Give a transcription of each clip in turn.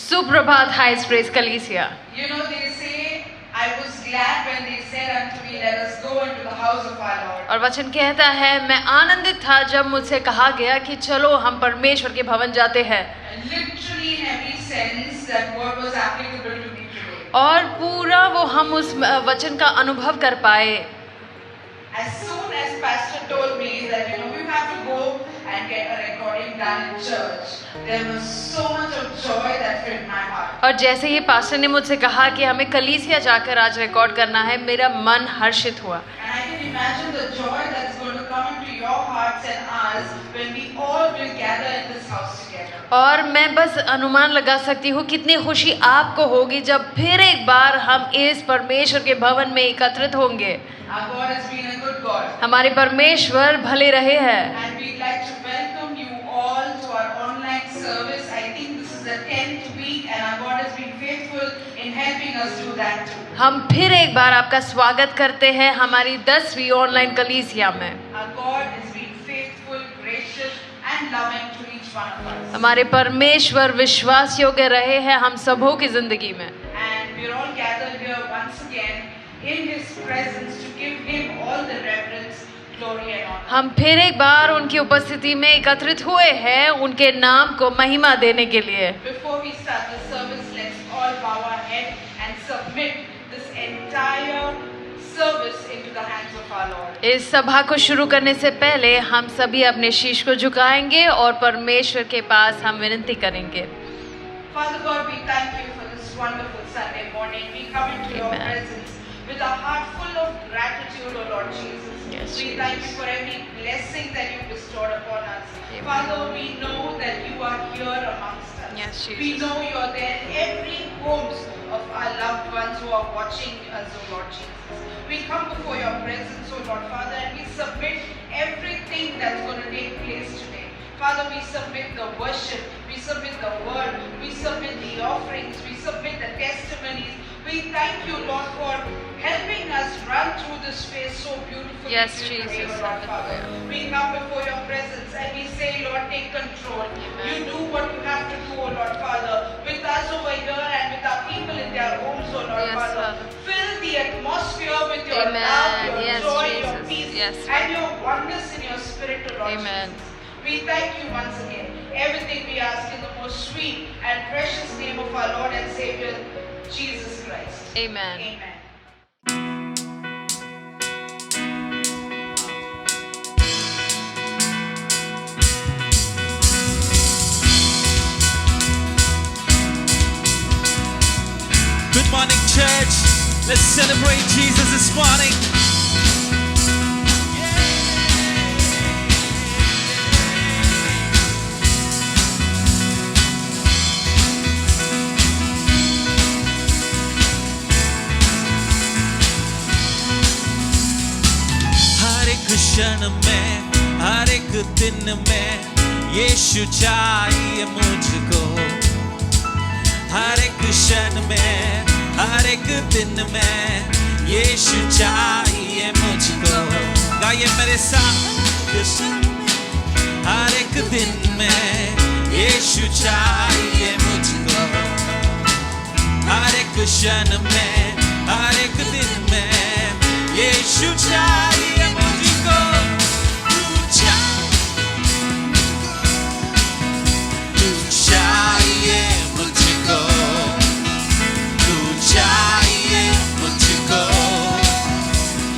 Suprabhat High Praise Kalesia. You know, they say, I was glad when they said unto me, let us go into the house of our Lord. और वचन कहता है, मैं आनंदित था जब मुझसे कहा गया कि चलो हम परमेश्वर के भवन जाते हैं. And literally in every sense, that word was applicable to me today. और पूरा वो हम उस वचन का अनुभव कर पाए. As soon as Pastor told me that, you know, we have to go and get a recording done in church, there was so much of joy that filled my heart. और जैसे ही पास्टर ने मुझसे कहा कि हमें कलीसिया जाकर आज रिकॉर्ड करना है, मेरा मन हर्षित हुआ. And I can imagine the joy that's going to come into your hearts and ours when we all will gather in this house together. और मैं बस अनुमान लगा सकती हूँ कितनी खुशी आपको होगी जब फिर एक बार हम इस परमेश्वर के भवन में एकत्रित होंगे. Our God has been a good God. हमारे परमेश्वर भले रहे हैं. And we'd like to welcome you all to our online service. I think this is the 10th week and our God has been faithful in helping us do that too. हम फिर एक बार आपका स्वागत करते हैं हमारी 10वीं ऑनलाइन कलीसिया में. Our God has been faithful, gracious and loving to each one of us. हमारे परमेश्वर विश्वास योग्य रहे हैं हम सबों की जिंदगी में. And we're all gathered here once again in His presence to give Him all the reverence, glory and honor. हम फिर एक बार उनकी उपस्थिति में एकत्रित हुए हैं उनके नाम को महिमा देने के लिए. Before we start the service, let's all bow our head and submit this entire service into the hands of our Lord. इस सभा को शुरू करने से पहले हम सभी अपने शीश को झुकाएंगे और परमेश्वर के पास हम विनती करेंगे. Father God, we thank you for this wonderful Sunday morning. We come into your Amen. presence with a heart full of gratitude, O Lord Jesus. Yes, We thank you for every blessing that you bestowed upon us. Amen. Father, we know that you are here amongst us. Yes, Jesus. We know you are there in every homes of our loved ones who are watching us, O Lord Jesus. We come before your presence, O Lord Father, and we submit everything that's going to take place today. Father, we submit the worship, we submit the word, we submit the offerings, we submit the testimonies. We thank you, Lord, for helping us run through this phase so beautifully. Yes, today, Jesus. O Lord Father. We come before your presence and we say, Lord, take control. Amen. You do what you have to do, O Lord Father, with us over here and with our people in their homes, O Lord Yes, Father. Father. Fill the atmosphere with your Amen. love, your Yes, joy, Jesus. your peace, Yes, and your oneness in your spirit, O Lord Amen. Jesus. We thank you once again. Everything we ask in the most sweet and precious name of our Lord and Savior, Jesus Christ. Amen. Amen. Good morning, church. Let's celebrate Jesus this morning. हर एक क्षण में, हर एक दिन में यीशु चाहिए मुझको. हर एक क्षण में, हर एक दिन में यीशु चाहिए मुझको. गाइए मेरे साथ. हर एक दिन में यीशु चाहिए मुझको. हर एक क्षण में, हर एक दिन में यीशु चाहिए मुझको. तू चाहिए मुझको. चाहिए मुझको.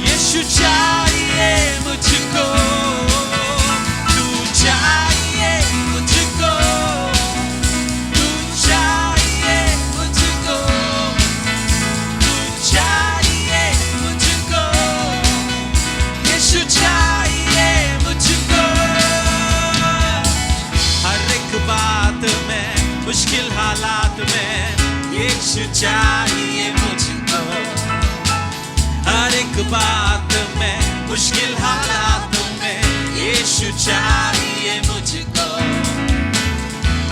यीशु चाहिए मुझको. तू चाहिए मुझको. तू चाहिए मुझको. तू चाहिए मुझको. यीशु चाहिए मुझको. हर एक बात में, मुश्किल हालात में यीशु चाहिए मुझको. हर एक बात में, मुश्किल हालातों में यीशु चाहिए मुझको.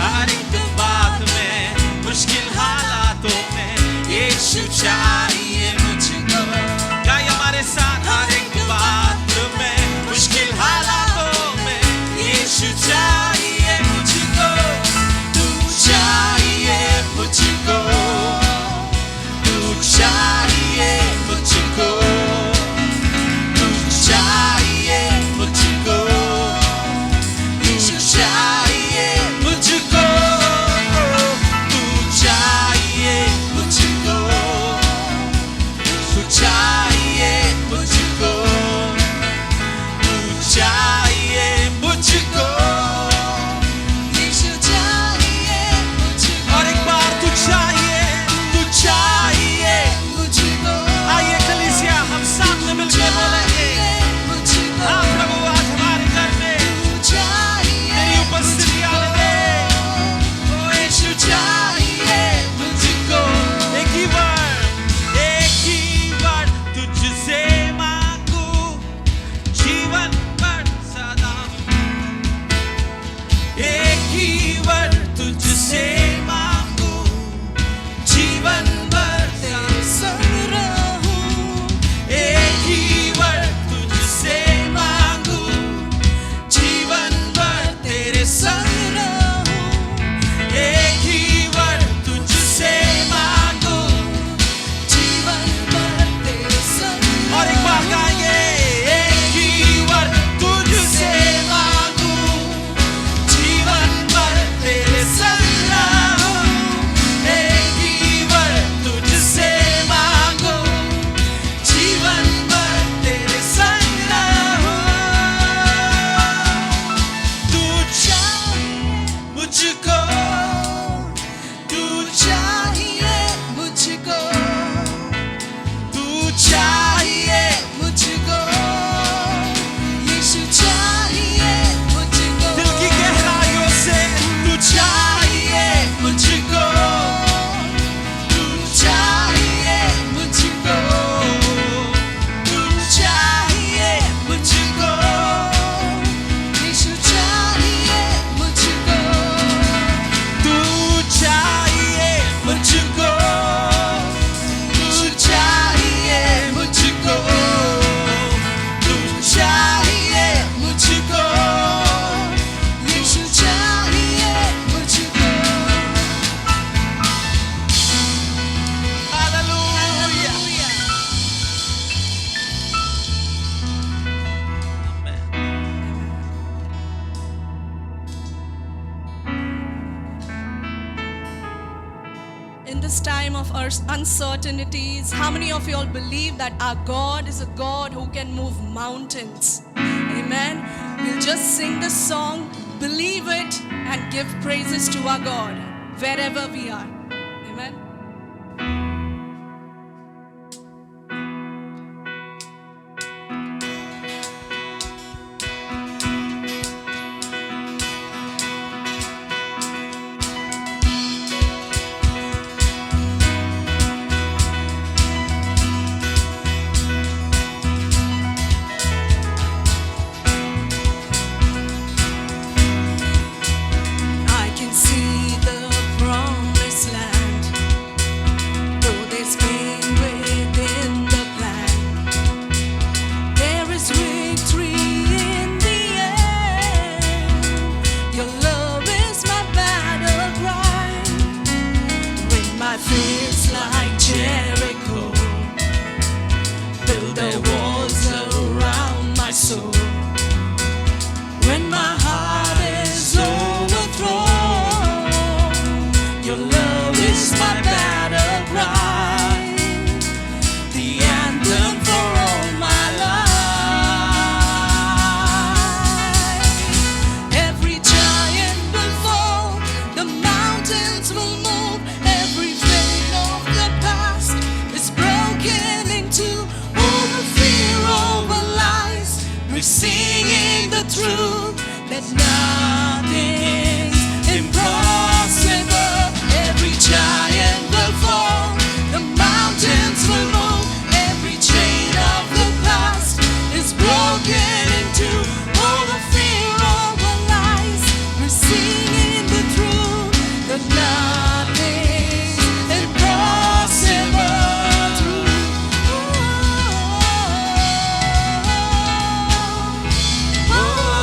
हर एक बात में, मुश्किल हालातों में यीशु चाहिए मुझको. गाइए हमारे साथ. हर एक बात में, मुश्किल हालातों में यीशु चाहिए मुझको. तू चाहिए मुझको. this time of our uncertainties, how many of you all believe that our God is a God who can move mountains? Amen. We'll just sing this song, believe it, and give praises to our God wherever we are. Amen. I can see the promised land, though there's pain within the plan. There is victory in the end. Your love is my battle cry. When my fears like Jericho build their walls around my soul. When my heart is overthrown, your love is my battle cry, the anthem for all my life. Every giant will fall, the mountains will move, every veil of the past is broken into. All the fear over lies, we're singing the truth that nothing's impossible. Every giant will fall, the mountains will move, every chain of the past is broken into. All the fear over lies, we're singing the truth that nothing's impossible. Oh,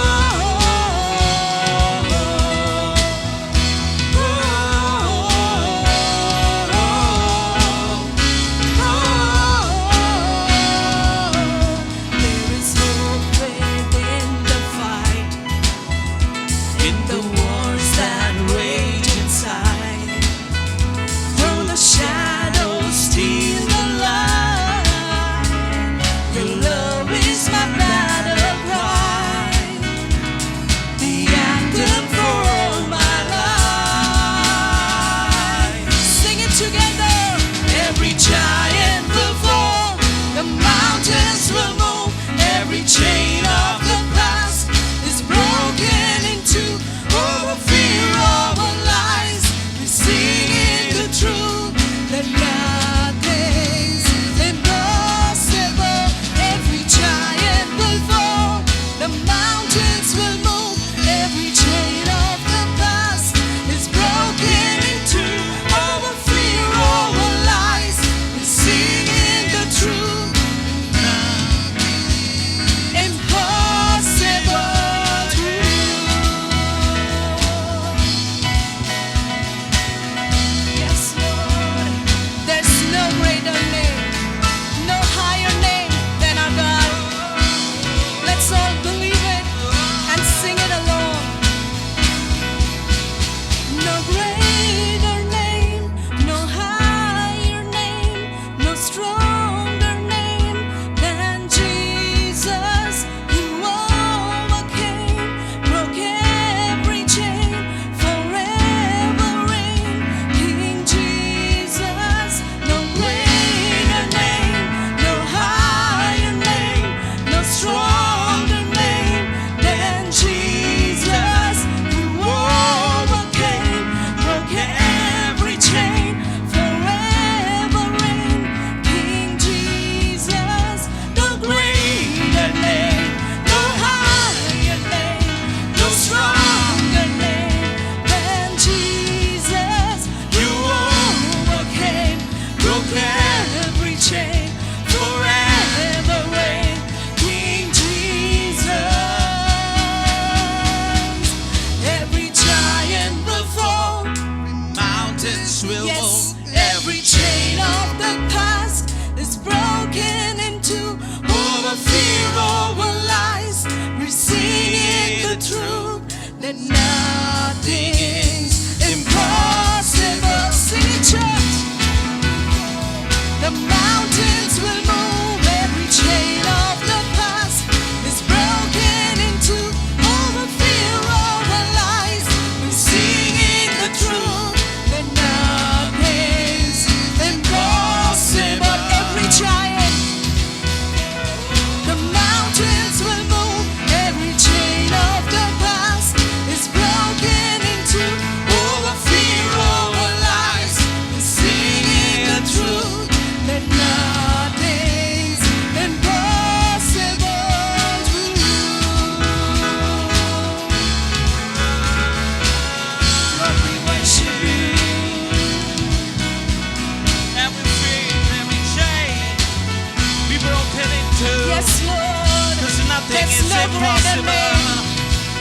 is impossible.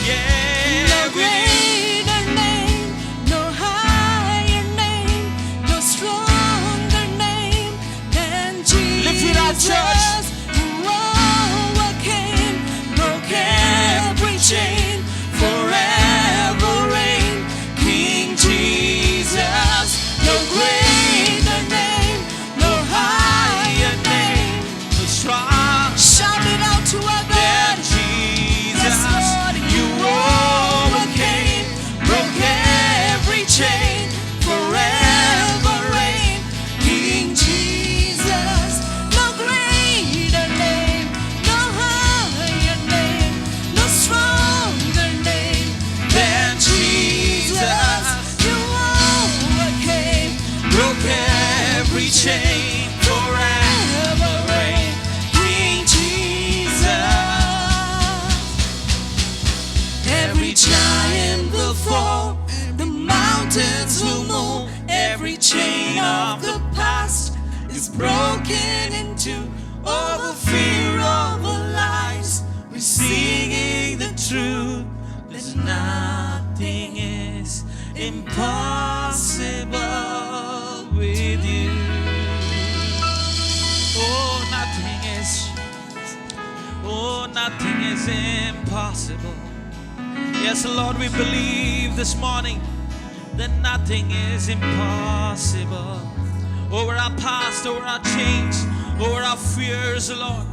Yeah, no greater name, no higher name, no stronger name than Jesus. Lift it up, church. Who overcame, broke every chain, forever reign. King Jesus, no greater name, no higher name. The strong Shout it out to our that God. Jesus, Yes, Lord, you overcame, broke every chain, forever reign. King Jesus, no greater name, no higher name, no stronger name than Jesus. You overcame, broke every chain, forever reign. King Jesus. Every giant will fall, the mountains will move. Every chain of the past is broken into. All the fear of our lives, we're singing the truth. There's nothing is impossible with you. Oh, nothing is impossible. Yes, Lord, we believe this morning that nothing is impossible. Over our past, over our change, over our fears, Lord,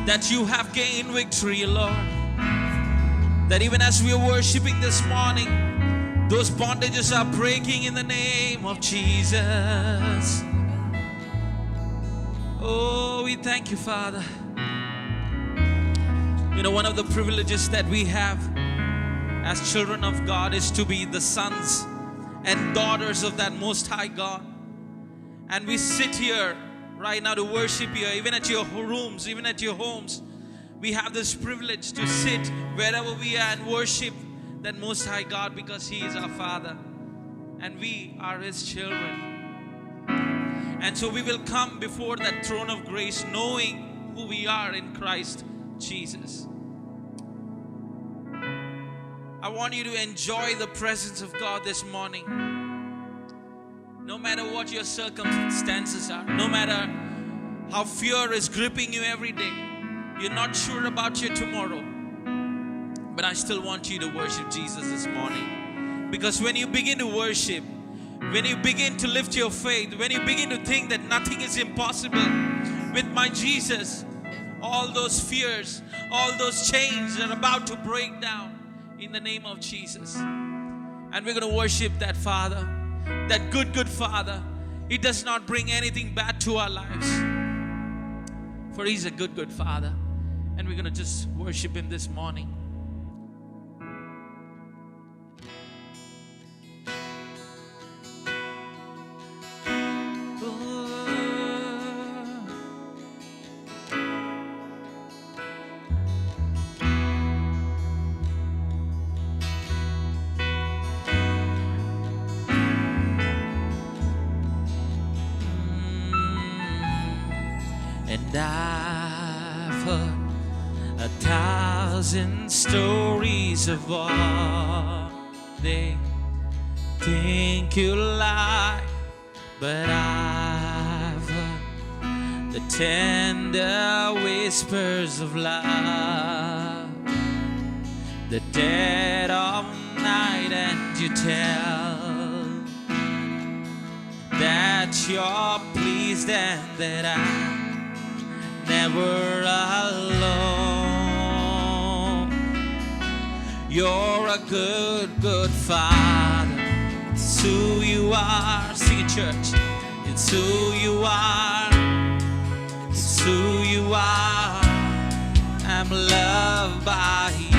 that you have gained victory, Lord. That even as we are worshiping this morning, those bondages are breaking in the name of Jesus. Oh, we thank you, Father. You know, one of the privileges that we have as children of God is to be the sons and daughters of that Most High God. And we sit here right now to worship you, even at your rooms, even at your homes. We have this privilege to sit wherever we are and worship that Most High God, because He is our Father and we are His children. And so we will come before that throne of grace knowing who we are in Christ Jesus. I want you to enjoy the presence of God this morning. No matter what your circumstances are, no matter how fear is gripping you every day, you're not sure about your tomorrow, but I still want you to worship Jesus this morning. Because when you begin to worship, when you begin to lift your faith, when you begin to think that nothing is impossible with my Jesus, all those fears, all those chains are about to break down in the name of Jesus. And we're going to worship that Father, that good Father. He does not bring anything bad to our lives, for He's a good Father. And we're going to just worship Him this morning. And I've heard 1,000 stories of what they think you like, but I've heard the tender whispers of love, the dead of night, and you tell that you're pleased and that I'm never alone. You're a good Father. It's who you are. Sing it, church. It's who you are. It's who you are. I'm loved by you.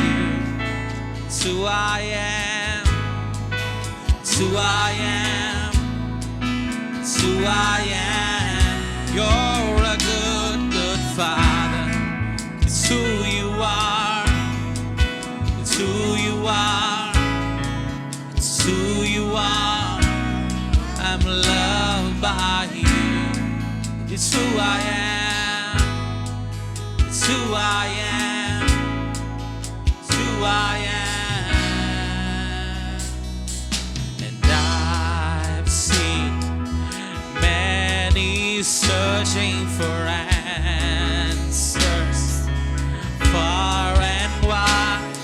It's who I am. It's who I am. It's who I am. You're a good Father. It's who you are. It's who you are. It's who you are. I'm loved by you. It's who I am. It's It's who I am. It's who I am. And I've seen many searching for answers far and wide,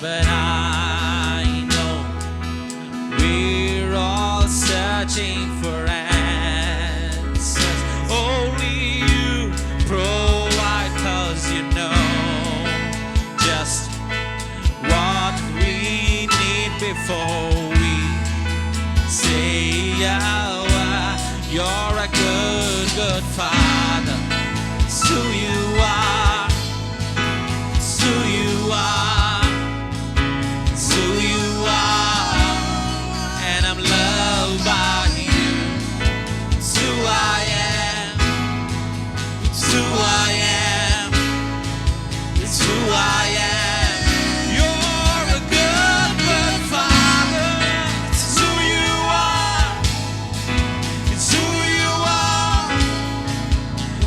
but I know we're all searching for answers. Only you provide, 'cause you know just what we need before we say you're a good, good Father. It's who you are. It's who you are. It's who you are. And I'm loved by you. It's who I am. It's who I am. It's who I am. You're a good, good Father. It's who you are. It's who you are.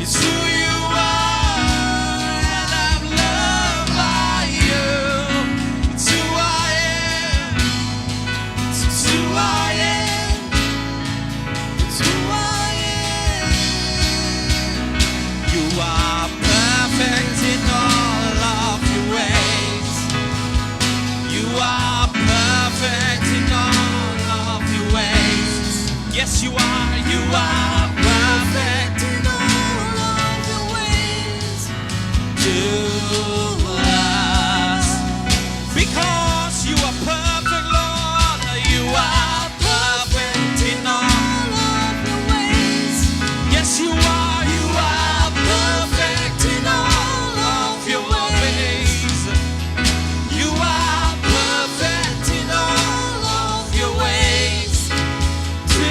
It's who you are. And I'm loved by you. It's who I am. It's who I am. It's who I am. You are perfect in all of your ways. You are perfect in all of your ways. Yes, you are. You are perfect In all of your ways. to us. Because you are perfect, Lord. You are perfect in all. All of your ways. Yes, you are. You are perfect in all of your ways. You are perfect in all of your ways. To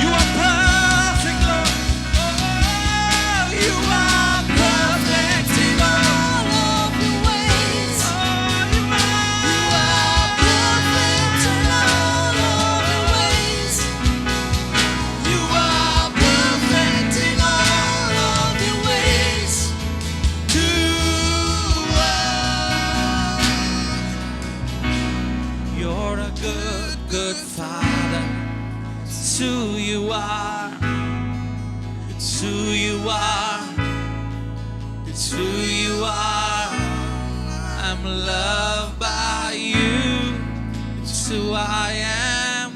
you are perfect, Lord. Oh, you are perfect in all. All of your ways. Oh, you are Perfect in all of your ways. You are perfect in all of your ways to us. You're a good, good Father. It's who you are. It's who you are. It's who you are. I'm loved by you. It's who I am.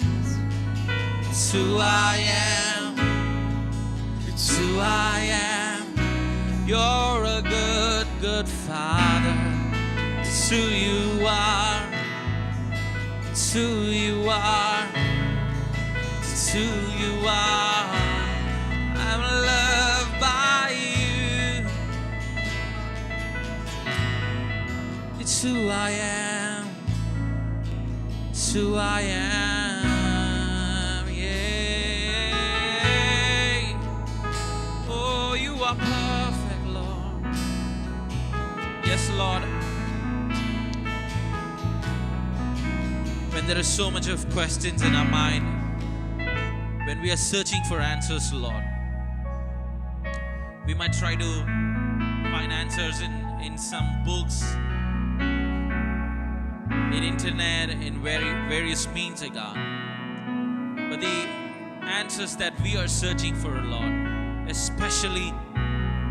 It's who I am. It's who I am. You're a good, good Father. It's who you are. It's who you are. It's who you are. I'm loved by you. It's who I am. It's who I am. Yeah. Oh, you are perfect, Lord. Yes, Lord. When there is so much of questions in our mind, when we are searching for answers, Lord, we might try to find answers in some books, in internet, in various means, God. But the answers that we are searching for, Lord, especially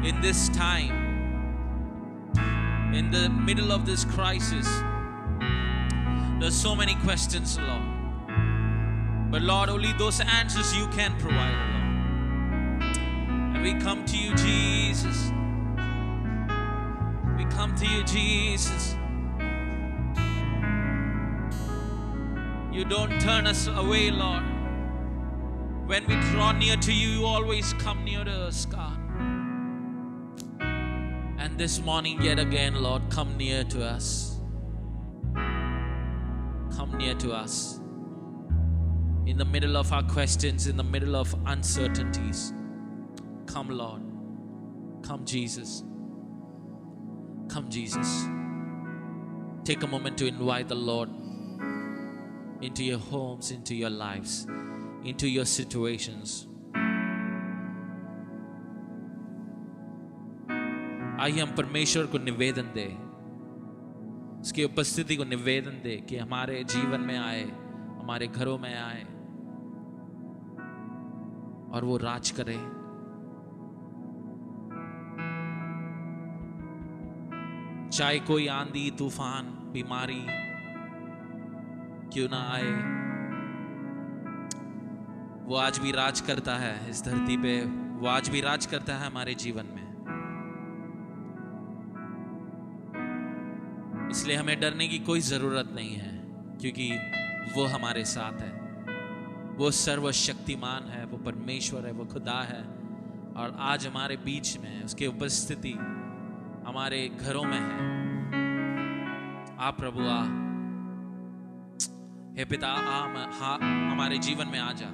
in this time, in the middle of this crisis, there's so many questions, Lord. But Lord, only those answers you can provide, Lord. And we come to you, Jesus. We come to you, Jesus. You don't turn us away, Lord. When we draw near to you, you always come near to us, God. And this morning, yet again, Lord, come near to us. Come near to us. In the middle of our questions, in the middle of uncertainties, come, Lord. Come, Jesus. Come, Jesus. Take a moment to invite the Lord into your homes, into your lives, into your situations. आइए हम परमेश्वर को निवेदन दे, उसकी उपस्थिति को निवेदन दे कि हमारे जीवन में आए, हमारे घरों में आए और वो राज करे। चाहे कोई आंधी तूफान बीमारी क्यों ना आए, वो आज भी राज करता है इस धरती पे, वो आज भी राज करता है हमारे जीवन में। इसलिए हमें डरने की कोई जरूरत नहीं है, क्योंकि वो हमारे साथ है। वो सर्वशक्तिमान है, वो परमेश्वर है, वो खुदा है, और आज हमारे बीच में उसकी उपस्थिति हमारे घरों में है। आप प्रभु आ, हे पिता आ, हमारे जीवन में आ जा,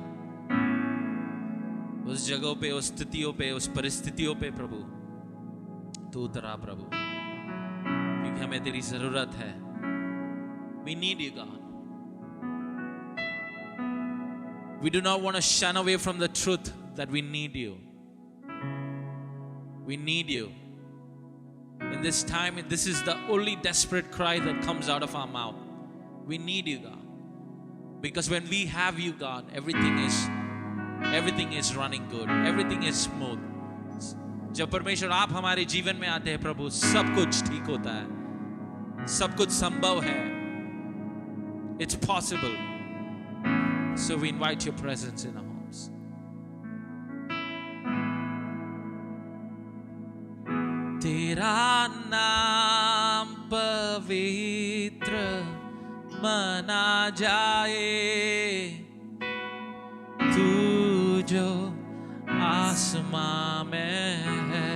उस जगहों पे, उस स्थितियों पे, उस परिस्थितियों पे प्रभु तू उतरा प्रभु, क्योंकि हमें तेरी जरूरत है। We need you, God. We do not want to shun away from the truth that we need you. We need you. In this time, this is the only desperate cry that comes out of our mouth. We need you, God. Because when we have you, God, everything is running good. Everything is smooth. जब परमेश्वर आप हमारे जीवन में आते हैं प्रभु, सब कुछ ठीक होता है, सब कुछ संभव है। It's possible. So we invite your presence in our homes. तेरा नाम पवित्र माना जाए, तू जो आसमां में है।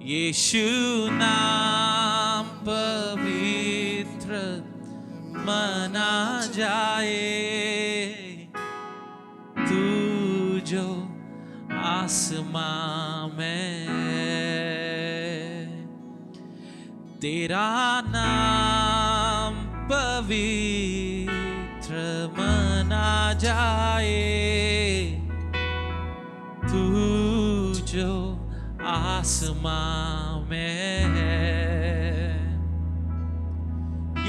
यीशु नाम पवित्र माना जाए, तू जो आसमां में है। तेरा नाम पवित्र माना जाए, तू जो आसमां में है।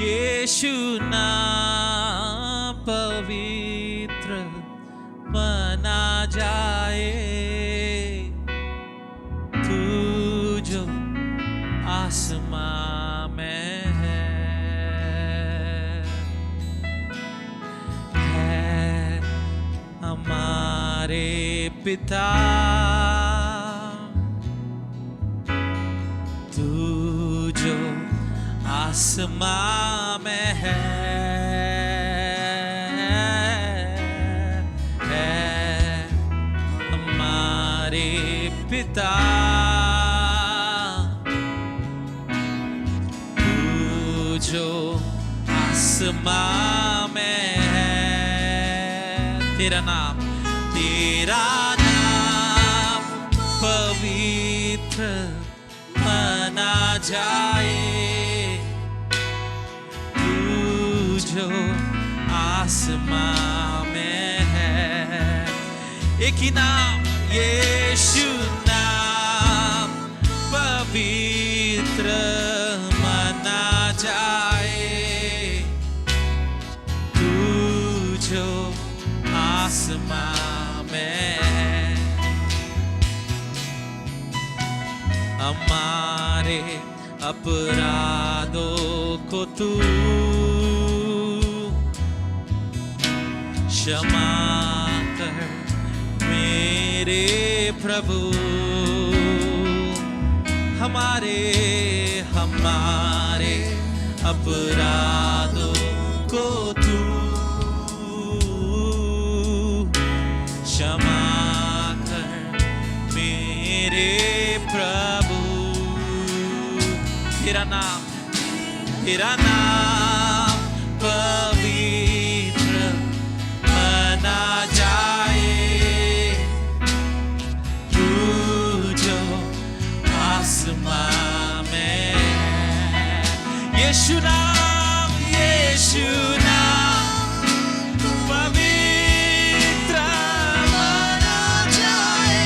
यीशु नाम पवित्र माना जाए, तू जो आसमां में है हमारे पिता, तू जो आसमां में है हमारे पिता, तू जो आसमां में है। तेरा नाम पवित्र माना जाए, तू जो आसमां में है। एक ही नाम, यीशु नाम पवित्र माना जाए, तू जो आसमां में है। हमारे अपराधों को तू क्षमा कर मेरे प्रभु, हमारे अपराधों को तू क्षमा कर मेरे प्रभु। तेरा नाम पवित्र माना जाए, तू जो आसमां में है। यीशु नाम पवित्र माना जाए,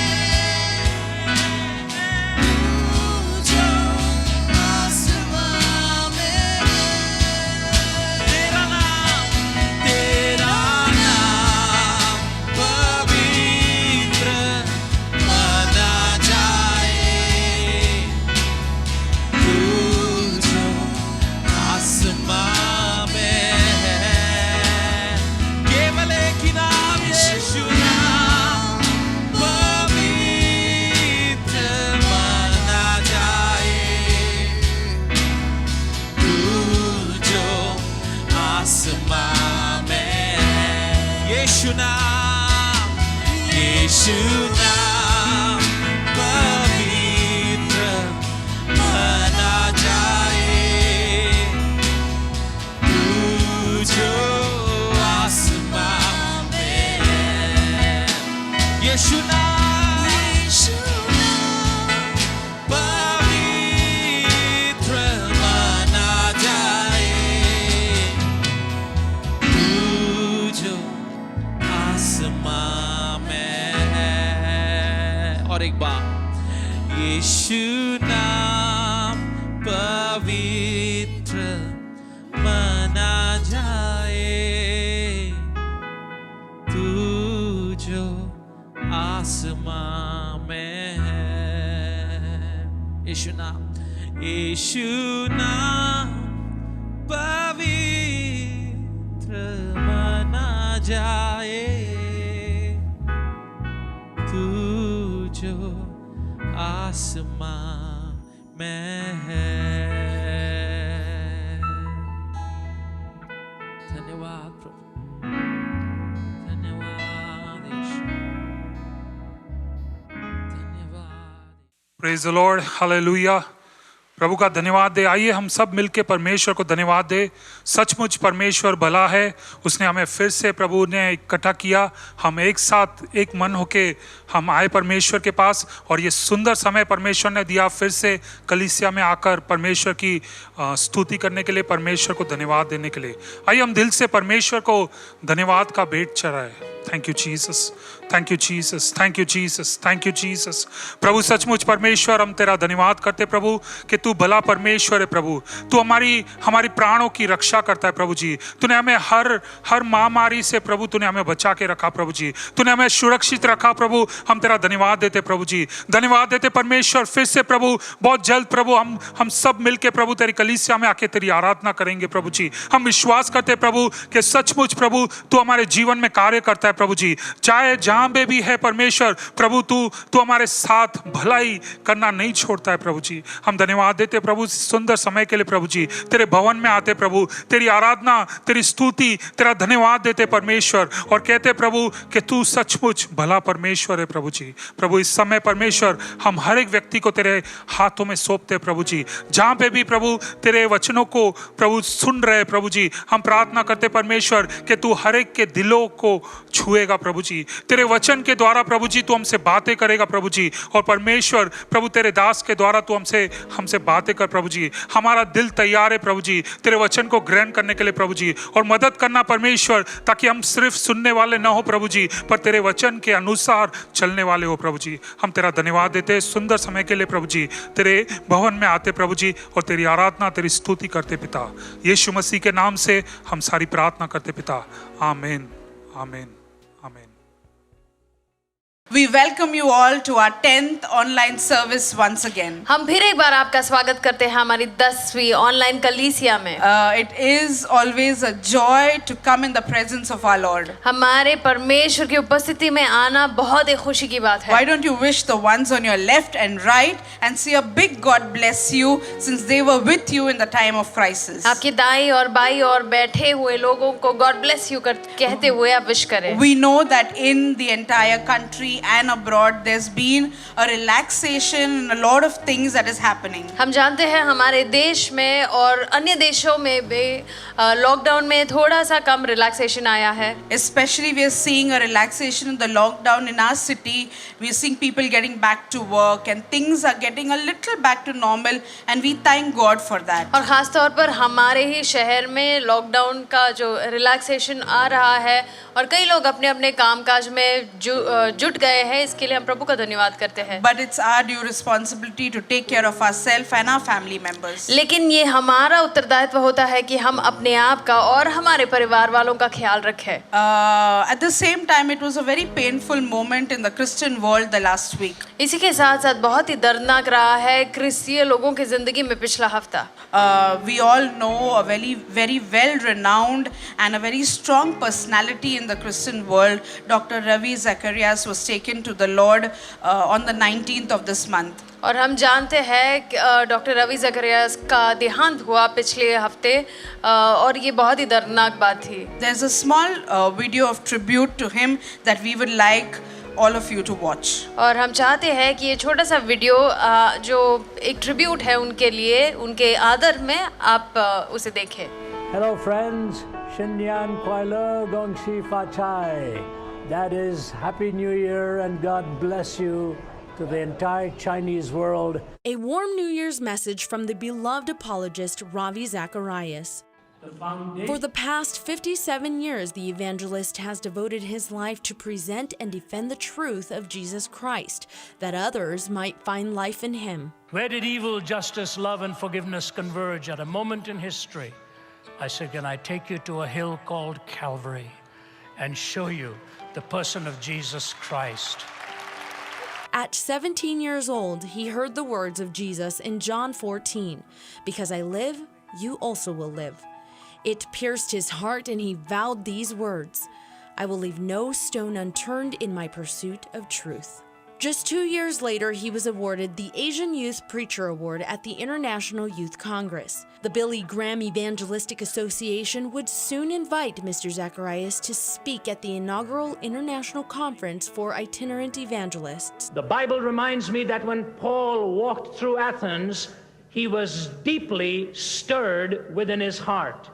बार। यीशु नाम पवित्र माना जाए, तू जो आसमां में है। यीशु नाम पवित्र माना जाए, तू जो आसमां में है। धन्यवाद प्रभु, धन्यवाद यीशु, धन्यवाद। Praise the lord, hallelujah. प्रभु का धन्यवाद दे। आइए हम सब मिलके परमेश्वर को धन्यवाद दे। सचमुच परमेश्वर भला है, उसने हमें फिर से प्रभु ने इकट्ठा किया। हम एक साथ एक मन होके हम आए परमेश्वर के पास, और ये सुंदर समय परमेश्वर ने दिया फिर से कलीसिया में आकर परमेश्वर की स्तुति करने के लिए, परमेश्वर को धन्यवाद देने के लिए। आइए हम दिल से परमेश्वर को धन्यवाद का भेंट चढ़ाएं। Thank you Jesus, thank you Jesus, thank you Jesus, thank you Jesus. प्रभु सचमुच परमेश्वर हम तेरा धन्यवाद करते प्रभु कि तू भला परमेश्वर है प्रभु। तू हमारी प्राणों की रक्षा करता है प्रभु जी। तूने हमें हर महामारी से प्रभु तूने हमें बचा के रखा प्रभु जी। तूने हमें सुरक्षित रखा प्रभु। हम तेरा धन्यवाद देते प्रभु जी, धन्यवाद देते परमेश्वर। फिर से प्रभु बहुत जल्द प्रभु हम सब मिलके प्रभु तेरी कलीसिया में आके तेरी आराधना करेंगे प्रभु जी। हम विश्वास करते प्रभु कि सचमुच प्रभु तू हमारे जीवन में कार्य करता है प्रभु जी। चाहे जहां पे भी है परमेश्वर प्रभु तू हमारे साथ भलाई करना नहीं छोड़ता है प्रभु जी। हम धन्यवाद देते प्रभु सुंदर समय के लिए प्रभु जी। तेरे भवन में आते प्रभु, तेरी आराधना, तेरी स्तुति, तेरा धन्यवाद देते परमेश्वर, और कहते प्रभु कि तू सचमुच भला परमेश्वर है प्रभु जी। प्रभु इस समय परमेश्वर हम हर एक व्यक्ति को तेरे हाथों में सौंपते प्रभु जी। जहां पे भी प्रभु तेरे वचनों को प्रभु सुन रहे प्रभु जी, हम प्रार्थना करते परमेश्वर कि तू हर एक के दिलों को छुएगा प्रभु जी। तेरे वचन के द्वारा प्रभु जी तू हमसे बातें करेगा प्रभु जी। और परमेश्वर प्रभु तेरे दास के द्वारा तू हमसे बातें कर प्रभु जी। हमारा दिल तैयार है प्रभु जी तेरे वचन को ग्रहण करने के लिए प्रभु जी, और मदद करना परमेश्वर, ताकि हम सिर्फ सुनने वाले ना हो प्रभु जी, पर तेरे वचन के अनुसार चलने वाले हो प्रभु जी। हम तेरा धन्यवाद देते सुंदर समय के लिए प्रभु जी। तेरे भवन में आते प्रभु जी और तेरी आराधना, तेरी स्तुति करते पिता। यीशु मसीह के नाम से हम सारी प्रार्थना करते पिता, आमीन, आमीन, आमीन। We welcome you all to our 10th online service once again. हम फिर एक बार आपका स्वागत करते हैं हमारी 10वीं ऑनलाइन कलीसिया में। It is always a joy to come in the presence of our Lord. हमारे परमेश्वर की उपस्थिति में आना बहुत ही खुशी की बात है। Why don't you wish the ones on your left and right and say a big God bless you, since they were with you in the time of crisis. आपकी दाई और बाई और बैठे हुए लोगों को God bless you कहते हुए आप विश करें। We know that in the entire country and abroad there's been a relaxation and a lot of things that is happening. हम जानते हैं हमारे देश में और अन्य देशों में भी लॉकडाउन में थोड़ा सा कम रिलैक्सेशन आया है। Especially we are seeing a relaxation in the lockdown in our city. We are seeing people getting back to work and things are getting a little back to normal, and we thank God for that. और खास तौर पर हमारे ही शहर में lockdown का जो relaxation आ रहा है और कई लोग अपने अपने कामकाज में जुट गए हैं, इसके लिए हम प्रभु का धन्यवाद करते हैं। But it's our due responsibility to take care of ourselves and our family members. लेकिन ये हमारा उत्तरदायित्व होता है कि हम अपने आप का और हमारे परिवार वालों का ख्याल रखें। At the same time, it was a very painful moment in the Christian world the last week. इसी के साथ साथ बहुत ही दर्दनाक रहा है क्रिस्तीय लोगों की जिंदगी में पिछला हफ्ता। We all know a very well renowned and a very strong personality in the Christian world. Dr. Ravi Zacharias was taken to the Lord on the 19th of this month. और हम जानते हैं कि डॉक्टर रवि ज़करियास का देहांत हुआ पिछले हफ्ते, और ये बहुत ही दर्दनाक बात थी। There's a small video of tribute to him that we would like all of you to watch. और हम चाहते हैं कि ये छोटा सा वीडियो जो एक ट्रिब्यूट है उनके लिए, उनके आदर में आप उसे देखें। Hello friends, Shinyan Kuala Gongxi Fachai. That is Happy New Year and God bless you to the entire Chinese world. A warm New Year's message from the beloved apologist Ravi Zacharias. For the past 57 years, the evangelist has devoted his life to present and defend the truth of Jesus Christ, that others might find life in him. Where did evil, justice, love, and forgiveness converge at a moment in history? I said, can I take you to a hill called Calvary and show you the person of Jesus Christ? At 17 years old, he heard the words of Jesus in John 14, "Because I live, you also will live." It pierced his heart, and he vowed these words, "I will leave no stone unturned in my pursuit of truth." Just 2 years later, he was awarded the Asian Youth Preacher Award at the International Youth Congress. The Billy Graham Evangelistic Association would soon invite Mr. Zacharias to speak at the inaugural International Conference for Itinerant Evangelists. The Bible reminds me that when Paul walked through Athens, he was deeply stirred within his heart.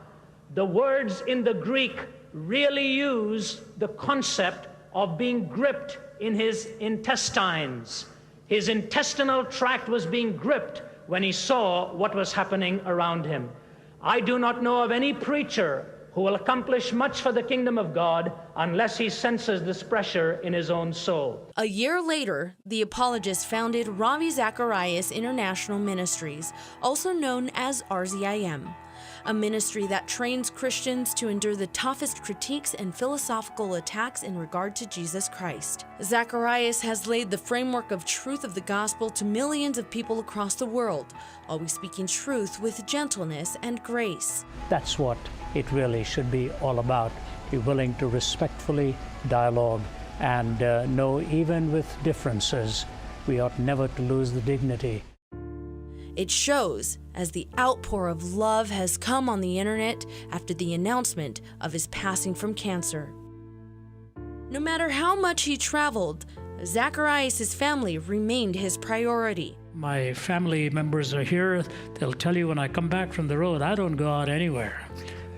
The words in the Greek really use the concept of being gripped in his intestines. His intestinal tract was being gripped when he saw what was happening around him. I do not know of any preacher who will accomplish much for the kingdom of God unless he senses this pressure in his own soul. A year later, the apologist founded Ravi Zacharias International Ministries, also known as RZIM, a ministry that trains Christians to endure the toughest critiques and philosophical attacks in regard to Jesus Christ. Zacharias has laid the framework of truth of the gospel to millions of people across the world, always speaking truth with gentleness and grace. That's what it really should be all about. Be willing to respectfully dialogue and know even with differences, we ought never to lose the dignity. It shows as the outpour of love has come on the internet after the announcement of his passing from cancer. No matter how much he traveled, Zacharias' family remained his priority. My family members are here. They'll tell you when I come back from the road, I don't go out anywhere.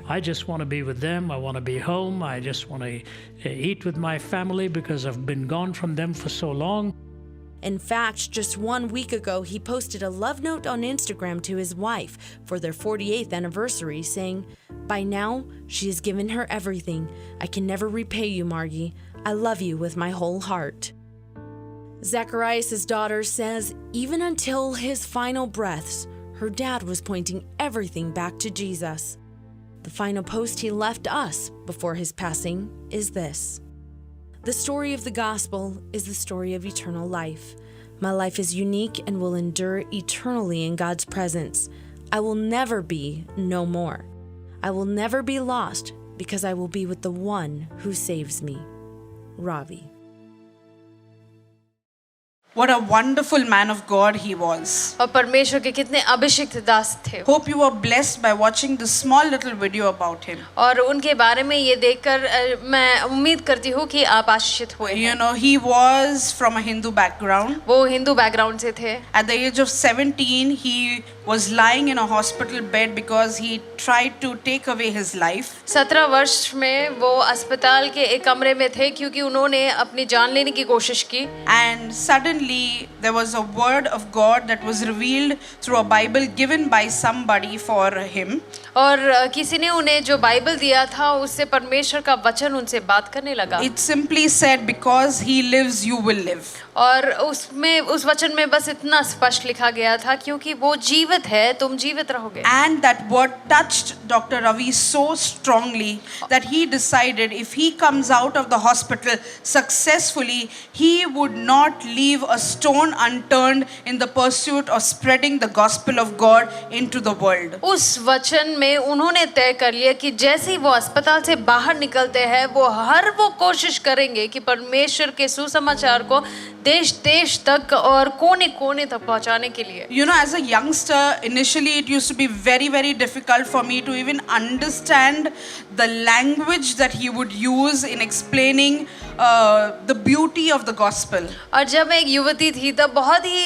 I just want to be with them. I want to be home. I just want to eat with my family because I've been gone from them for so long. In fact, just 1 week ago, he posted a love note on Instagram to his wife for their 48th anniversary, saying, "By now, she has given her everything. I can never repay you, Margie. I love you with my whole heart." Zacharias' daughter says, even until his final breaths, her dad was pointing everything back to Jesus. The final post he left us before his passing is this: "The story of the gospel is the story of eternal life. My life is unique and will endure eternally in God's presence. I will never be no more. I will never be lost because I will be with the one who saves me." Ravi. What a wonderful man of God he was. और परमेश्वर के कितने अभिषिक्त दास थे। Hope you were blessed by watching this small little video about him. और उनके बारे में ये देखकर मैं उम्मीद करती हूँ कि आप आशीषित हुए You हैं। know, he was from a Hindu background. वो हिंदू बैकग्राउंड से थे। At the age of 17, he was lying in a hospital bed because he tried to take away his life. 17 वर्ष में वो अस्पताल के एक कमरे में थे क्योंकि उन्होंने अपनी जान लेने की कोशिश की। And suddenly there was a word of God that was revealed through a Bible given by somebody for him. और किसी ने उन्हें जो बाइबल दिया था उससे परमेश्वर का वचन उनसे बात करने लगा। It simply said, because he lives, you will live. और उसमें उस वचन में बस इतना स्पष्ट लिखा गया था, क्योंकि वो जीवित है, तुम जीवित रहोगे। And that word touched Dr. Ravi so strongly that he decided if he comes out of the hospital successfully, he would not leave a stone unturned in the pursuit of spreading the gospel of God into the world. उस वचन में उन्होंने तय कर लिया कि जैसे ही वो अस्पताल से बाहर निकलते हैं, वो कोशिश करेंगे कि परमेश्वर के सुसमाचार को देश देश तक और कोने कोने तक पहुंचाने के लिए। You know, as a youngster, initially it used to be very, very difficult for me to even understand the language that he would use in explaining the beauty of the gospel. और जब मैं एक युवती थी तब बहुत ही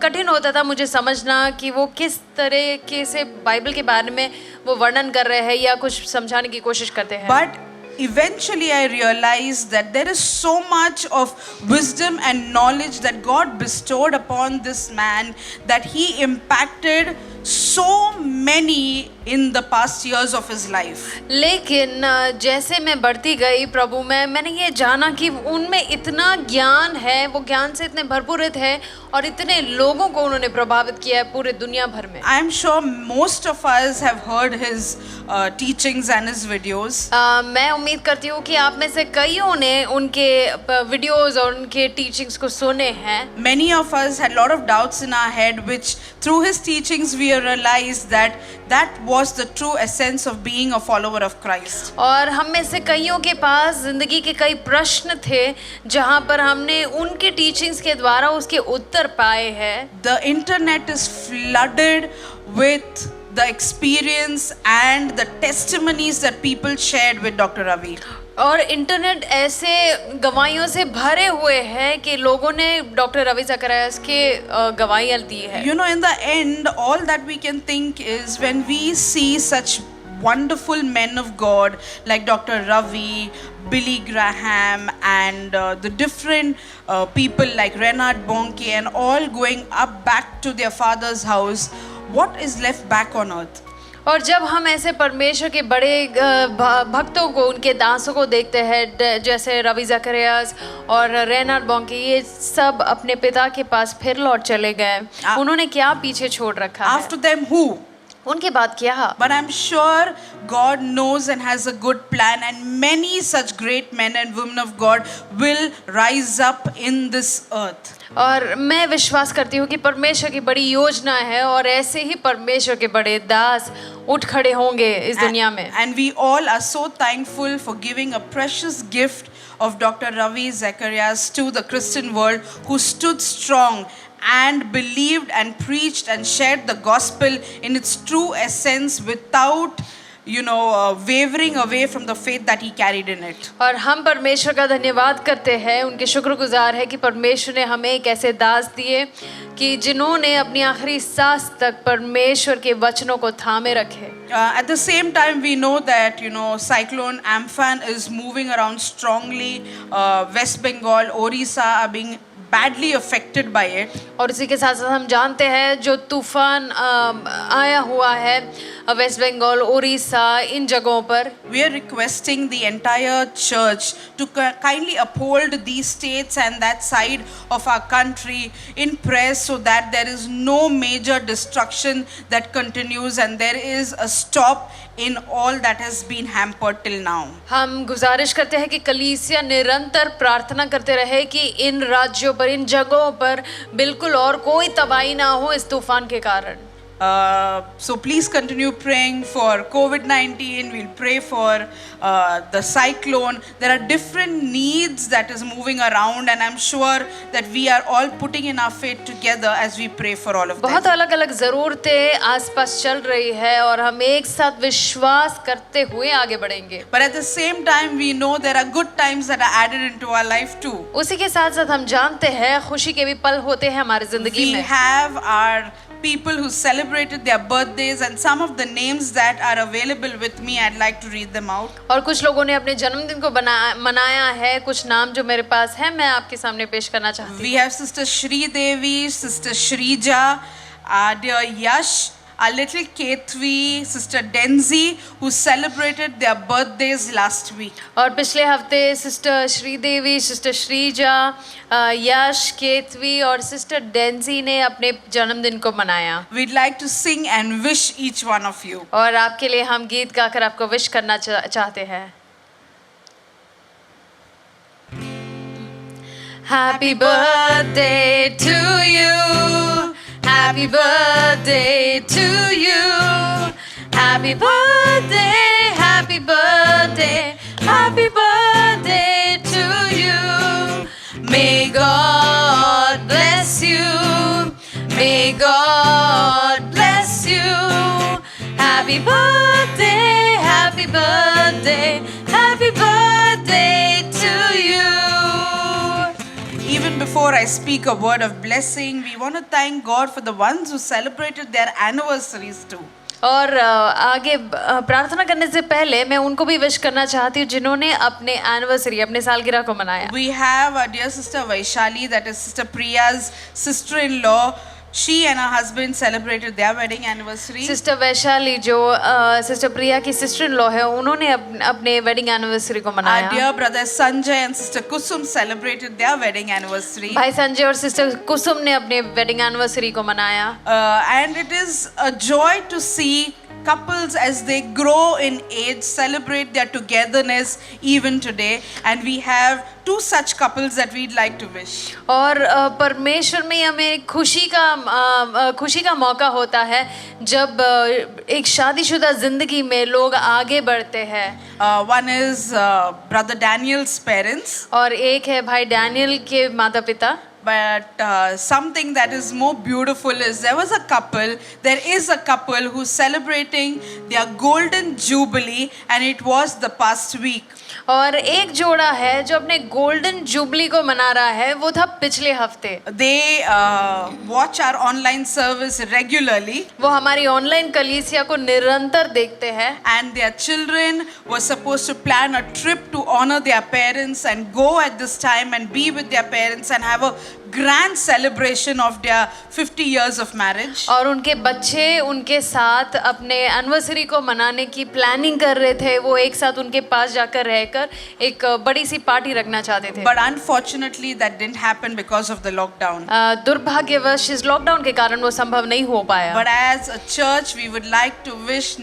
कठिन होता था मुझे समझना कि वो किस तरह से बाइबल के बारे में वो वर्णन कर रहे हैं या कुछ समझाने की कोशिश करते हैं। But eventually I realized that there is so much of wisdom and knowledge that God bestowed upon this man that he impacted so many in the past years of his life. लेकिन जैसे मैं बढ़ती गई प्रभु में, मैंने ये जाना कि उनमें इतना ज्ञान है, वो ज्ञान से इतने भरपूरित है और इतने लोगों को उन्होंने प्रभावित किया है पूरे दुनिया भर में। I am sure most of us have heard his teachings and his videos. मैं उम्मीद करती हूँ कि आप में से कईयों ने उनके वीडियोस और उनके टीचिंग्स को सुने हैं। Many of us had a lot of doubts in our head, which through his teachings we realized that that was the true essence of being a follower of Christ. और हम में से कईयों के पास जिंदगी के कई प्रश्न थे जहाँ पर हमने उनके टीचिंग्स के द्वारा उसके उत्तर पाए हैं। The internet is flooded with the experience and the testimonies that people shared with Dr. Ravi. और इंटरनेट ऐसे गवाहियों से भरे हुए हैं कि लोगों ने डॉक्टर रवि ज़करियास के गवाहियाँ दी है। You know, in the end, all that we can think is when we see such wonderful men of God like Dr. Ravi, Billy Graham, and the different people like Reinhard Bonnke and all going up back to their father's house, what is left back on earth? और जब हम ऐसे परमेश्वर के बड़े भक्तों को, उनके दासों को देखते हैं जैसे रवि ज़करियास और रेनार्ड बॉन्के, ये सब अपने पिता के पास फिर लौट चले गए, उन्होंने क्या पीछे छोड़ रखा है? After them who? उनके बाद क्या? But I'm sure God knows and has a good plan, and many such great men and women of God will rise up in this earth. और मैं विश्वास करती हूँ कि परमेश्वर की बड़ी योजना है और ऐसे ही परमेश्वर के बड़े दास उठ खड़े होंगे इस दुनिया में। And we all are so thankful for giving a precious gift of Dr. Ravi Zacharias to the Christian world, who stood strong and believed and preached and shared the gospel in its true essence without wavering away from the faith that he carried in it. और हम परमेश्वर का धन्यवाद करते हैं, उनके शुक्रगुजार है कि परमेश्वर ने हमें एक ऐसे दास दिए कि जिन्होंने अपनी आखिरी सांस तक परमेश्वर के वचनों को थामे रखे। At the same time, we know that cyclone Amphan is moving around strongly. West Bengal, Orissa are being badly affected by it. और इसी के साथ साथ हम जानते हैं जो तूफान आया हुआ है वेस्ट बंगाल, उड़ीसा, इन जगहों पर। We are requesting the entire church to kindly uphold these states and that side of our country in prayer, so that there is no major destruction that continues and there is a stop in all that has been hampered till now. हम गुजारिश करते हैं कि कलीसिया निरंतर प्रार्थना करते रहे कि इन राज्यों पर, इन जगहों पर बिल्कुल और कोई तबाही ना हो इस तूफान के कारण। So please continue praying for COVID-19. We'll pray for the cyclone. There are different needs that is moving around, and I'm sure that we are all putting in our faith together as we pray for all of them. बहुत अलग-अलग ज़रूरतें आसपास चल रही है और हम एक साथ विश्वास करते हुए आगे बढ़ेंगे। But at the same time, we know there are good times that are added into our life too. उसी के साथ-साथ हम जानते हैं खुशी के भी पल होते हैं हमारी जिंदगी में। We have our people who celebrated their birthdays, and some of the names that are available with me, I'd like to read them out. और कुछ लोगों ने अपने जन्मदिन को मनाया है, कुछ नाम जो मेरे पास है मैं आपके सामने पेश करना चाहती हूँ। We have Sister Shri Devi, Sister Shrija, dear Yash, our little Ketvi, Sister Denzi, who celebrated their birthdays last week. और पिछले हफ्ते सिस्टर श्रीदेवी, सिस्टर श्रीजा, यश, केतवी और सिस्टर डेंजी ने अपने जन्मदिन को मनाया। We'd like to sing and wish each one of you. और आपके लिए हम गीत गाकर आपको विश करना चाहते हैं। Happy birthday to you. Happy birthday to you. Happy birthday, happy birthday, happy birthday to you. May God bless you. May God bless you. Happy birthday, happy birthday, happy birthday to you. Even before I speak a word of blessing, we want to thank God for the ones who celebrated their anniversaries too. और आगे प्रार्थना करने से पहले मैं उनको भी wish करना चाहती हूँ जिन्होंने अपने एनिवर्सरी, अपने सालगिरह को मनाया। We have our dear sister Vaishali, that is Sister Priya's sister-in-law, She and her husband celebrated their wedding anniversary. Sister Vaishali जो सिस्टर प्रिया की सिस्टर इन लॉ है, उन्होंने अपने वेडिंग एनिवर्सरी को Our मनाया. dear brother Sanjay and sister Kusum celebrated their wedding anniversary. भाई संजय और sister कुसुम ने अपने वेडिंग एनिवर्सरी को मनाया. And it is a joy to see couples as they grow in age celebrate their togetherness even today, and we have two such couples that we'd like to wish. और परमेश्वर में हमें खुशी का मौका होता है जब एक शादीशुदा जिंदगी में लोग आगे बढ़ते हैं. One is brother Daniel's parents, और एक है भाई डैनियल के माता पिता. but something that is more beautiful is there is a couple who's celebrating their golden jubilee, and it was the past week. और एक जोड़ा है जो अपने गोल्डन जुबली को मना रहा है, वो था पिछले हफ्ते. They watch our online service regularly, वो हमारी ऑनलाइन कलीसिया को निरंतर देखते हैं. and their children were supposed to plan a trip to honor their parents and go at this time and be with their parents and have a grand celebration of their 50 years of marriage. और उनके बच्चे उनके साथ अपने anniversary को मनाने की planning कर रहे थे. वो एक साथ उनके पास जाकर रहकर एक बड़ी सी पार्टी रखना चाहते थे. But unfortunately that didn't happen because of the lockdown. दुर्भाग्यवश इस लॉकडाउन के कारण वो संभव नहीं हो पाया. But as a church, we would like to wish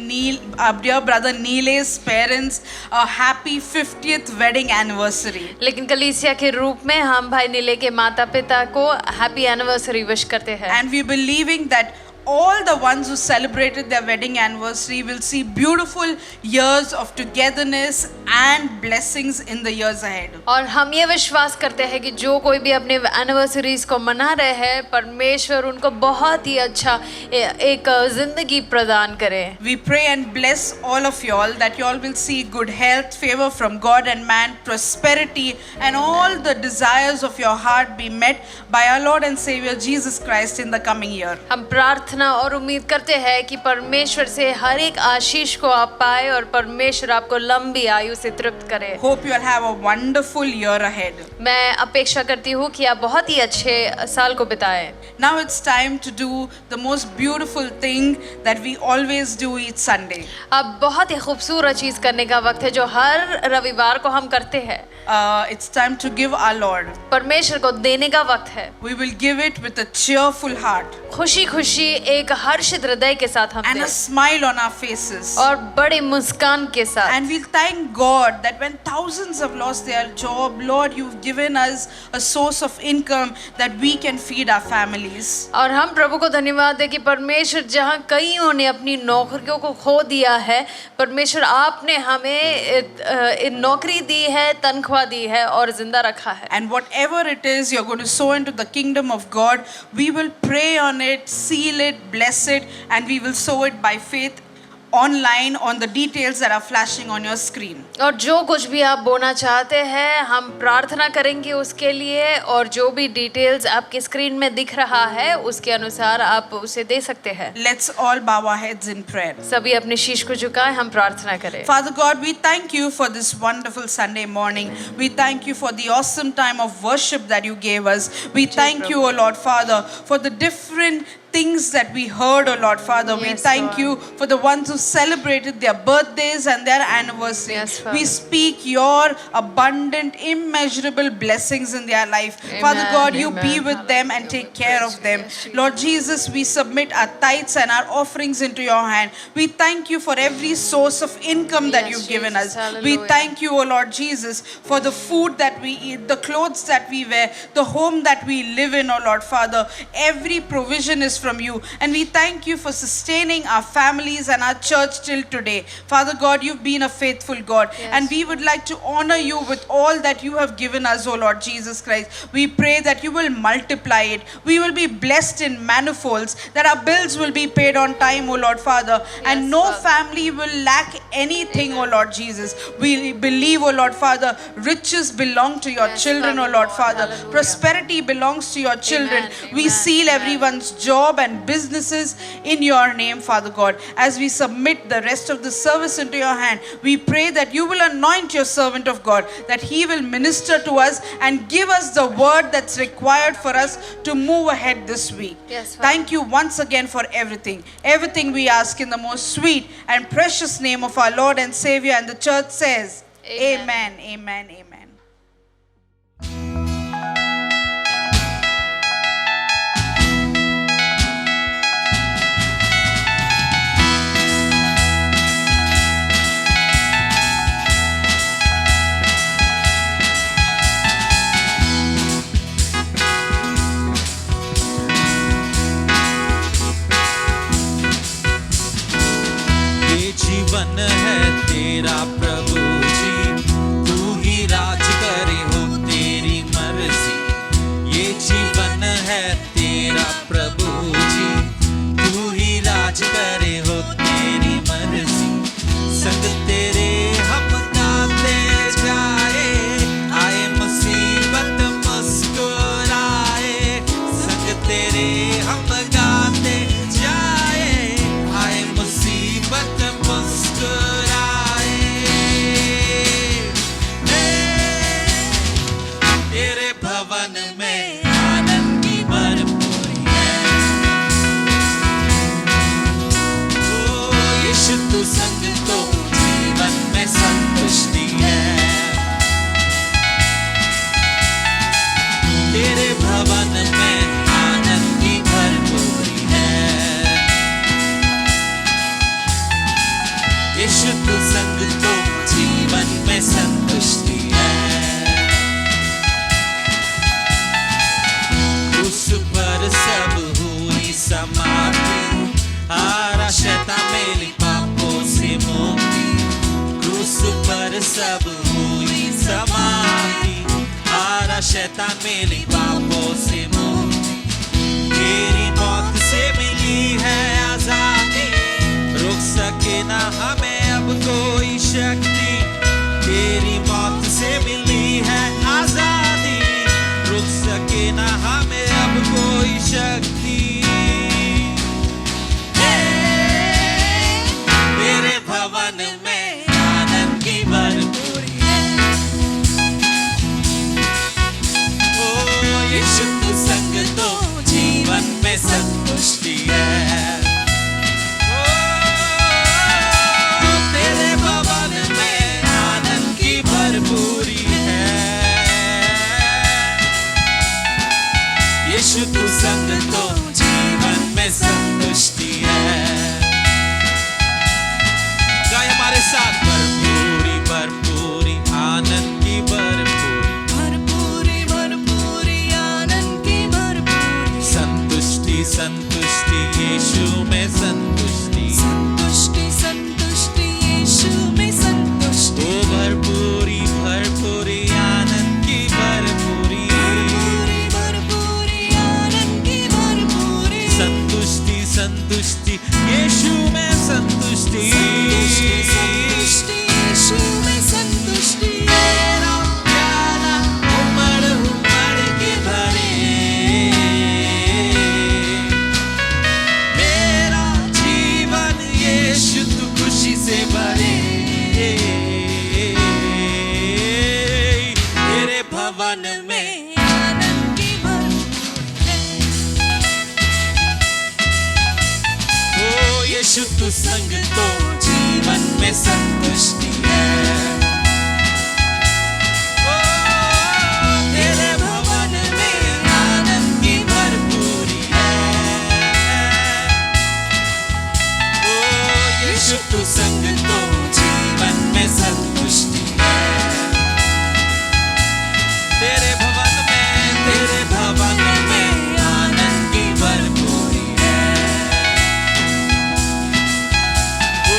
our dear brother Neele's parents a happy 50th wedding anniversary. लेकिन कलीसिया के रूप में हम भाई नीले के माता पिता को हैप्पी एनिवर्सरी विश करते हैं. And we believing that all the ones who celebrated their wedding anniversary will see beautiful years of togetherness and blessings in the years ahead. और हम ये विश्वास करते हैं कि जो कोई भी अपने एनिवर्सरीज को मना रहे हैं, परमेश्वर उनको बहुत ही अच्छा एक जिंदगी प्रदान करे. We pray and bless all of y'all that y'all will see good health, favor from God and man, prosperity, and all the desires of your heart be met by our Lord and Savior Jesus Christ in the coming year. हम प्रार्थना और उम्मीद करते हैं कि परमेश्वर से हर एक आशीष को आप पाए और परमेश्वर आपको लंबी आयु से तृप्त करे. Hope you'll have a wonderful year ahead. मैं अपेक्षा करती हूँ कि आप बहुत ही अच्छे साल को बिताएं. Now it's time to do the most beautiful thing that we always do each Sunday. अब बहुत ही खूबसूरत चीज करने का वक्त है जो हर रविवार को हम करते हैं. It's time to give our Lord. परमेश्वर को देने का वक्त है. We will give it with a cheerful heart खुशी खुशी एक हर्षित हृदय के साथ हम and दें a smile on our faces. और बड़ी मुस्कान के साथ. And we'll thank God that when thousands have lost their job, Lord, you've given us a source of income that we can feed our families. और हम प्रभु को धन्यवाद दें कि परमेश्वर जहाँ कईयों ने अपनी नौकरियों को खो दिया है, परमेश्वर आपने हमें नौकरी दी है, तनख्वाह दी है और जिंदा रखा है. And whatever it is you're going to sow into the kingdom of God, we will pray on it, seal it, bless it, and we will sow it by faith online on the details that are flashing on your screen. और जो कुछ भी आप बोना चाहते हैं हम प्रार्थना करेंगे उसके लिए, और जो भी डिटेल्स आपके स्क्रीन में दिख रहा है उसके अनुसार आप उसे दे सकते हैं. Let's all bow our heads in prayer. सभी अपने शीश को झुकाएं, हम प्रार्थना करें. Father God, we thank you for this wonderful Sunday morning. We thank you for the awesome time of worship that you gave us. We thank you, O Lord Father, for the different things that we heard, oh Lord Father. We Yes, thank Lord. you for the ones who celebrated their birthdays and their anniversary. Yes, Father. We speak your abundant, immeasurable blessings in their life. Father God, you be Amen. with them and take care of them. Lord Jesus, we submit our tithes and our offerings into your hand. We thank you for every source of income that Yes, you've given Jesus. us. We Hallelujah. thank you, oh Lord Jesus, for the food that we eat, the clothes that we wear, the home that we live in, oh Lord Father. Every provision is from you, and we thank you for sustaining our families and our church till today. Father God, you've been a faithful God, Yes. and we would like to honor you with all that you have given us, oh Lord Jesus Christ. We pray that you will multiply it. We will be blessed in manifolds, that our bills will be paid on time, oh Lord Father, and Yes, no Father. family will lack anything, oh Lord Jesus. We believe, oh Lord Father, riches belong to your Yes, children, oh Father Lord Lord. Father. Hallelujah. Prosperity belongs to your children. Amen, We amen, seal amen. everyone's job job and businesses in your name, Father God. As we submit the rest of the service into your hand, we pray that you will anoint your servant of God, that he will minister to us and give us the word that's required for us to move ahead this week. Yes, Father. Thank you once again for everything. Everything we ask in the most sweet and precious name of our Lord and Savior. And the church says, Amen. Amen, amen, amen. ये जीवन है तेरा प्रभु जी, तू ही राज करे हो तेरी मर्जी। ये जीवन है तेरा प्रभु जी, तू ही राज करे हो तेरी मर्जी। संग तेरे हम गाते जाए, आए मुसीबत मुस्कुराए। संग तेरे हम गाते जाए, आए मुसीबत मुस्कुराए। तेरे भवन में आनंद की भरपूरी है। ओ यीशु तू संग तो जीवन में संतुष्टि है। तेरे भवन में आनंद की भरपूरी है। यीशु तू संग तो जीवन में संतुष्टि है। उस पर सब हुई समाप्ति, हारा शैतान मेरी पापों से मुक्ति। क्रूस पर सब हुई समाप्ति, हारा शैतान मेरी पापों से मुक्ति। तेरी मौत से मिली है आजादी, रोक सके ना हमें अब कोई शक्ति। तेरी मौत से मिली है आजादी, रुक सके ना हमें अब कोई शक्ति। तेरे भवन में आनंद की भरपूरी है। ओ यीशु तू संग तो जीवन में संतुष्टि है। तेरे भवन में आनंद की भरपूरी है। यीशु तू संग तो जीवन में संतुष्टि है। गाए हमारे साथ, भरपूरी भरपूरी आनंद की भरपूरी, भरपूरी भरपूरी आनंद की भरपूरी। संतुष्टि संतुष्टि यीशु में संतुष्टि। संतुष्टि संतुष्टि यीशु में संतुष्टि। ओ भरपूरी भरपूरी आनंद की भरपूरी। भरपूरी भरपूरी आनंद की भरपूरी। संतुष्टि संतुष्टि यीशु में संतुष्टि। संतुष्टि संतुष्टि यीशु में संतुष्टि। मेरा प्यारा उमड़ उमड़ के भरे, मेरा जीवन यीशु तू खुशी से भरे। तेरे भवन में आनंद की भरपूरी है। ओ यीशु तू संग तो जीवन में संतुष्टि है। ओ तेरे भवन में आनंद की भरपूरी है। ओ यीशु तू संग तो जीवन में संतुष्टि है। तेरे भवन में आनंद की भरपूरी है। ओ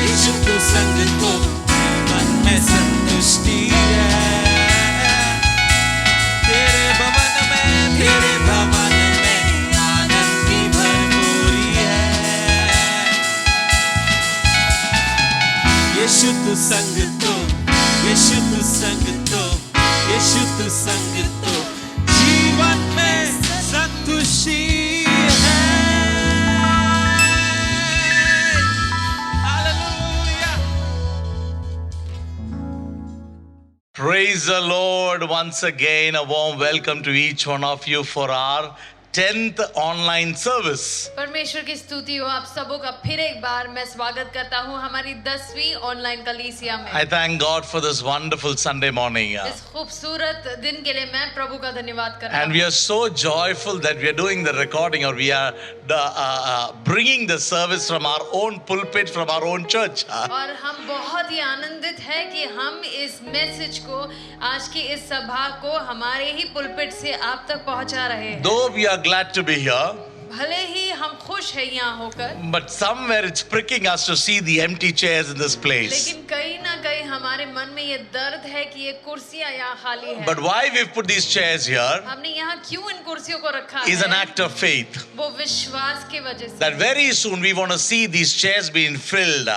यीशु तू संग तो जीवन में संतुष्टि है। तेरे भवन में आनंद की भरपूरी है। यीशु तू संग तो, यीशु तू संग तो, यीशु तू संग तो जीवन में संतुष्टि है। Praise the Lord once again. A warm welcome to each one of you for our 10th online service. परमेश्वर की स्तुति हो आप सबों का फिर एक बार मैं स्वागत करता हूँ हमारी 10वीं ऑनलाइन कलीसिया में। I thank God for this wonderful Sunday morning. इस खूबसूरत दिन के लिए मैं प्रभु का धन्यवाद करता हूँ। And we are so joyful that we are doing the recording, or we are bringing the service from our own pulpit, from our own church. और हम बहुत ही आनंदित हैं कि हम इस मैसेज को आज की इस सभा को हमारे ही पुलपिट से आप तक पहुंचा रहे हैं। Though we are glad to be here, भले ही हम खुश हैं यहाँ होकर, but somewhere it's pricking us to see the empty chairs in this place. लेकिन कहीं ना कहीं हमारे मन में ये दर्द है कि ये कुर्सियाँ यहाँ खाली है। But why we've put these chairs here हमने यहाँ क्यों इन कुर्सियों को रखा is an है? act of faith. वो विश्वास की वजह से That very soon we want to see these chairs being filled.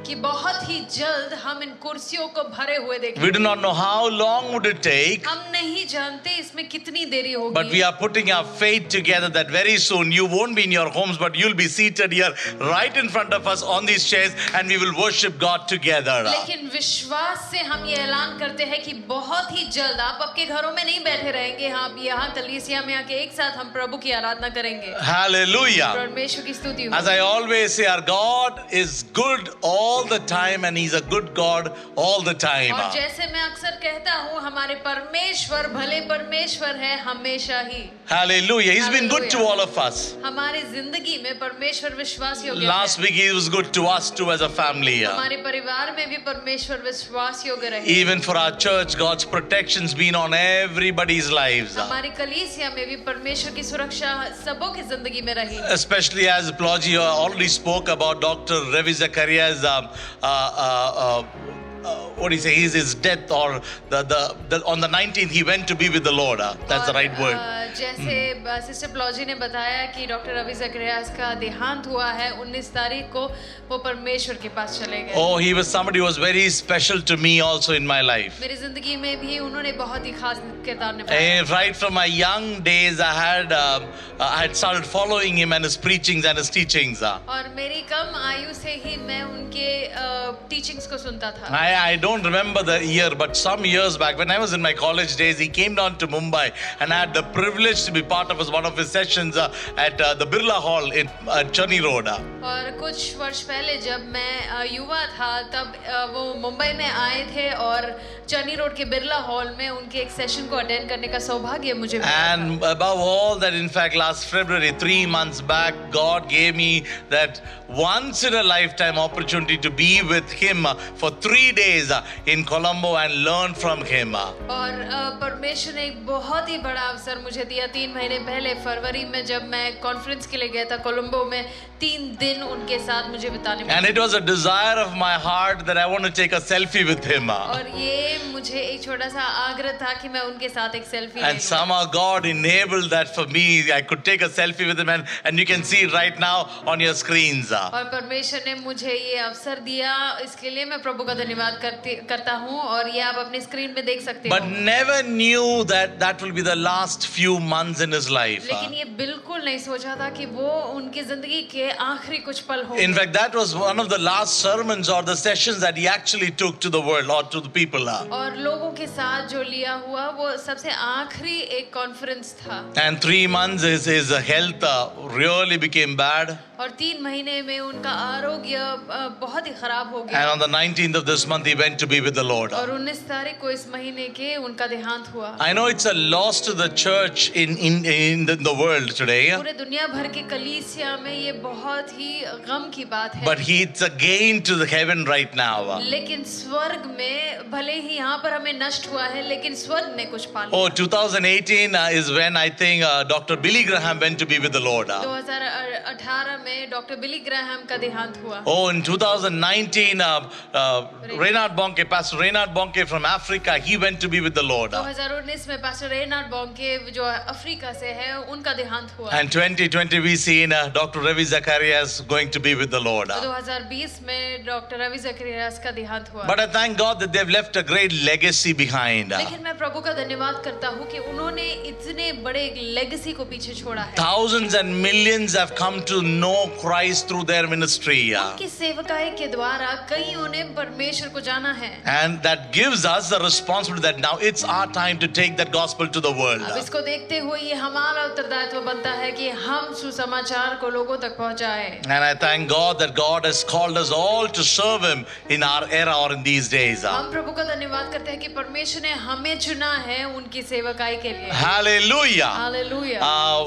कि बहुत ही जल्द हम इन कुर्सियों को भरे हुए We देखेंगे। do not know how long would it take, हम नहीं जानते इसमें कितनी देरी होगी। but we are putting our faith together that very soon you won't be in your homes, but you'll be seated here right in front of us on these chairs, and we will worship God together. लेकिन विश्वास से हम ये ऐलान करते हैं कि बहुत ही जल्द आप आपके घरों में नहीं बैठे रहेंगे, आप यहाँ कलीसिया में आके एक साथ हम प्रभु की आराधना करेंगे। Hallelujah. परमेश्वर की स्तुति हो। As I always say, our God is good all the time, and He's a good God all the time. और जैसे मैं अक्सर कहता हूँ हमारे परमेश्वर भले परमेश्वर है हमेशा ही। Hallelujah. He's been good to all of us. हमारे जिंदगी में परमेश्वर विश्वास योग्य Last है। week He was good to us too as a family. हमारे परिवार में भी परमेश्वर विश्वास योग्य रहे। Even for our church, God's protection's been on everybody's lives. हमारी कलीसिया में भी परमेश्वर की सुरक्षा सबों की जिंदगी में रही। Especially as Ploji already spoke about Dr. Ravi Zacharias, what do you say, his death, or on the 19th he went to be with the Lord. That's the right word. जैसे सिस्टर प्लॉजी ने बताया कि doctor Ravi ज़करियास का देहांत हुआ है 19 तारीख को, वो परमेश्वर के पास चले गए। Oh, he was somebody who was very special to me also in my life. मेरी जिंदगी में भी उन्होंने बहुत ही खास किरदार निभाया। And right from my young days, I had started following him and his preachings and his teachings. और मेरी कम आयु से ही मैं उनके टीचिंग्स को सुनता था। I don't remember the year, but some years back, when I was in my college days, he came down to Mumbai, and I had the privilege to be part of one of his sessions at the Birla Hall in Chani Road. और कुछ वर्ष पहले जब मैं युवा था तब वो मुंबई में आए थे और चनी रोड के बिरला हॉल में उनके एक सेशन को अटेंड करने का सौभाग्य मुझे मिला था। And above all that, in fact, last February, 3 months back, God gave me that once in a lifetime opportunity to be with him for 3 days in Colombo and learn from him. और परमेश्वर ने एक बहुत ही बड़ा अवसर मुझे दिया 3 महीने पहले फरवरी में जब मैं कॉन्फ्रेंस के लिए गया था कोलंबो में, 3 दिन उनके साथ मुझे बिताने And it was a desire of my heart that I want to take a selfie with him. और ये मुझे एक छोटा सा आग्रह था कि मैं उनके साथ एक सेल्फी ले And लूं। somehow God enabled that for me. I could take a selfie with him, and you can see it right now on your screens. और परमेश्वर ने मुझे ये अवसर दिया, इसके लिए मैं प्रभु का धन्यवाद करता हूँ और ये आप अपने स्क्रीन पे देख सकते But हो। never knew that that will be the last few months in his life. लेकिन ये बिल्कुल नहीं सोचा था कि वो उनकी जिंदगी के आखिरी कुछ पल हो। In fact, that was one of the last sermons or the sessions that he actually took to the world or to the people. और लोगों के साथ जो लिया हुआ वो सबसे आखिरी एक कॉन्फ्रेंस था। And 3 months his health really became bad. और 3 महीने में उनका आरोग्य बहुत ही खराब हो गया। And on the 19th of this month he went to be with the Lord. और 19 तारीख को इस महीने के उनका देहांत हुआ। I know it's a loss to the church in the world today. पूरे दुनिया भर के कलीसिया में ये बहुत ही गम की बात है। But it's a gain to the heaven right now. लेकिन स्वर्ग में भले ही यहाँ पर हमें नष्ट हुआ है, लेकिन स्वर्ग ने कुछ पा लिया। Oh, 2018 is when I think Dr. Billy Graham went to be with the Lord. 2018 में डॉक्टर बिली ग्राहम का देहांत हुआ। Oh, in 2019, Reinhard Bonke, Pastor Reinhard Bonke from Africa, he went to be with the Lord. 2019 में pastor रेनार्ड बॉन्के जो Africa से है, उनका देहांत हुआ। And 2020 we seen Dr. Ravi Zacharias going to be with the Lord. 2020 में डॉक्टर रवि जकरियास का देहांत हुआ। But I thank God that they've left a great legacy behind. लेकिन मैं प्रभु का धन्यवाद करता हूँ कि उन्होंने इतने बड़े लेगेसी को पीछे छोड़ा है। Thousands and millions have come to know Christ through their ministry. उनकी सेवकाई के द्वारा कईयों ने परमेश्वर को जाना है। And that gives us the responsibility that now it's our time to take that gospel to the world. अब इसको देखते हुए ये हमारा उत्तरदायित्व बनता है कि हम सुसमाचार को लोगों तक पहुंचाएं। And I thank God that God has called us all to serve Him in our era or in these days. हम प्रभु का धन्यवाद करते हैं कि परमेश्वर ने हमें चुना है उनकी सेवकाई के लिए। Hallelujah. Hallelujah.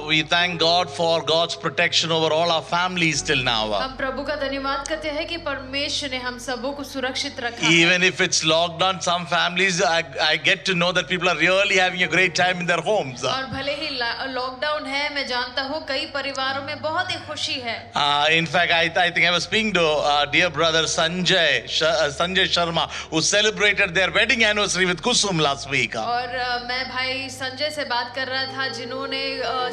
We thank God for God's protection over all our families till now. हम प्रभु का धन्यवाद करते हैं कि परमेश्वर ने हम सबों को सुरक्षित रखा है। Even if it's lockdown, some families I get to know that people are really having a great time in their homes. और भले ही लॉकडाउन है, मैं जानता हूँ कई परिवारों में बहुत ही खुशी है। In fact, I think I was speaking to dear brother Sanjay Sharma, who celebrated their wedding anniversary with Kusum last week. और मैं भाई संजय से बात कर रहा था जिन्होंने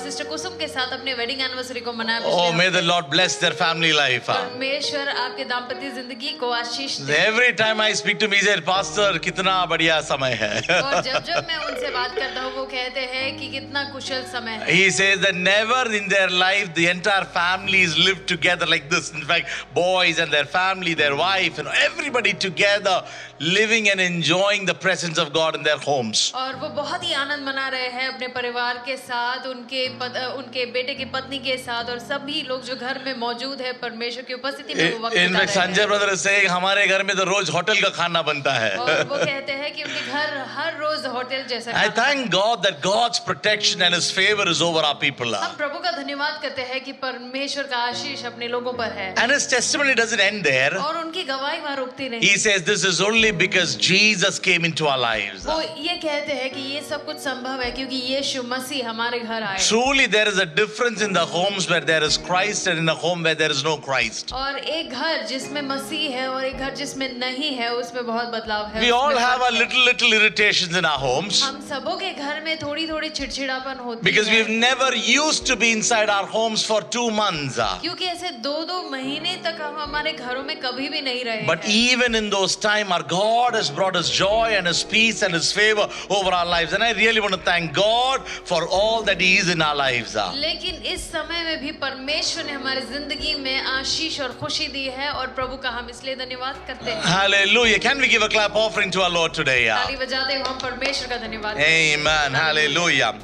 सिस्टर कुसुम के साथ अपने वेडिंग एनिवर्सरी को मनाया। Oh, may the Lord bless their family life. परमेश्वर आपके दाम्पत्य जिंदगी को आशीष दे। Every time I speak to him, he said, Pastor, कितना बढ़िया समय है. और जब मैं उनसे बात करता हूँ वो कहते हैं कि कितना कुशल समय है। He says that never in their life the entire families lived together like this. In fact, boys and their family, their wife, and everybody together living and enjoying the presence of God in their homes. और वो बहुत ही आनंद मना रहे हैं अपने परिवार के साथ, उनके बेटे की पत्नी के साथ, और सभी लोग जो घर में मौजूद है परमेश्वर की उपस्थिति में वो वक्त In बिता fact, रहे Sanjay हैं। brother is saying, हमारे घर में तो रोज होटल का खाना बनता है. और वो कहते हैं कि उनके घर हर रोज होटल जैसा I खाना। thank God that God's protection and His favor is over our people. हम प्रभु का धन्यवाद करते हैं कि परमेश्वर का आशीष अपने लोगों पर है। And His testimony doesn't end there. और उनकी गवाही वहाँ रुकती नहीं। He says this is only because Jesus came into our lives. वो ये कहते हैं कि ये सब कुछ संभव है क्योंकि यीशु मसीह हमारे घर आए। Truly there is a difference in the homes where there is Christ and in a home where there is no Christ. और एक घर जिसमें मसीह है और एक घर जिसमें नहीं है उसमें बहुत बदलाव है। We all उसमें have फर्क our है। little irritations in our homes हम सबों के घर में थोड़ी चिड़चिड़ापन होती because है। we've never used to be inside our homes for 2 months. क्योंकि ऐसे 2 महीने तक हम हमारे घरों में कभी भी नहीं रहे But हैं। even in those times, our God has brought us joy and His peace and His favor over our lives. And I really want to thank God for all that He is in our lives. लेकिन इस समय में भी परमेश्वर ने हमारी जिंदगी में आशीष और खुशी दी है और प्रभु का हम इसलिए धन्यवाद करते हैं। Hallelujah. Can we give a clap offering to our Lord today? ताली बजाते हुए हम परमेश्वर का धन्यवाद करते हैं। Amen. Hallelujah.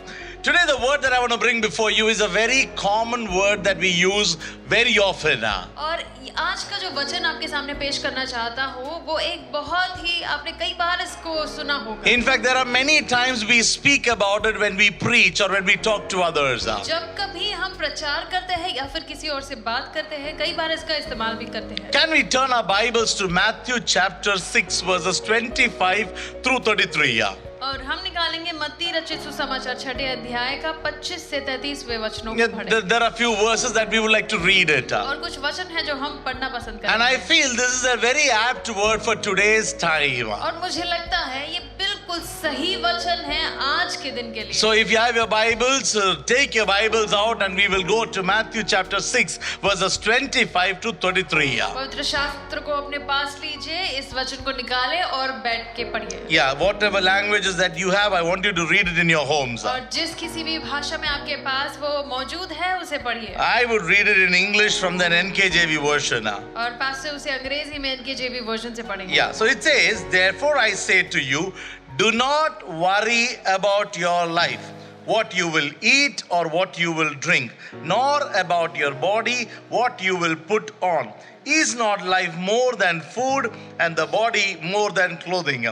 Today the word that I want to bring before you is a very common word that we use very often. और आज का जो वचन आपके सामने पेश करना चाहता हूँ वो एक बहुत ही आपने कई बार इसको सुना होगा। In fact, there are many times we speak about it when we preach or when we talk to others. जब कभी हम प्रचार करते हैं या फिर किसी और से बात करते हैं कई बार इसका इस्तेमाल भी करते हैं। Can we turn our Bibles to Matthew chapter 6 verses 25 through 33? और हम निकालेंगे मत्ती रचित सुसमाचार 6 अध्याय का 25 से 33वें वचनों को Yeah, पढ़ें। there are few verses that we would like to read it. और कुछ वचन है जो हम पढ़ना पसंद And I करेंगे। feel this is a very apt word for today's time. और मुझे लगता है ये बिल्कुल सही वचन है आज के दिन के लिए। So if you have your Bibles, take your Bibles out and we will go to Matthew chapter 6 verses 25 to 33. पवित्र शास्त्र को अपने पास लीजिए, इस वचन को निकालें और बैठ के पढ़िए। Yeah, whatever languages that you have, I want you to read it in your homes. और जिस किसी भी भाषा में आपके पास वो मौजूद है उसे पढ़िए। I would read it in English from the NKJV version. और पास से उसे अंग्रेजी में NKJV वर्जन से पढ़ेंगे। Yeah, so it says, therefore I say to you, do not worry about your life, what you will eat or what you will drink, nor about your body, what you will put on. Is not life more than food and the body more than clothing?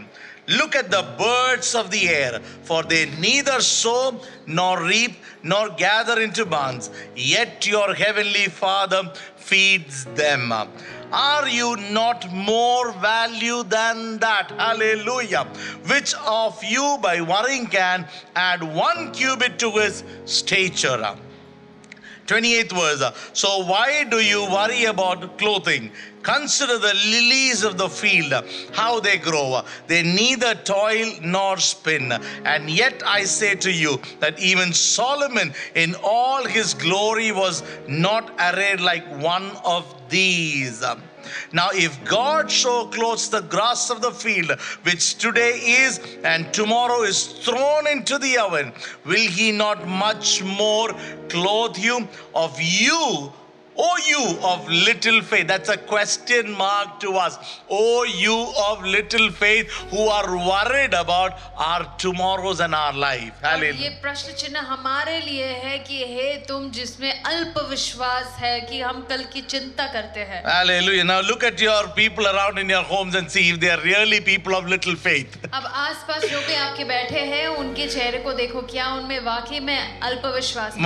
Look at the birds of the air, for they neither sow nor reap nor gather into barns, yet your heavenly Father feeds them. Are you not more value than that? Hallelujah. Which of you by worrying can add 1 cubit to his stature? 28th verse. So why do you worry about clothing? Consider the lilies of the field, how they grow. They neither toil nor spin. And yet I say to you that even Solomon in all his glory was not arrayed like one of these. Now, if God so clothes the grass of the field, which today is and tomorrow is thrown into the oven, will he not much more clothe you? Of you, O you of little faith. That's a question mark to us. O you of little faith who are worried about our tomorrows and our life. और Hallelujah. ये प्रश्न चिन्ह हमारे लिए है कि हे तुम जिसमें अल्प विश्वास है कि हम कल की चिंता करते हैं. Hallelujah. Now look at your people around in your homes and see if they are really people of little faith. अब आसपास जो भी आपके बैठे हैं उनके चेहरे को देखो, क्या उनमें वाकई में अल्प विश्वास है?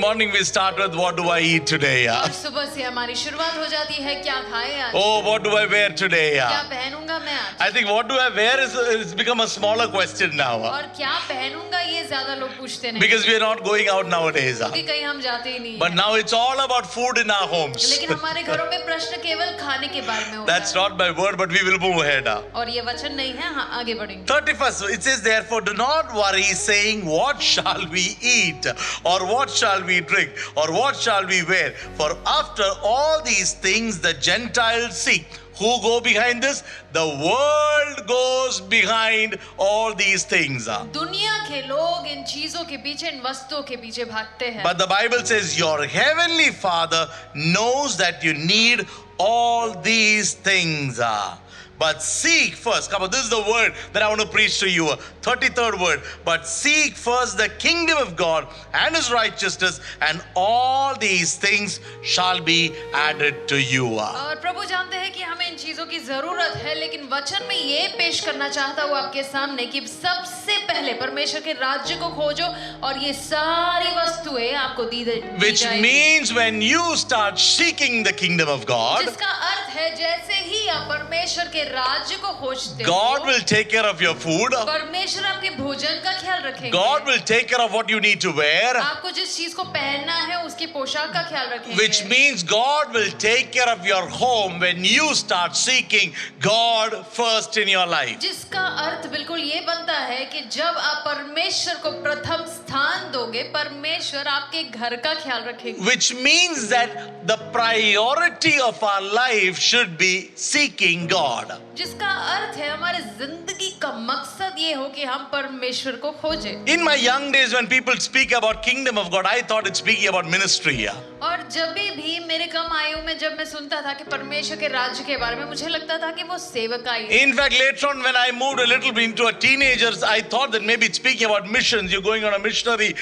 Morning we start with what do I eat today? और सुबह से हमारी शुरुआत हो जाती है क्या खाएं आज? Oh, what do I wear today? क्या पहनूंगा मैं आज? I think what do I wear is become a smaller question now. और क्या पहनूंगा ये ज्यादा लोग पूछते नहीं. Because we are not going out nowadays. क्योंकि कहीं हम जाते ही नहीं. But now it's all about food in our homes. लेकिन हमारे घरों में प्रश्न केवल खाने के बारे में होता That's है. not my word, but we will move ahead. और ये वचन नहीं है, हाँ आगे बढ़ेंगे. 31st, it says, therefore, do not worry, saying, what shall we eat? Or what shall we drink? Or what shall we wear? For after all these things the Gentiles seek. Who go behind this? The world goes behind all these things. दुनिया के लोग इन चीजों के पीछे, इन वस्तुओं के पीछे भागते हैं. But the Bible says, your heavenly Father knows that you need all these things. But seek first. Come on, this is the word that I want to preach to you. 33rd word. But seek first the kingdom of God and his righteousness, and all these things shall be added to you. और प्रभु जानते हैं कि हमें इन चीजों की जरूरत है, लेकिन वचन में ये पेश करना चाहता हूँ आपके सामने कि सबसे पहले परमेश्वर के राज्य को खोजो और ये सारी वस्तुएं आपको दी Which जाएंगी. means when you start seeking the kingdom of God, जिसका अर्थ है जैसे ही आप परमेश्वर के राज्य को खोजते God हो, will take care of your food. परमेश्वर आपके भोजन का ख्याल रखेंगे. God will take care of what you need to wear. आपको जिस चीज को पहनना है उसकी पोशाक का ख्याल रखेंगे. Which means God will take care of your home when you start seeking God first in your life. जिसका अर्थ बिल्कुल ये बनता है कि जब आप परमेश्वर को प्रथम स्थान दोगे, परमेश्वर आपके घर का ख्याल रखेंगे. Which means that the priority of our life should be seeking God. जिसका अर्थ है हमारे जिंदगी का मकसद ये हो कि हम परमेश्वर को खोजें. In my young days, when people speak about kingdom of God, I thought it's speaking about ministry. और जब भी मेरे कम आयु में जब मैं सुनता था कि परमेश्वर के राज्य के बारे में, मुझे लगता था कि वो सेवकाई है. In fact, later on, when I moved a little bit into a teenagers, I thought that maybe it's speaking about missions. You're going on a missionary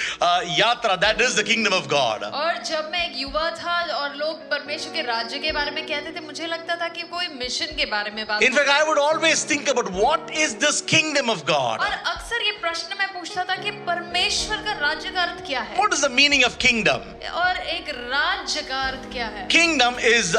yatra. That is the kingdom of God. और जब मैं एक युवा था और लोग परमेश्वर के राज्य के बारे में कहते थे, मुझे लगता था कि कोई मिशन के बारे में बात. In fact, I would always think about what is this kingdom of God? और अक्सर ये प्रश्न मैं पूछता था कि परमेश्वर का राज्य का अर्थ क्या है? What is the meaning of kingdom? और एक राज्य का अर्थ क्या है? Kingdom is,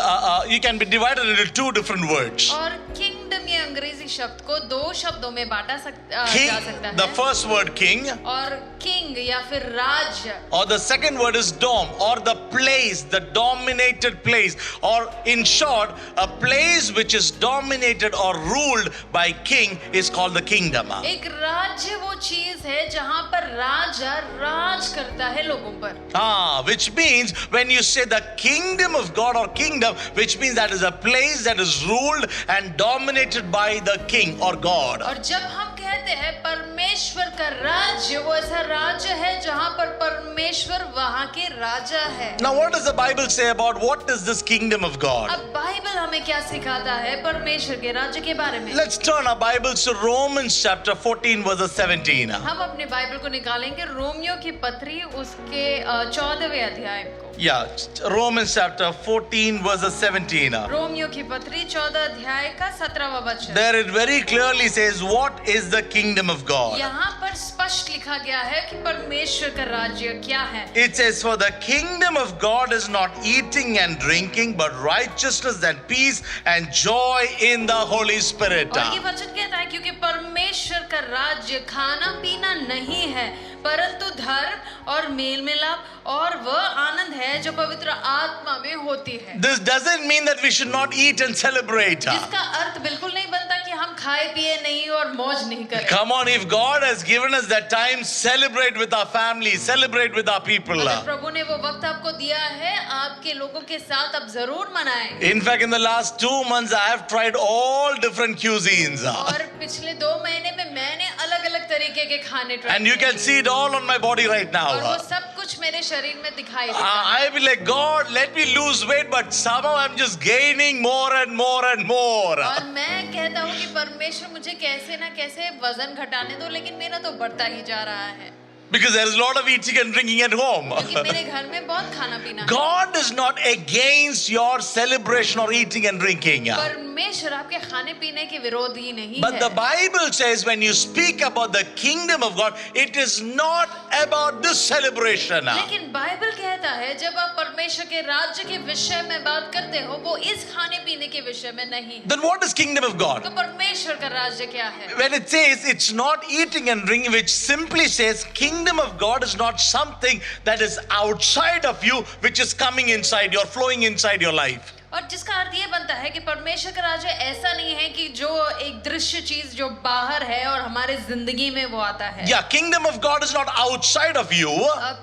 you can be divided into two different words. और किंगडम ये अंग्रेजी शब्द को दो शब्दों में बांटा जा King, सकता है. the first word king, और किंग या फिर राज्य, or the second word is dom, or the place, the dominated place, or in short, a place which is dominated or ruled by king is called the kingdom. एक राज्य वो चीज है जहां पर राजा राज करता है लोगों पर. Which means when you say the kingdom of God or kingdom, which means that is a place that is ruled and dominated by the king or God. और जब हम कहते हैं परमेश्वर का राज्य, वो ऐसा राज्य है जहां पर परमेश्वर वहां के राजा है. Now what does the Bible say about what is this kingdom of God? अब बाइबल हमें क्या सिखाता है परमेश्वर के राज्य के बारे में? Let's turn our Bibles to Romans chapter 14 verse 17. हम अपने बाइबल को निकालेंगे रोमियो की पत्री उसके 14वें अध्याय को. Yeah, Romans chapter 14 verse 17. Romeo की पत्री 14 अध्याय का 17वां वचन. There it very clearly says what is the kingdom of God. यहाँ पर स्पष्ट स्पष्ट लिखा गया है कि परमेश्वर का राज्य क्या है। It says, for the kingdom of God is not eating and drinking, but righteousness and peace and joy in the Holy Spirit. और ये वचन कहता है क्योंकि परमेश्वर का राज्य खाना पीना नहीं है, परंतु धर्म और मेल मिलाप और वह आनंद है जो पवित्र आत्मा में होती है। This doesn't mean that we should not eat and celebrate. जिसका अर्थ बिल्कुल नहीं बनता कि हम खाए पिए नहीं और मौज नहीं करें। Come on, if God has given us that time, celebrate with our family, celebrate with our people. अगर प्रभु ने वो वक्त आपको दिया है, आपके लोगों के साथ आप जरूर मनाएं। In fact, in the last 2 months, I have tried all different cuisines. और पिछले 2 महीने में मैंने अलग-अलग तरीके के खाने try And you can see it all on my body right और वो now. सब कुछ मेरे शरीर में दिखाई देता है। I be like, God, let me lose weight, but somehow I'm just gaining more and more and more. और मैं कहता हूँ कि परमेश्वर मुझे कैसे ना कैसे वजन घटाने दो, लेकिन मेरा तो बढ़ता ही जा रहा है Because there is a lot of eating and drinking at home. क्योंकि मेरे घर में बहुत खाना पीना है। God is not against your celebration or eating and drinking. परमेश्वर आपके खाने पीने के विरोधी नहीं But the है। Bible says when you speak about the kingdom of God, it is not about this celebration. लेकिन बाइबल कहता है जब आप परमेश्वर के राज्य के विषय में बात करते हो, वो इस खाने पीने के विषय में नहीं। Then what is kingdom of God? तो परमेश्वर का राज्य क्या है? When it says it's not eating and drinking, which simply says kingdom of God is not something that is outside of you, which is coming inside, you're flowing inside your life. और जिसका अर्थ ये बनता है कि परमेश्वर का राज्य ऐसा नहीं है कि जो एक दृश्य चीज जो बाहर है और हमारे जिंदगी में वो आता है। Yeah, kingdom of God is not outside of you,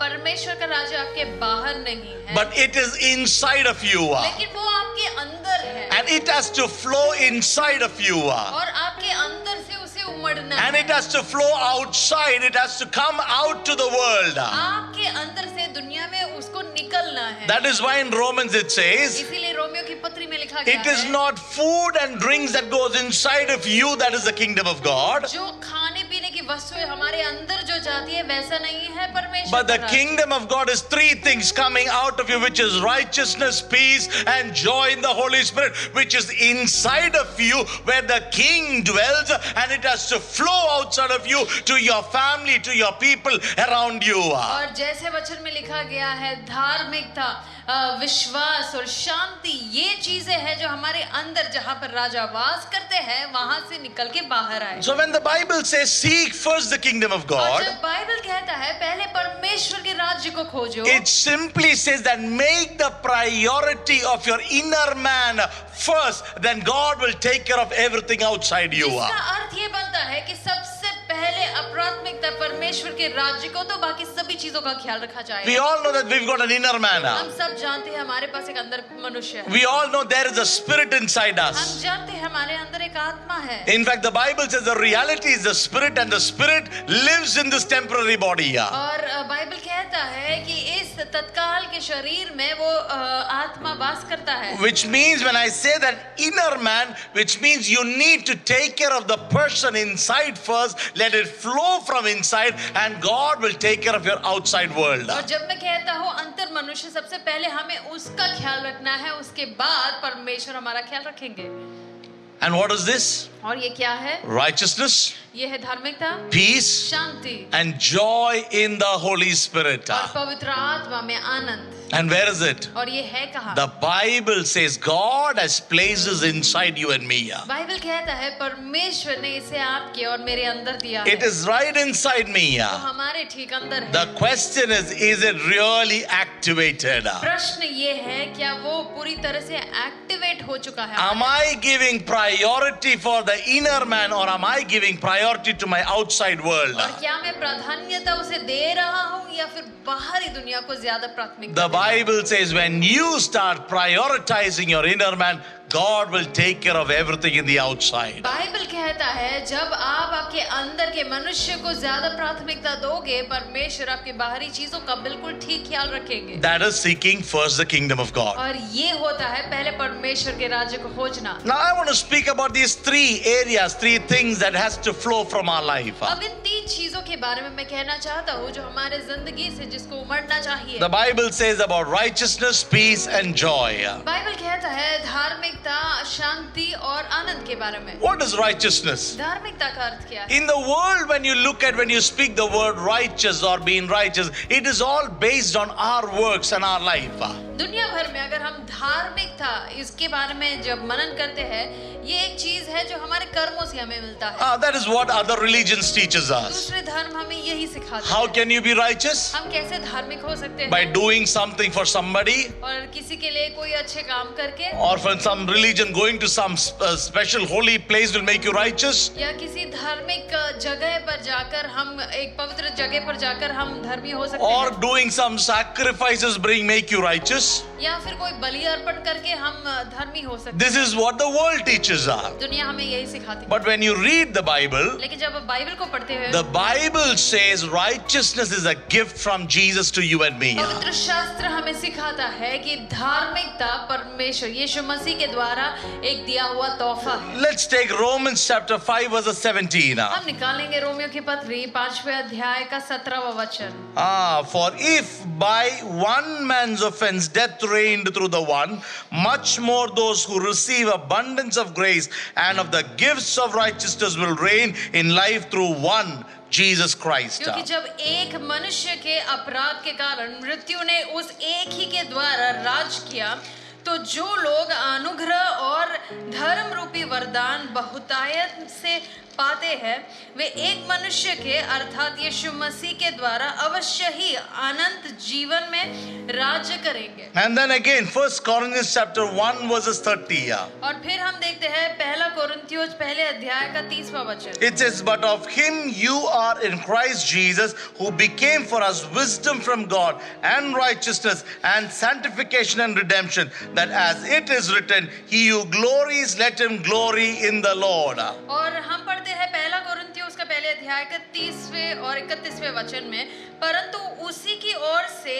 परमेश्वर का राज्य आपके बाहर नहीं है, but it is inside of you. लेकिन वो आपके अंदर है And it has to flow inside of you. और आपके अंदर से उसे उमड़ना And है। it has to flow outside. It has to come out to the world. आपके अंदर से दुनिया में उसको निकलना है। That is why in Romans it says, इसीलिए रोमियो की पत्री में लिखा गया it is है, not food and drinks that goes inside of you that is the kingdom of God, जो खाने पीने की वस्तुएं हमारे अंदर जो जाती है वैसा नहीं है परमेश्वर but the का राज्य। kingdom of God is 3 things coming out of you, which is righteousness, peace, and joy in the Holy Spirit, which is inside of you, where the King dwells, and it has to flow outside of you to your family, to your people around you. और जैसे वचन में लिखा गया है, धार्मिकता, विश्वास और शांति, ये चीजें हैं जो हमारे अंदर जहां पर राजा वास करते हैं वहां से निकल के बाहर आए। So when the Bible says, seek first the kingdom of और God, जब बाइबल कहता है पहले परमेश्वर के राज्य को खोजो, it simply says that make the priority of your inner man first, then God will take care of everything outside you. इसका अर्थ ये बनता है कि सबसे पहले अप्राथमिकता परमेश्वर के राज्य को, तो बाकी सभी चीजों का ख्याल रखा We जाएगा। all know that we've got an inner man. हम सब जानते हैं हमारे पास एक अंदर मनुष्य है। We all know there is a spirit inside हम us. जानते हैं हमारे अंदर एक आत्मा है। In fact, the Bible says the reality is the spirit, and the spirit lives in this temporary body. और बाइबल कहता है कि इस तत्काल के शरीर में वो आत्मा वास करता है। Which means when I say that inner man, which means you need to take care of the person inside first, let it flow from inside, and God will take care of your outside world. और जब मैं कहता हूँ अंतर मनुष्य, सबसे पहले हमें उसका ख्याल रखना है, उसके बाद परमेश्वर हमारा ख्याल रखेंगे। And what is this? और ये क्या है? Righteousness, ये है धार्मिकता, peace, Shanti and joy in the Holy Spirit. और पवित्र आत्मा में आनंद। And where is it? और ये है कहाँ? The Bible says God has places inside you and me. Bible कहता है परमेश्वर ने इसे आपके और मेरे अंदर दिया है। It is right inside me. वो हमारे ठीक अंदर है। The question is it really activated? प्रश्न ये है, क्या वो पूरी तरह से एक्टिवेट हो चुका है? Am I giving priority for the inner man, or am I giving priority to my outside world? और क्या मैं प्राधान्यता उसे दे रहा हूँ या फिर बाहरी दुनिया को ज्यादा प्राथमिकता? The Bible says when you start prioritizing your inner man, God will take care of everything in the outside. Bible कहता है जब आप आपके अंदर के मनुष्य को ज्यादा प्राथमिकता दोगे, परमेश्वर आपके बाहरी चीजों का बिल्कुल ठीक ख्याल रखेंगे। That is seeking first the kingdom of God. और ये होता है पहले परमेश्वर के राज्य को खोजना। Now I want to speak about these 3 areas, 3 things that has to flow from our life. अब इन 3 तीन चीजों के बारे में मैं कहना चाहता हूँ जो हमारे जिंदगी से जिसको उमड़ना चाहिए। The Bible says about righteousness, peace, and joy. Bible कहता है धार्मिकता, शांति और आनंद के बारे में। What is righteousness? धार्मिकता का अर्थ क्या है? In the world, when you speak the word righteous or being righteous, it is all based on our works and our life. दुनिया भर में अगर हम धार्मिकता इसके बारे में जब मनन करते हैं, ये एक चीज है जो हमारे कर्मों से हमें मिलता है। That is what other religions teaches us. दूसरे धर्म हमें यही सिखाते हैं। How can you be righteous? हम कैसे धार्मिक हो सकते हैं? By doing something for somebody, और किसी के लिए कोई अच्छे काम करके, or for some religion going to some special holy place will make you righteous. या किसी धार्मिक जगह पर जाकर हम एक पवित्र जगह पर जाकर हम धर्मी हो सकते Or हैं। doing some sacrifices make you righteous. या फिर कोई बलि अर्पण करके हम धर्मी हो सकते हैं। This is what the world teaches us. दुनिया हमें यही सिखाती है। But when you read the Bible, लेकिन जब आप बाइबल को पढ़ते हैं, the Bible says righteousness is a gift from Jesus to you and me. पवित्र शास्त्र हमें सिखाता है कि धार्मिकता परमेश्वर यीशु मसीह के द्वारा एक दिया हुआ तोहफा है। Let's take Romans chapter 5 verse 17. हम निकालेंगे रोमियो की पत्री 5वें अध्याय का 17वां वचन। For if by one man's offense death reigned through the one, much more those who receive abundance of grace and of the gifts of righteousness will reign in life through one, Jesus Christ. क्योंकि जब एक मनुष्य के अपराध के कारण मृत्यु ने उस एक ही के द्वारा राज किया, तो जो लोग अनुग्रह और धर्म रूपी वरदान बहुतायत से पाते हैं, वे एक मनुष्य के अर्थात यीशु मसीह के द्वारा अवश्य ही अनंत जीवन में राज्य करेंगे। And then again 1 Corinthians chapter 1 verses 30. और फिर हम देखते हैं पहला कोरिन्थियों पहले अध्याय का 30वां वचन। It says, but of him you are in Christ Jesus, who became for us wisdom from God and righteousness and sanctification and redemption, that as it is written, he who glories, let him glory in the Lord. और हम पढ़ते हैं पहला कोरिन्थियों उसका पहले अध्याय का 30वें और 31वें वचन में, परंतु उसी की ओर से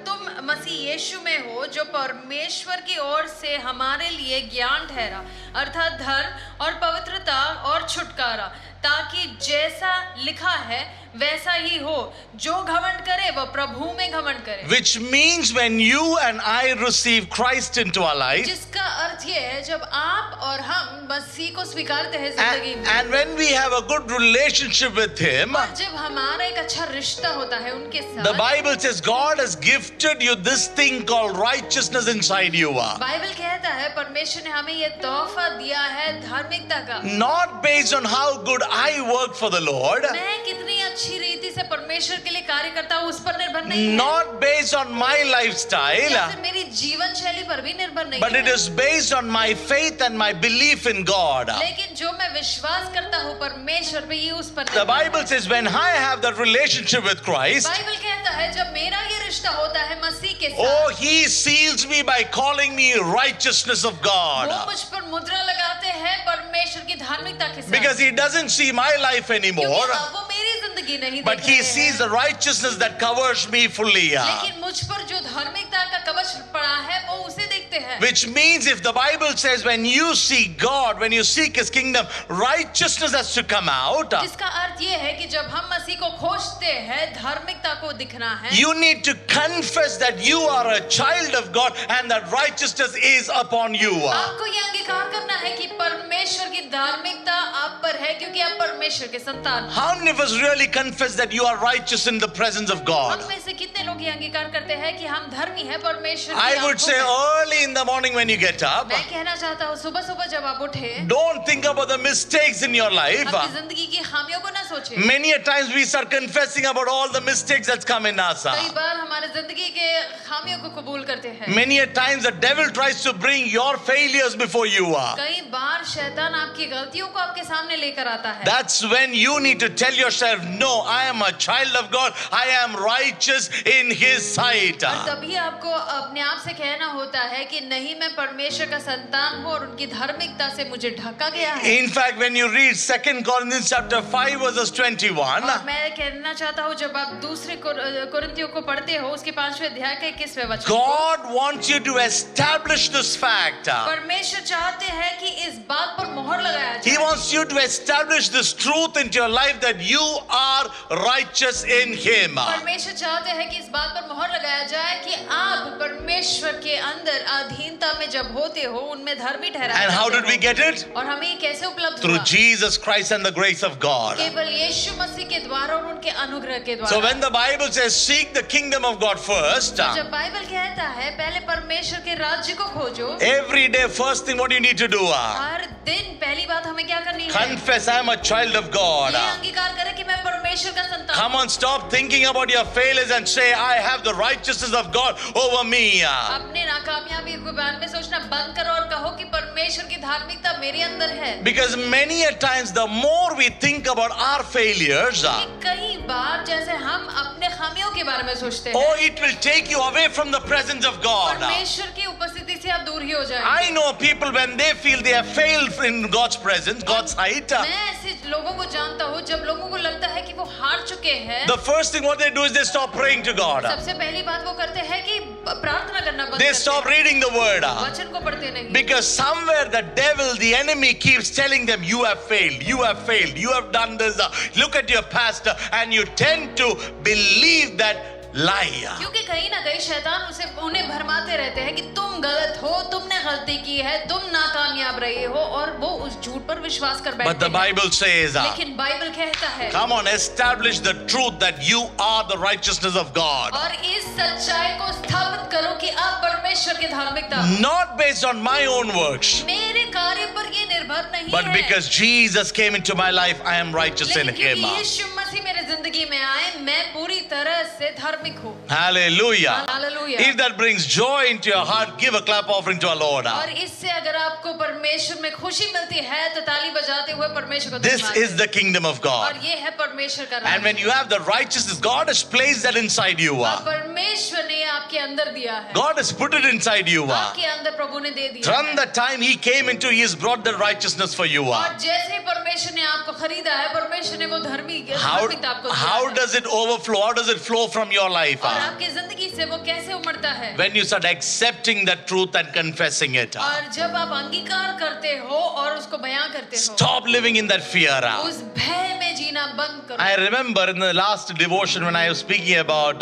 तुम मसीह यीशु में हो, जो परमेश्वर की ओर से हमारे लिए ज्ञान ठहरा, अर्थात धर्म और पवित्रता और छुटकारा, ताकि जैसा लिखा है वैसा ही हो, जो घमंड करे वह प्रभु में घमंड करे। Which means when you and I receive Christ into our life, जिसका अर्थ ये है जब आप और हम मसीह को स्वीकारते हैं जिंदगी में, and when we have a good relationship with him, और जब हमारा एक अच्छा रिश्ता होता है उनके साथ, the Bible says God has gifted you this thing called righteousness inside you. Bible कहता है परमेश्वर ने हमें ये तोहफा दिया है धार्मिकता का। Not based on how good I work for the Lord, मैं कितनी अच्छी रीति से परमेश्वर के लिए कार्य करता हूँ उस पर निर्भर नहीं है, not based on my lifestyle, या फिर मेरी जीवन शैली पर भी निर्भर नहीं but it है, is based on my faith and my belief in God. लेकिन जो मैं विश्वास करता हूँ परमेश्वर पे, ये उस पर The निर्भर Bible says when I have that relationship with Christ, Bible कहता है जब मेरा ये रिश्ता होता है मसीह के oh, साथ, he seals me by calling me righteousness of God. वो मुझ पर मुद्रा लगाते हैं परमेश्वर की धार्मिकता के साथ, Because he doesn't see my life anymore, क्योंकि अब वो मेरी जिंदगी नहीं but देख he रहे sees हैं, the righteousness that covers me fully. लेकिन मुझ पर जो धार्मिकता का कवच पड़ा है वो उसे देखते हैं। Which means if the Bible says when you seek God, when you seek his kingdom, righteousness has to come out. जिसका अर्थ ये है कि जब हम मसीह को खोजते हैं धार्मिकता को दिखना है, You need to confess that you are a child of God and that righteousness is upon you. आपको ये अंगीकार करना है कि परमेश्वर की धार्मिकता आप पर है क्योंकि आप परमेश्वर के संतान हैं। How many of us really confess that you are righteous in the presence of God? हम में से कितने लोग ये अंगीकार करते हैं कि हम धर्मी हैं परमेश्वर की I would आंखों say में? early in the morning when you get up, मैं कहना चाहता हूँ सुबह सुबह जब आप उठे, don't think about the mistakes in your life. अपनी जिंदगी की खामियों को ना सोचे। Many a times we start confessing about all the mistakes that's come in us. कई बार हमारे जिंदगी के खामियों को कबूल करते हैं। Many a times the devil tries to bring your failures before you. कई बार शैतान आपकी गलतियों को आपके सामने लेकर आता है। That's when you need to tell yourself, no, I am a child of God. I am righteous in his sight. और तभी आपको अपने आप से कहना होता है कि नहीं, मैं परमेश्वर का संतान हूँ और उनकी धार्मिकता से मुझे ढका गया है। In fact, when you read 2 Corinthians chapter 5 verses 21, और मैं कहना चाहता हूँ जब आप दूसरे कोरिन्थियों को पढ़ते हो उसके 5वें अध्याय के 21वें वचन, God wants you to establish this fact. परमेश्वर चाहते हैं कि इस बात बात पर मोहर लगाया He जाए। wants you to establish this truth into your life that you are righteous in Him. परमेश्वर चाहते हैं कि इस बात पर मोहर लगाया जाए कि आप परमेश्वर के अंदर अधीनता में जब होते हो उनमें धर्मी ठहराए And how जाते did we हो। get it? और हमें ये कैसे उपलब्ध Through हुआ? Jesus Christ and the grace of God. केवल यीशु मसीह के द्वारा और उनके अनुग्रह के द्वारा। So when the Bible says seek the kingdom of God first, जब बाइबल कहता है पहले परमेश्वर के राज्य को खोजो, every day first thing what you need to do, हर दिन पहली बात हमें क्या करनी है? confess I am a child of God. ये अंगीकार करें कि मैं परमेश्वर का संतान Come हूं। on, stop thinking about your failures and say I have the righteousness of God over me. अपने नाकामयाबी के बारे में सोचना बंद करो और कहो कि परमेश्वर की धार्मिकता मेरे अंदर है। Because many a times the more we think about our failures, कई बार जैसे हम अपने खामियों के बारे में सोचते हैं, oh, it will take you away from the presence of God. परमेश्वर की उपस्थिति से आप दूर ही हो जाएंगे। I know people when they feel they have failed in God's presence, God's sight, मैं ऐसे लोगों को जानता हूँ जब लोगों को लगता है कि वो हार चुके हैं, the first thing what they do is they stop praying to God. सबसे पहली बात वो करते हैं कि प्रार्थना करना बंद They करते stop हैं, reading the word. वचन को पढ़ते नहीं। Because somewhere the devil, the enemy keeps telling them, you have failed, you have failed, you have done this. Look at your past, and you tend to believe that lie. क्योंकि कहीं ना कहीं शैतान उन्हें भरमाते रहते हैं कि तुम गलत हो, तुमने गलती की है, तुम नाकामयाब रहे हो, और वो उस झूठ पर विश्वास कर But बैठते the हैं। Bible says, लेकिन बाइबल कहता है, come on, establish the truth that you are the righteousness of God. और इस सच्चाई को स्थापित करो कि आप परमेश्वर की धार्मिकता हो। Not based on my own works, मेरे कार्य पर ये निर्भर नहीं but है, because Jesus came into my life, I am righteous in लेकिन Him. क्योंकि यीशु मसीह मेरे जिंदगी में आए, मैं पूरी तरह से धार्मिक हूँ। Hallelujah. Hallelujah. If that brings joy into your heart, give a clap offering to our Lord. और इससे अगर आपको परमेश्वर में खुशी मिलती है तो ताली बजाते हुए परमेश्वर को This धन्यवाद is दें। the kingdom of God. और ये है परमेश्वर का And when राज्य। you have the righteousness, God has placed that inside you. और परमेश्वर ने आपके अंदर दिया है, God has put it inside you. आपके अंदर प्रभु ने दे दिया From है। the time He came into, He has brought the righteousness for you. और जैसे ही परमेश्वर ने आपको खरीदा है, परमेश्वर ने वो धार्मिकता आपको दिया How है। does it overflow? How does it flow from your life? और आपकी जिंदगी से वो कैसे उमड़ता है? When you start accepting that truth and confessing it. और जब आप अंगीकार करते हो और उसको बयां करते हो, Stop living in that fear. उस भय में जीना बंद करो। I remember in the last devotion when I was speaking about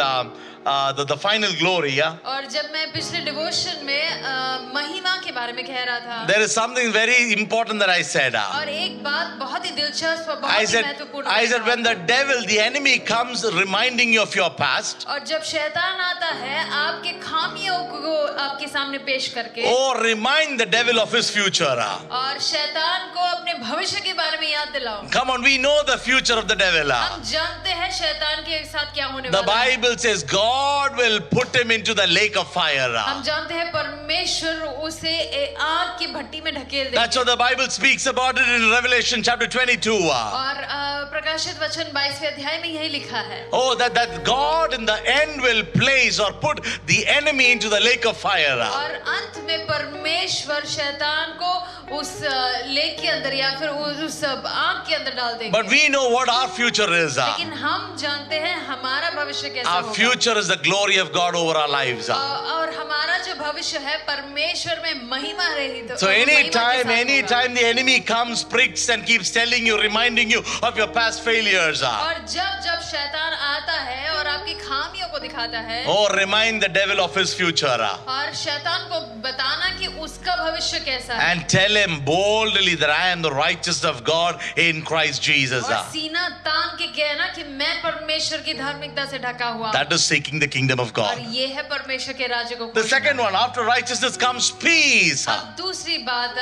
the final glory, और जब मैं पिछले डिवोशन में महिमा के बारे में कह रहा था, there is something very important that I said. और एक बात बहुत ही दिलचस्प और I बहुत ही said, महत्वपूर्ण when the devil, the enemy comes reminding you of your past, और जब शैतान आता है आपके खामियों को आपके सामने पेश करके, or remind the devil of his future. और शैतान को अपने भविष्य के बारे में याद दिलाओ। Come on, we know the future of the devil. हम जानते हैं शैतान के साथ क्या होने The वाला है। Bible says God will put him into the lake of fire. हम जानते हैं परमेश्वर उसे आग की भट्टी में ढकेल That's देगा। what the Bible speaks about it in Revelation chapter 22. और प्रकाशित वचन 22वें अध्याय में यही लिखा है। Oh, that God in the end will place or put the enemy into the lake of fire. और अंत में परमेश्वर शैतान को उस लेक के अंदर या फिर उस आग के अंदर डाल देंगे। But we know what our future is. लेकिन हम जानते हैं हमारा भविष्य कैसा Our होगा। future is the glory of God over our lives. और हमारा जो भविष्य है परमेश्वर में महिमा रहित। So महिमा के साथ होगा। anytime the enemy comes, pricks and keeps telling you, reminding you of your past failures. और जब जब शैतान आता है और आपकी खामियों को दिखाता है, Oh, remind the devil of his future. और शैतान को बताना कि उसका भविष्य कैसा है, And tell him boldly that I am the righteousness of God in Christ Jesus. और सीना तान के कहना कि मैं परमेश्वर की धार्मिकता से ढका हुआ हूं। That is seeking the kingdom of और God. ये है परमेश्वर के राज्य को The खोजना। second one, after righteousness comes peace. अब दूसरी बात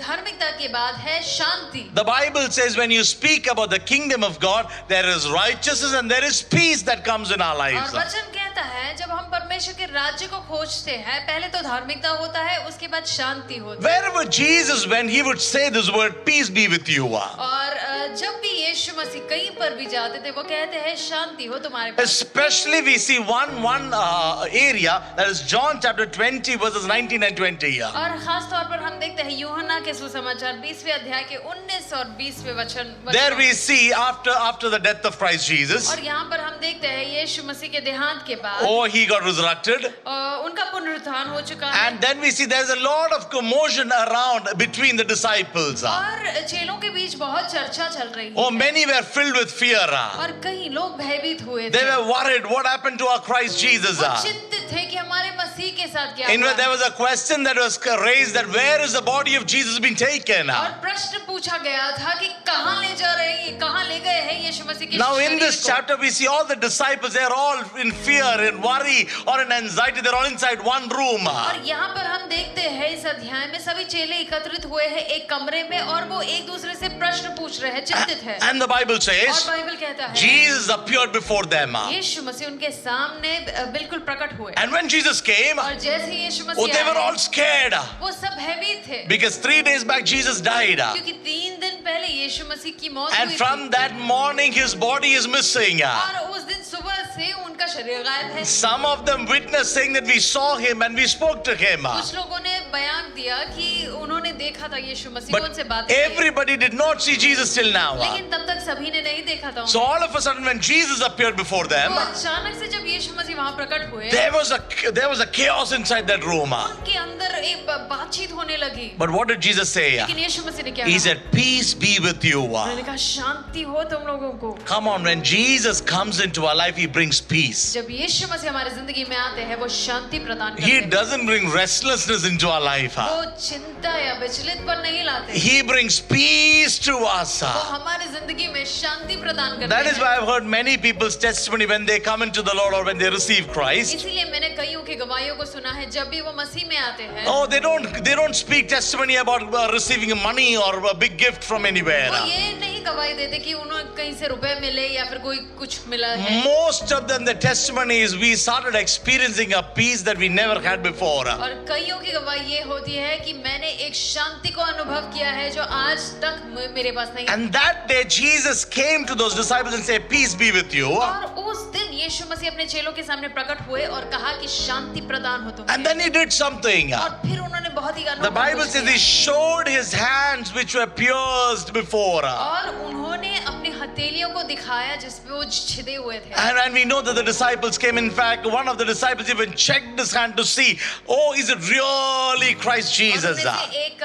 धार्मिकता के बाद है शांति। The Bible says when you speak about the kingdom of God, there is righteousness and there is peace that comes in our और lives. वचन कहता है जब हम परमेश्वर के राज्य को खोजते हैं, पहले तो धार्मिकता होता है, उसके बाद शांति होती है। Wherever Jesus went, he would say this word, peace be with you. और जब भी यीशु मसीह कहीं पर भी जाते थे वो कहते हैं शांति हो तुम्हारे पास। Especially we see one area, that is John chapter 20 verses 19 and 20 here. और खास तौर पर हम देखते हैं यूहन्ना के सुसमाचार 20वें अध्याय के 19 और 20वें वचन। There we see after the death of Christ Jesus, और यहाँ पर हम देखते हैं यीशु मसीह के देहांत के बाद oh, he got resurrected. उनका पुनरुत्थान हो चुका है। And then we see there's a lot of commotion around between the disciples. और चेलों के बीच बहुत चर्चा चल रही Oh, है many were filled with fear. और कई लोग भयभीत हुए They थे। were worried what happened to our Christ Jesus. वो चिंतित थे कि हमारे मसीह के साथ क्या In हुआ। fact, there was a question that was raised that where is the body of Jesus been taken? और प्रश्न पूछा गया था कि कहाँ ले जा रहे हैं, कहाँ ले गए हैं यीशु मसीह के Now in शरीर this को। chapter we see all the disciples, they're all in fear, in worry or in anxiety. They're all inside one room. और यहाँ पर हम देखते हैं इस अध्याय में सभी चेले एकत्रित हुए हैं एक कमरे में और वो एक दूसरे से प्रश्न पूछ रहे हैं, चिंतित है। And the Bible और says बाइबल कहता है Jesus appeared before them. यीशु मसीह उनके सामने बिल्कुल प्रकट हुए। And when Jesus came, और जैसे ही यीशु oh, मसीह they were आए, all scared वो सब भयभीत थे because 3 days back Jesus died. क्योंकि 3 दिन पहले यीशु मसीह की मौत And हुई from थी। that morning his body is missing. और उस दिन सुबह से उनका शरीर गायब है। Some of them witnessed saying that we saw him and we spoke to him. कुछ लोगों ने बयान दिया कि उन्होंने देखा था यीशु मसीह को, उनसे But बात की। everybody did not see Jesus till now. लेकिन तब तक सभी ने नहीं देखा था So all of a sudden when Jesus appeared before them, तो अचानक से जब यीशु मसीह वहां प्रकट हुए there was a chaos inside that room. उनके अंदर एक बातचीत होने लगी। But what did Jesus say? लेकिन यीशु मसीह ने क्या He कहा? said, peace be with you. उन्होंने कहा शांति हो तुम लोगों को। Come on, when Jesus comes into our life, he brings peace. जब यीशु मसीह हमारी जिंदगी में आते हैं वो शांति प्रदान करते He हैं। doesn't bring restlessness into our life. वो चिंता या विचलितपन नहीं लाते। He brings peace to us. वो हमारी जिंदगी में शांति प्रदान करते That is हैं। why I've heard many people's testimony when they come into the Lord or when they receive Christ. इसीलिए मैंने कईयों की गवाहियों को सुना है जब भी वो मसीह में आते हैं Oh, they don't speak testimony about receiving money or a big gift from anywhere. वो ये नहीं गवाही देते कि उन्हें कहीं से रुपए मिले या फिर कोई कुछ मिला है। Most of them, the testimony is we started experiencing a peace that we never had before. और कईयों की गवाही ये होती है कि मैंने एक शांति को अनुभव किया है जो आज तक मेरे पास नहीं है। And that day Jesus came to those disciples and said, peace be with you. और उस दिन यीशु मसीह अपने चेलों के सामने प्रकट हुए और कहा कि शांति प्रदान हो तुम्हें। And then he did something. और फिर उन्होंने बहुत ही The अनोखा Bible कुछ says किया। he showed his hands which were pierced before. और उन्होंने अपनी हथेलियों को दिखाया जिसपे वो छिदे हुए थे। And we know that the disciples came. In fact, one of the disciples even checked his hand to see, oh, is it really Christ और Jesus? उनमें से एक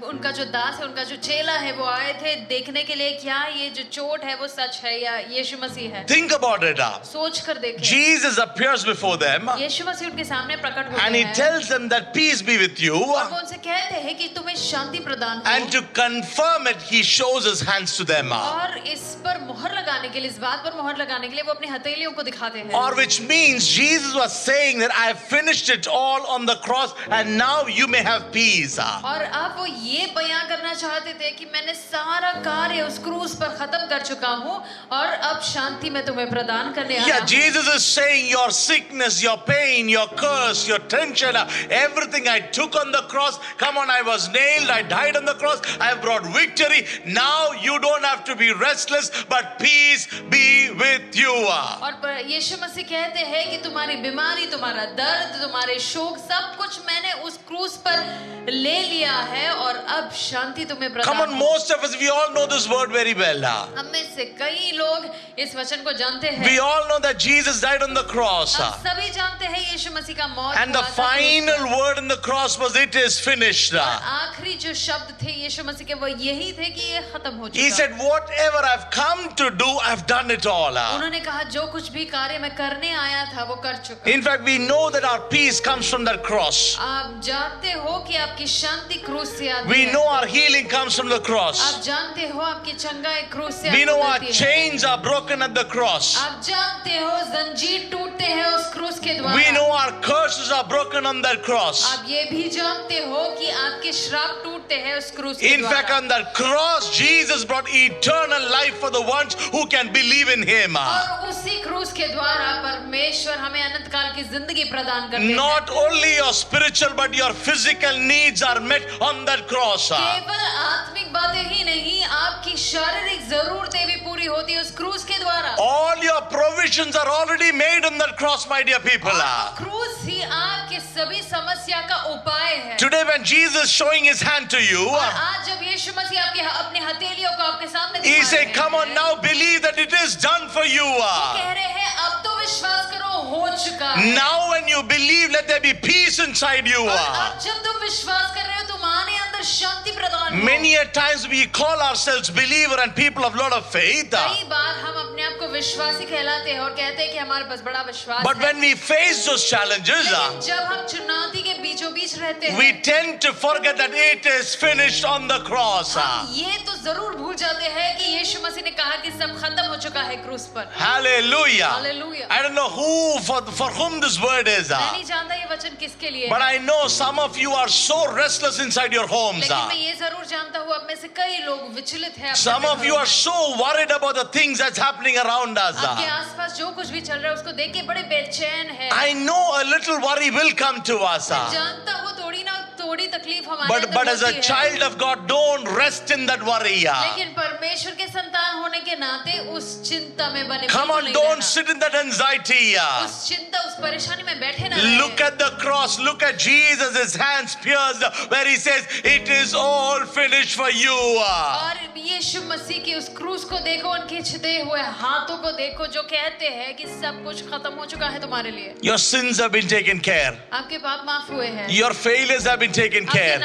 उनका जो दास है, उनका जो चेला है, वो आए थे देखने के लिए क्या ये जो चोट है वो सच है या यीशु मसीह है। Think about it. सोच कर देखें। Jesus appears before them यीशु मसीह उनके सामने प्रकट होते and he हैं tells them that peace be with you. और वो उनसे कहते हैं कि तुम्हें शांति प्रदान हो। And to confirm it, he shows his hands to them. और इस पर मोहर लगाने के लिए, इस बात पर मोहर लगाने के लिए वो अपनी हथेलियों को दिखाते हैं। Or which means Jesus was saying that I have finished it all on the cross and now you may have peace. और अब वो ये बयां करना चाहते थे कि मैंने सारा कार्य उस क्रूस पर खत्म कर चुका हूँ और अब शांति मैं तुम्हें प्रदान करने आया Yeah, हूँ। Jesus is saying your sickness, your pain, your curse, your tension, everything I took on the cross. Come on, I was nailed, I died on the cross, I have brought victory. Now you don't have to be restless, but peace be with you. और यीशु मसीह कहते हैं कि तुम्हारी बीमारी, तुम्हारा दर्द, तुम्हारे शोक, सब कुछ मैंने उस क्रूस पर ले लिया है और अब शांति तुम्हें Come प्रदान on, हो। most of us, we all know this word very well. हम में से कई लोग इस वचन को जानते हैं। We all know that Jesus died on the cross. हम सभी जानते हैं यीशु मसीह का मौत And the हुआ था क्रूस पर। final word in the cross was, it is finished. आखिरी जो शब्द थे यीशु मसीह के वो यही थे कि ये खत्म हो He चुका। said, whatever I've come to do, I've done it all. उन्होंने कहा जो कुछ भी कार्य मैं करने आया था वो कर चुका। In fact, we know that our peace comes from that cross. आप जानते हो कि आपकी शांति क्रूस से आती We है। know our healing comes from the cross. आप जानते हो आपकी चंगाई क्रूस से We आपको know our मिलती है। chains are broken at the cross. आप जानते हो जंजीर टूटते हैं उस क्रूस के द्वारा। We know our curses are broken on that cross. आप ये भी जानते हो कि आपके श्राप टूटते हैं उस क्रूस के In fact, द्वारा। on that cross, Jesus brought eternal life for the ones who can believe in Him. और उसी क्रूस के द्वारा परमेश्वर हमें अनंत काल की जिंदगी प्रदान करते हैं। Not only your spiritual, but your physical needs are met on that cross. केवल आत्मिक आत्मिक बातें ही नहीं, आपकी शारीरिक जरूरतें भी पूरी होती है उस क्रूस के द्वारा। All your provisions are already made on that cross, my dear people. क्रूस ही आपके सभी समस्या का उपाय है। Today when Jesus is showing his hand to you, और आज जब यीशु मसीह आपके अपनी हथेलियों को आपके सामने he दिखा said, रहे come on हैं, now, believe that it is done for you. कह रहे हैं अब तो विश्वास करो, हो चुका है। Now when you believe, let there be peace inside you. और अब जब तुम विश्वास कर रहे हो, तुम्हारे अंदर शांति प्रदान हो। Many a times we call ourselves believer and people of lot of faith. कई बार हम अपने आप को विश्वासी कहलाते हैं और कहते हैं कि हमारे पास बड़ा विश्वास But है। when we face those challenges, लेकिन जब हम चुनौती के बीचों बीच रहते we हैं, tend to forget that it is finished on the cross. हम ये तो जरूर भूल जाते हैं कि यीशु मसीह ने कहा कि सब खत्म हो चुका है क्रूस पर। Hallelujah. Hallelujah. I don't know for whom this word is. मैं नहीं जानता ये वचन किसके लिए But है, I know some of you are so restless inside your homes. लेकिन मैं ये जरूर जानता हूँ अब में से कई लोग विचलित हैं। अपने Some of you घरों are में। so worried about the things that's happening around us. आपके आसपास जो कुछ भी चल रहा है उसको देख के बड़े बेचैन है। I know a little worry will come to us. जानता हूँ थोड़ी तकलीफ हमारे अंदर But as a होती है। child of God, don't rest in that worry. लेकिन परमेश्वर के संतान होने के नाते उस चिंता में बने Come बिल्कुल on, नहीं don't रहना। sit in that anxiety. उस चिंता उस परेशानी में बैठे ना Look at the cross, look at Jesus, his hands pierced, where he says, it is all finished for you. और यीशु मसीह की उस क्रूस को देखो, उनके छिदे हुए हाथों को देखो जो कहते हैं कि सब कुछ खत्म हो चुका है तुम्हारे लिए। Your sins have been taken care. आपके पाप माफ हुए हैं। Your failures have been taken आपकी care.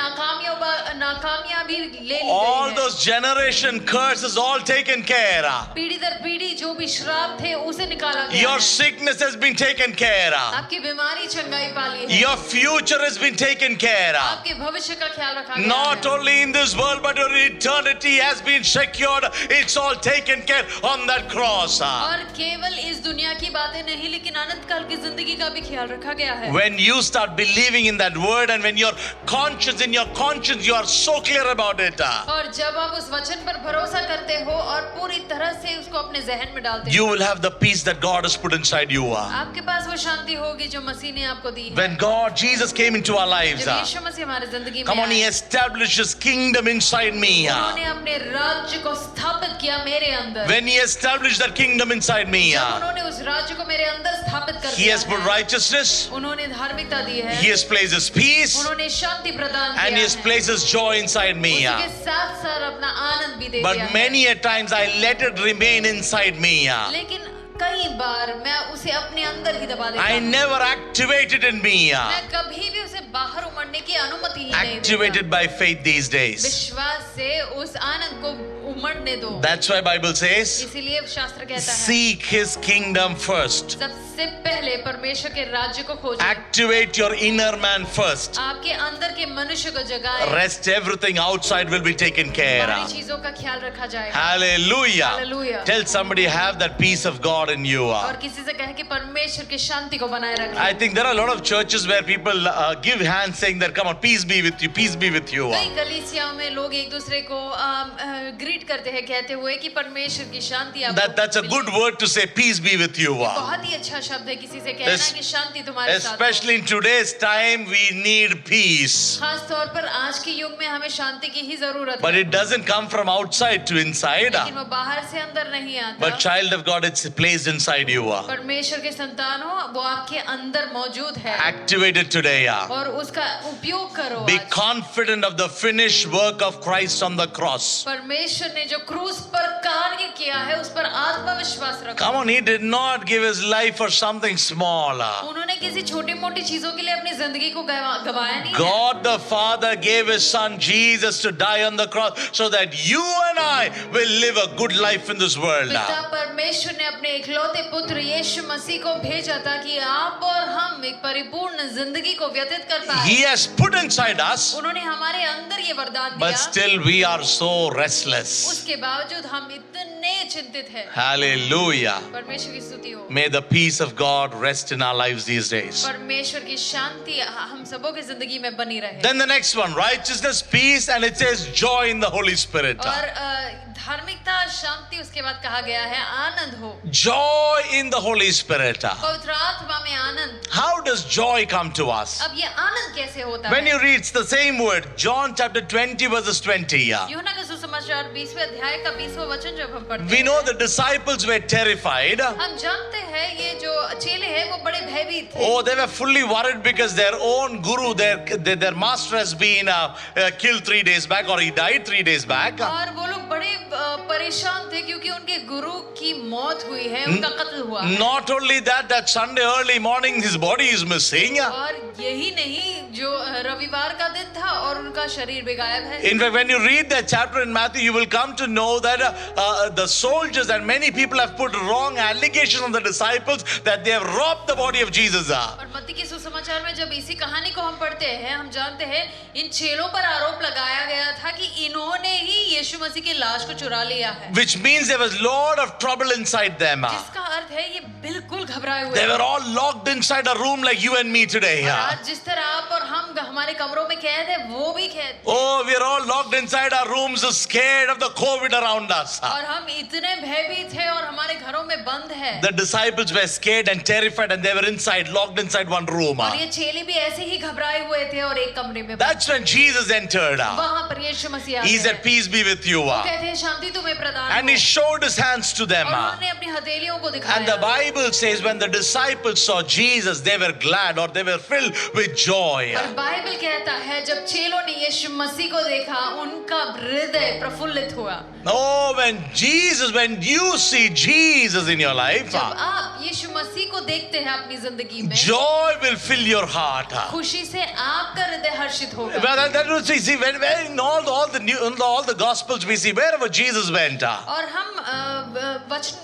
नाकामयाबी ले ली All गई है। those generation curses all taken care. पीढ़ी दर पीढ़ी जो भी श्राप थे उसे निकाला गया Your है। sickness has been taken care. आपकी बीमारी चंगाई पाली है। Your future has been taken care. आपके भविष्य का ख्याल रखा गया Not है। only in this world, but your eternity has been secured. It's all taken care on that cross. और केवल इस दुनिया की बातें नहीं, लेकिन अनंत काल की जिंदगी का भी ख्याल रखा गया है। When you start believing in that word, and when your conscience, in your conscience, you are so clear about it. और जब आप उस वचन पर भरोसा करते हो और पूरी तरह से उसको अपने जहन में डालते You हो, will have the peace that God has put inside you. आपके पास वो शांति होगी जो मसीह ने आपको दी है। When Jesus came into our lives, जब यीशु मसीह हमारे जिंदगी में come on, He आए, established His kingdom inside me. उन्होंने अपने राज्य को स्थापित किया मेरे अंदर। When He established that kingdom inside me, जब उन्होंने उस राज्य को मेरे अंदर स्थापित कर He दिया has put है, righteousness, उन्होंने धार्मिकता दी है, He has placed His peace, उन्होंने शांति प्रदान and किया He has है, placed His joy inside me. उसके साथ साथ अपना आनंद भी दे दिया But है। many a times I let it remain inside me. लेकिन कई बार मैं उसे अपने अंदर ही दबा देता I हूँ। never activated in me. मैं कभी भी उसे बाहर उमड़ने की अनुमति ही नहीं देता। Activated by faith these days. विश्वास से उस आनंद को उमड़ने दो। That's why Bible says, इसीलिए शास्त्र कहता है seek His kingdom first. सबसे पहले परमेश्वर के राज्य को खोजो। Activate your inner man first. आपके अंदर के मनुष्य को जगाए। Rest, everything outside will be taken care बाहरी of. चीजों का ख्याल रखा जाएगा। Hallelujah. Hallelujah. Tell somebody, have that peace of God in you. और किसी से कहे कि परमेश्वर की शांति को बनाए रखें। I think there are a lot of churches where people give hands saying that, come on, peace be with you, peace be with you. कई कलीसियाओं में लोग एक दूसरे को ग्रीट करते हैं कहते हुए कि परमेश्वर की शांति आपको That's a good मिले। word to say, peace be with you. बहुत ही अच्छा शब्द है किसी से कहना कि शांति तुम्हारे साथ हो। Especially in today's time, we need peace. खास तौर पर आज के युग में हमें शांति की ही जरूरत But है। it doesn't come from outside to inside. लेकिन वो बाहर से अंदर नहीं आता। But child of God, it's placed inside you. परमेश्वर के संतान हो, वो आपके अंदर मौजूद है। Activate it today. और उसका उपयोग करो Be आज। confident of the finished work of Christ on the cross. परमेश्वर ने जो क्रूस पर कार्य किया है उस पर आत्मविश्वास रखो। Come on, He did not give His life for something small. उन्होंने किसी छोटी मोटी चीजों के लिए अपनी जिंदगी को गवाया नहीं है। God the Father gave His Son Jesus to die on the cross so that you and I will live a good life in this world. पिता परमेश्वर ने अपने इकलौते पुत्र यीशु मसीह को भेजा ताकि आप और हम एक परिपूर्ण जिंदगी को व्यतीत कर पाए। He has put inside us, उन्होंने हमारे अंदर ये वरदान but दिया, still we are so restless. उसके बावजूद हम इतने चिंतित हैं। Hallelujah. परमेश्वर की स्तुति हो। May the peace of God rest in our lives these days. परमेश्वर की शांति हम सबों की जिंदगी में बनी रहे। Then the next one, righteousness, peace, and it says joy in the Holy Spirit. और धार्मिकता, शांति, उसके बाद कहा गया है आनंद हो, Joy in the Holy Spirit. पवित्र आत्मा में आनंद। How does joy come to us? अब ये आनंद कैसे होता When है? you read the same word, John chapter 20 verses 20. यूहन्ना का सुसमाचार 20वें अध्याय का 20वां वचन जब हम पढ़ते We हैं, know the disciples were terrified. हम जानते हैं ये जो चेले हैं वो बड़े भयभीत थे। Oh, they were fully worried because their own guru, their master has been killed 3 days back, or he died 3 days back. और वो लोग बड़े परेशान थे क्योंकि उनके गुरु की मौत हुई है, उनका कत्ल हुआ है। Not only that Sunday early morning his body is missing. और यही नहीं, जो रविवार का दिन था और उनका शरीर भी गायब है। In fact, when you read that chapter in Matthew, you will come to know that the soldiers and many people have put wrong allegations on the disciples that they have robbed the body of Jesus. और मत्ती के सुसमाचार में जब इसी कहानी को हम पढ़ते हैं, हम जानते हैं इन चेलों पर आरोप लगाया गया था कि इन्होंने ही यीशु मसीह की लाश को चुरा लिया है, Which means there was lot of trouble inside them. जिसका अर्थ है ये बिल्कुल घबराए हुए They हैं। were all locked inside a room like you and me today. और आज जिस तरह आप और हम हमारे कमरों में कैद है, वो भी कैद थे। Oh, we are all locked inside our rooms, scared of the COVID around us. और हम इतने भयभीत थे और हमारे घरों में बंद है। The disciples were scared and terrified, and they were inside, locked inside one room. और ये चेले भी ऐसे ही घबराए हुए थे और एक कमरे में बंद। That's when Jesus entered. वहां पर यीशु मसीह आते He हैं। said, "Peace be with you." वो कहते हैं शांति तुम्हें प्रदान And he हो। showed his hands to them. और उन्होंने अपनी हथेलियों को And the दिखाया। Bible says when the disciples saw Jesus, they were glad, or they were filled with joy. और बाइबल कहता है जब चेलों ने यीशु मसीह को देखा, उनका हृदय प्रफुल्लित हुआ। Oh, when you see Jesus in your life, जब आप यीशु मसीह को देखते हैं अपनी जिंदगी में, joy will fill your heart. खुशी से आपका हृदय हर्षित होगा। Well, that was, see, when in all the gospels we see wherever Jesus went, और हम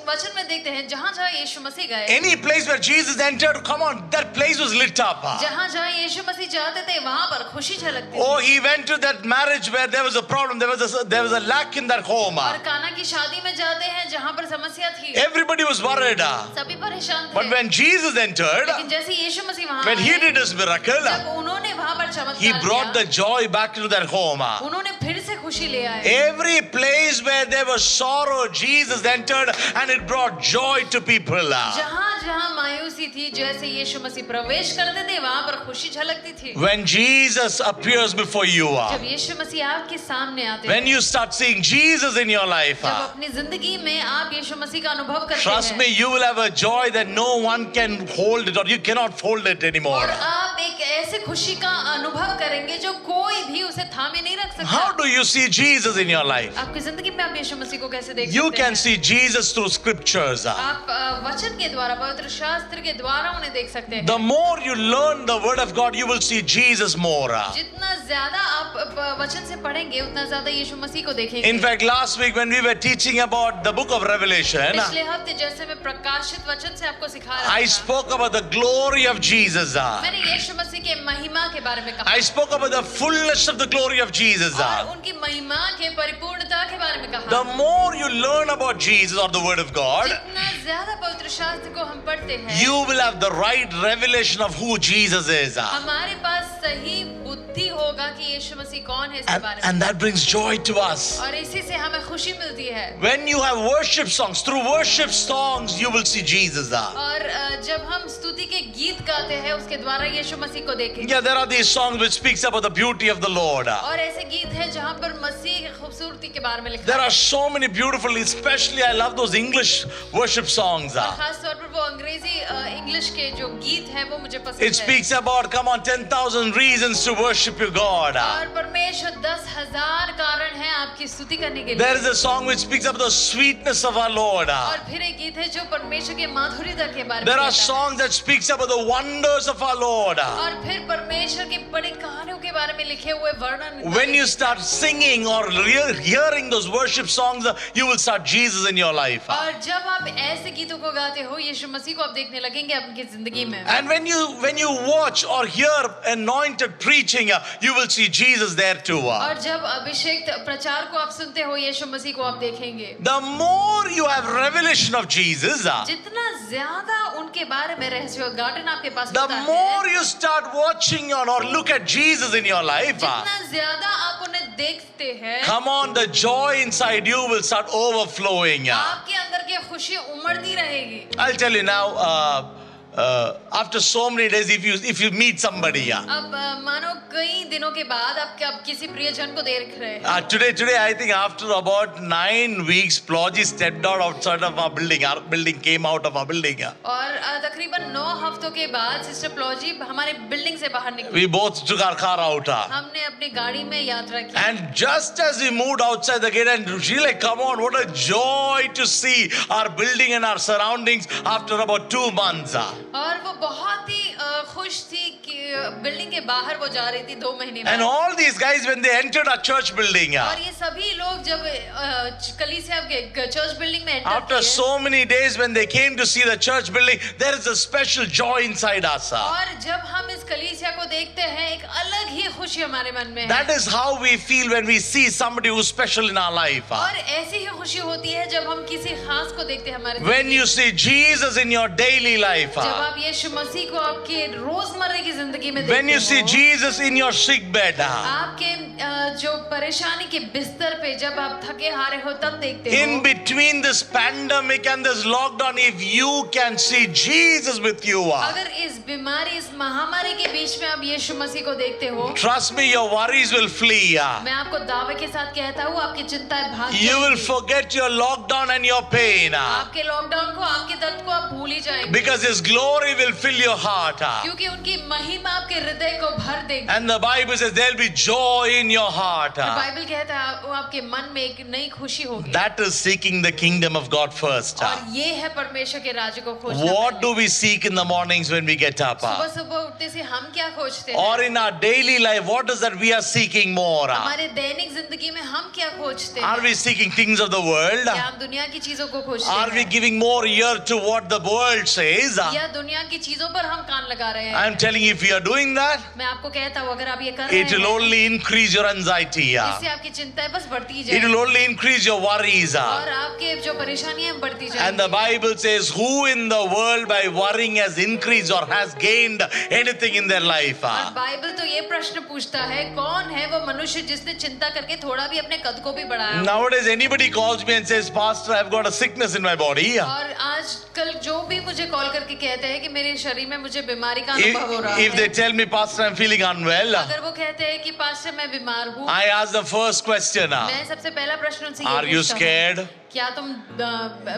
वचन में देखते हैं जहाँ जहाँ यीशु मसीह गए, any place where Jesus entered, come on, that place was lit up. जहाँ जहाँ यीशु मसीह जाते थे वहाँ पर खुशी झलकती थी। Oh, he went to that marriage where there was a problem, there was a lack in that home. और काना की शादी में जाते हैं जहाँ पर समस्या थी, Everybody was worried. सभी परेशान But थे। when Jesus entered, लेकिन जैसे यीशु मसीह वहाँ when he आए, did his miracle, जब उन्होंने वहाँ पर he चमत्कार brought the किया, joy back into their home. उन्होंने फिर से खुशी ले आए। Every place where there was sorrow, Jesus entered and it brought joy to people. जहाँ जहाँ मायूसी थी, जैसे यीशु मसीह प्रवेश करते थे वहाँ पर खुशी झलकती थी। When Jesus appears before you, जब यीशु मसीह आपके सामने आते when हैं, you start seeing Jesus in your life, जब अपनी जिंदगी में आप यीशु मसीह का अनुभव करते trust me, हैं, you will have a joy that no one can hold it, or you cannot hold it anymore. और आप एक ऐसे खुशी का अनुभव करेंगे जो कोई भी उसे थामे नहीं रख सकता। How do you see Jesus in your life? आपकी जिंदगी में आप यीशु मसीह को कैसे देख You सकते can हैं? see Jesus through scriptures. आप वचन के द्वारा, पवित्र शास्त्र के द्वारा उन्हें देख सकते हैं। The more you learn the word of God, you will see Jesus more. जितना ज्यादा आप वचन से पढ़ेंगे उतना ज्यादा यीशु मसीह को देखेंगे। In fact, last week when we were teaching about the book of Revelation, पिछले हफ्ते जैसे मैं प्रकाशित वचन से आपको सिखा रहा I था, spoke about the glory of Jesus. मैंने यीशु मसीह के महिमा के बारे में कहा I spoke about the fullness of the glory of Jesus. और उनकी महिमा के परिपूर्णता के बारे में कहा। The more you learn about Jesus or the word of God, जितना ज्यादा पवित्र शास्त्र को हम पढ़ते हैं, you will have the right revelation of who Jesus is. हमारे पास सही बुद्धि होगा कि यीशु मसीह कौन है इसके बारे में, And that brings joy to us. और इसी से हमें खुशी मिलती है। When you have worship songs, through worship songs, you will see Jesus. और जब हम स्तुति के गीत गाते हैं उसके द्वारा यीशु मसीह को देखेंगे। Yeah, there are these songs which speaks about the beauty of the Lord. और ऐसे गीत हैं जहाँ पर मसीह की खूबसूरती के बारे में लिखा There है। are so many beautiful, especially I love those English worship songs. और खास तौर पर वो अंग्रेजी इंग्लिश के जो गीत हैं वो मुझे पसंद It speaks about, come on, 10,000 reasons to worship you, God. और परमेश्वर 10,000 कारण हैं आपकी स्तुति करने के There लिए। is a song which speaks about the sweetness of our Lord. और फिर एक गीत है जो परमेश्वर के माधुर्यता के बारे में There are कहता है। songs that speaks about the wonders of our Lord. और फिर परमेश्वर की बड़ी कहानियों के बारे में लिखे हुए वर्णन। When you start singing or hearing those worship songs, you will start Jesus in your life. और जब आप ऐसे गीतों को गाते हो यीशु मसीह को आप देखने लगेंगे आपकी जिंदगी में। And when you watch or hear anointed preaching, you will see Jesus there too. और जब अभिषेक प्रचार को आप सुनते हो यीशु मसीह को आप देखेंगे। The more you have revelation of Jesus, जितना ज्यादा उनके बारे में रहस्योद्घाटन आपके पास the होता है, more you start watching or look at Jesus in your life, जितना ज्यादा आप उन्हें देखते हैं, come on, the joy inside you will start overflowing. आपके अंदर की खुशी उमड़ती रहेगी. I'll tell you now, after so many days, if you meet somebody, अब मानो कई दिनों के बाद आप किसी प्रियजन को देख रहे हैं. today I think after about 9 weeks, Ploji stepped out outside of our building. Our building came out of our building. और तकरीबन 9 हफ्तों के बाद सिस्टर प्लॉजी हमारे बिल्डिंग से बाहर निकली. We both took our car out. हमने अपनी गाड़ी में यात्रा की. And just as we moved outside the gate, and she like, come on, what a joy to see our building and our surroundings after about 2 months. और वो बहुत ही खुश थी कि बिल्डिंग के बाहर वो जा रही थी 2 महीने And बाद. all these guys, when they entered our church building, और ये सभी लोग जब कलीसिया के चर्च बिल्डिंग में एंटर after किए, so many days, when they came to see the church building, there is a special joy inside us. और जब हम इस कलीसिया को देखते हैं एक अलग ही खुशी हमारे मन में है. That is how we feel when we see somebody who's special in our life. और ऐसी ही खुशी होती है जब हम किसी खास को देखते हैं हमारे When जिंदगी you see Jesus in your daily life. में. जब आप यीशु मसीह को आपके रोजमर्रा की जिंदगी में When देखते you see हो, Jesus in your sick bed. आपके जो परेशानी के बिस्तर पे जब आप थके हारे हो तब देखते In हो. between this pandemic and this lockdown, if you can see Jesus with you, अगर इस बीमारी इस महामारी के बीच में आप यीशु मसीह को देखते हो, trust me, your worries will flee. मैं आपको दावे के साथ कहता हूँ आपकी चिंताएं भाग You will जाएंगी. forget your lockdown and your pain. आपके लॉकडाउन को आपके दर्द को आप भूल ही जाएंगे. Because His glory will fill your heart. क्योंकि उनकी महिमा आपके हृदय को भर देगी. And the Bible says there will be joy in your heart. Bible कहता है वो आपके मन में एक नई खुशी होगी. That is seeking the kingdom of God first. और ये है परमेश्वर के राज्य को खोजना. What do we seek in the mornings when we get up? सुबह सुबह उठते से हम क्या खोजते हैं? Or in our daily life, what is that we are seeking more? हमारे दैनिक जिंदगी में हम क्या खोजते Are हैं? we seeking things of the world? क्या हम दुनिया की चीजों को खोजते Are we हैं? giving more ear to what the world says? या दुनिया की चीजों पर हम कान लगा रहे हैं? I'm telling you, if you are doing that, मैं आपको कहता हूँ अगर आप ये कर रहे it will हैं, only increase your anxiety. इससे आपकी चिंताएं बस बढ़ती It जाएंगी. will only increase your worries. और आपके जो परेशानियां हैं बढ़ती And the जाएंगी. Bible says, who in the world by worrying has increased or has gained anything in their life? और बाइबल तो ये प्रश्न पूछता है कौन है वो मनुष्य जिसने चिंता करके थोड़ा भी अपने कद को भी बढ़ाया हो? Nowadays, anybody calls me and says, Pastor, I've got a sickness in my body. और आजकल जो भी मुझे कॉल करके कहते हैं कि मेरे शरीर में मुझे बीमारी का अनुभव हो रहा If they है, tell me, Pastor, I'm feeling unwell, अगर वो कहते हैं कि पास्टर मैं बीमार हूँ, I ask the first question, मैं सबसे पहला प्रश्न उनसे ये are you पूछता हूँ, scared? क्या तुम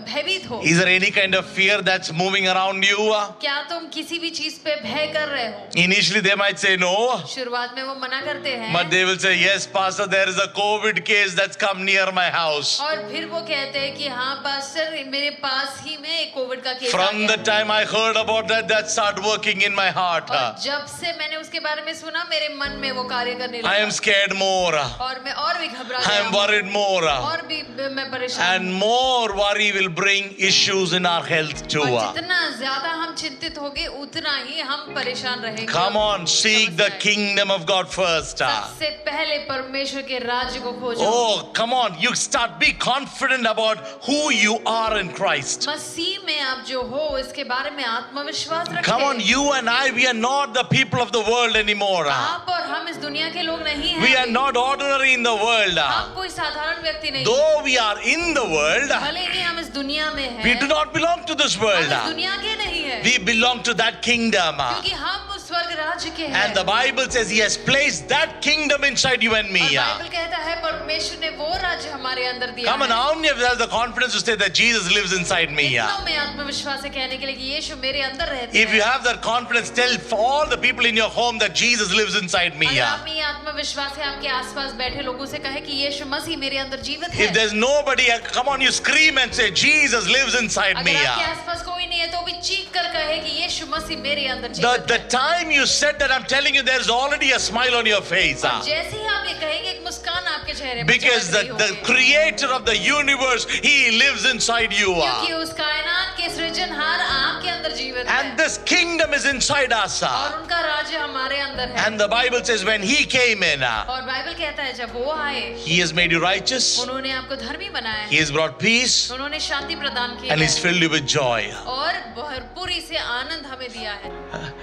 भयभीत हो? Is there any kind of fear that's moving around you? क्या तुम किसी भी चीज पे भय कर रहे हो? Initially, they might say no. शुरुआत में वो मना करते हैं, But they will say, yes, Pastor, there is a COVID case that's come near my house. और फिर वो कहते हैं कि हाँ पास्टर मेरे पास ही में एक कोविड का केस आ From the गया. time I heard about that, that started working in my heart. और जब से मैंने उसके बारे में सुना मेरे मन में वो कार्य करने I am लगा scared more. और मैं और भी घबरा I गया am हूँ, worried more. और भी मैं परेशान And more worry will bring issues in our health too. और जितना ज्यादा हम चिंतित होंगे उतना ही हम परेशान रहेंगे. Come on, seek the kingdom of God first. सबसे पहले परमेश्वर के राज्य को खोजो. Oh, come on, you start be confident about who you are in Christ. मसीह में आप जो हो इसके बारे में आत्मविश्वास रखें. Come on, you and I, we are not the people of the world anymore. आप और हम इस दुनिया के लोग नहीं हैं. We are not ordinary in the world. आप कोई साधारण व्यक्ति नहीं. Though we are in the world, भले ही हम इस दुनिया में हैं, we do not belong to this हम world. इस दुनिया के नहीं हैं. We belong to that kingdom. क्योंकि हम उस स्वर्ग राज्य के हैं. And the Bible says He has placed that kingdom inside you and और me. बाइबल कहता है परमेश्वर ने वो राज्य हमारे अंदर दिया Come on, है. how many of you have the confidence to say that Jesus lives inside me? कितनों में आत्मविश्वास है कहने के लिए कि यीशु मेरे अंदर रहते If you हैं. have that confidence, tell for all the people in your home that Jesus lives inside me. अगर आप में ये आत्मविश्वास है आपके आसपास बैठे लोगों से कहे कि यीशु मसीह मेरे अंदर जीवित है. If there's nobody, come on, you scream and say, Jesus lives inside me. अगर आपके आसपास कोई नहीं है तो भी चीख कर कहे कि यीशु मसीह मेरे अंदर The जीवित है. time you said that, I'm telling you, there's already a smile on your face. और जैसे ही आप ये कहेंगे एक मुस्कान आपके चेहरे पर Because चमक रही the होगी. creator of the universe, He lives inside you. क्योंकि उस कायनात के सृजनहार आपके अंदर जीवित And है this kingdom is inside us. और उनका राज्य हमारे अंदर है। And the Bible says when he came in, और बाइबल कहता है जब वो आए he has made you righteous, उन्होंने आपको धर्मी बनाया he है, has brought peace, उन्होंने शांति प्रदान की and है he's filled you with joy. और भरपूरी से आनंद हमें दिया है।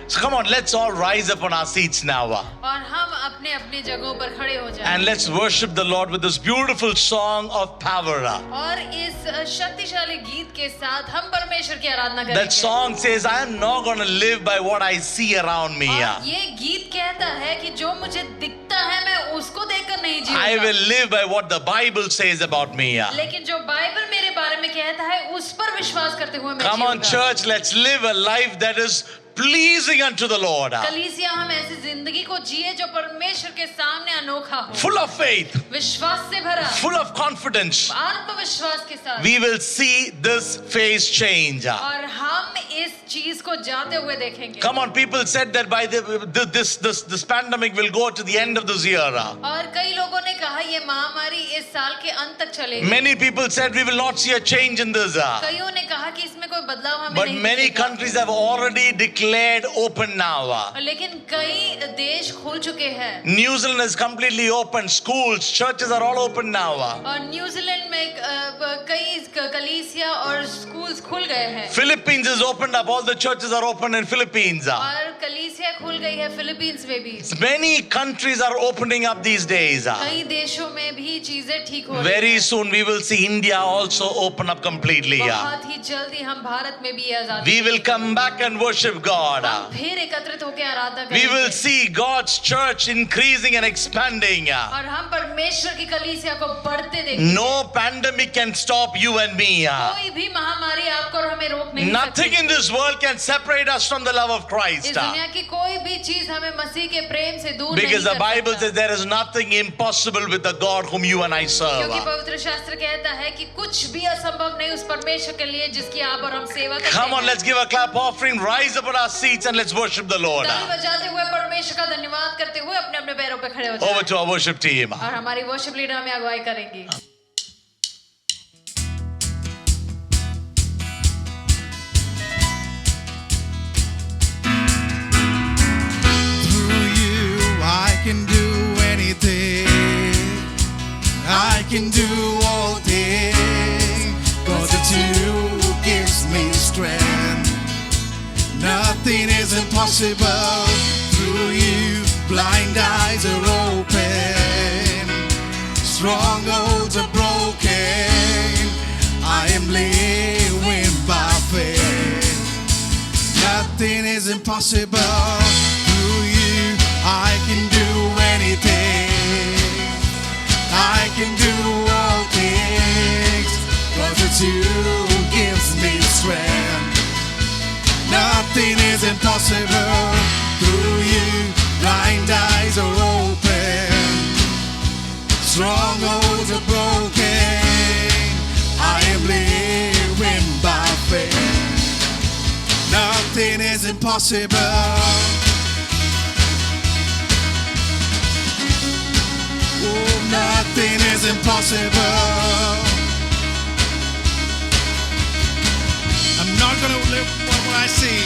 So come on, let's all rise up on our seats now. और हम अपने अपने जगहों पर खड़े हो जाएं And let's worship the Lord with this beautiful song of power. और इस शक्तिशाली गीत के साथ हम परमेश्वर की आराधना That करेंगे। song says, I am not going to live by what I see around me. और ये गीत कहता है कि जो मुझे दिखता है मैं उसको देखकर नहीं I जीऊंगा, will live by what the Bible says about me. लेकिन जो बाइबल मेरे बारे में कहता है उस पर विश्वास करते हुए मैं Come on, जीऊंगा। church, let's live a life that is pleasing unto the Lord. कलीसिया हम ऐसी जिंदगी को जिए जो परमेश्वर के सामने अनोखा हो, Full of faith, विश्वास से भरा, full of confidence. आत्मविश्वास के साथ। We will see this phase change. और हम इस चीज को जाते हुए देखेंगे। Come on, people said that by this pandemic will go to the end of this year. और कई लोगों ने कहा ये महामारी इस साल के अंत तक चलेगी। Many people said we will not see a change in this. कईयों ने कहा कि इसमें कोई बदलाव हमें But नहीं many दिखेगा। countries have already declared open now. लेकिन कई देश खुल चुके हैं New Zealand is completely open. Schools, churches are all open now. और न्यूजीलैंड में कई कलीसिया और स्कूल्स खुल गए हैं Philippines is opened up. All the churches are open in Philippines. और कलीसिया खुल गई है फिलीपींस में भी। Many countries are opening up these days. कई देशों में भी चीजें ठीक हो रही Very हैं। soon we will see India also open up completely. बहुत ही जल्दी हम भारत में भी ये आजादी We will come back and worship God. हम फिर एकत्रित होकर आराधना We will करेंगे see God's church increasing and expanding. और हम परमेश्वर की कलीसिया को बढ़ते देखेंगे। No pandemic can stop you and me. कोई भी महामारी आपको और हमें रोक नहीं Nothing सकती। in this world can separate us from the love of इस Christ. दुनिया की कोई भी चीज हमें मसीह के प्रेम से दूर Because नहीं the कर Bible सकता। says there is nothing impossible with the God whom you and I serve. क्योंकि पवित्र शास्त्र कहता है कि कुछ भी असंभव नहीं उस परमेश्वर के लिए जिसकी आप और हम सेवा करते Come on, हैं। let's give a clap offering. Rise up on our seats and let's worship the Lord. ताली बजाते हुए परमेश्वर का धन्यवाद करते हुए अपने अपने पैरों पे खड़े हो Over जाएं to our worship team. और हमारी वर्शिप लीडर हमें अगुवाई करेंगी। Through you I can do anything. I can do all things. 'Cause it's you who gives me strength. Nothing is impossible. Through you blind eyes are open. Strongholds are broken. I am living by faith. Nothing is impossible. Through you I can do anything. I can do all things. 'Cause it's you who gives me strength. Nothing is impossible. Through you blind eyes are open. Strongholds are broken. I am living by faith. Nothing is impossible. Oh, nothing is impossible. I'm not gonna live by what I see.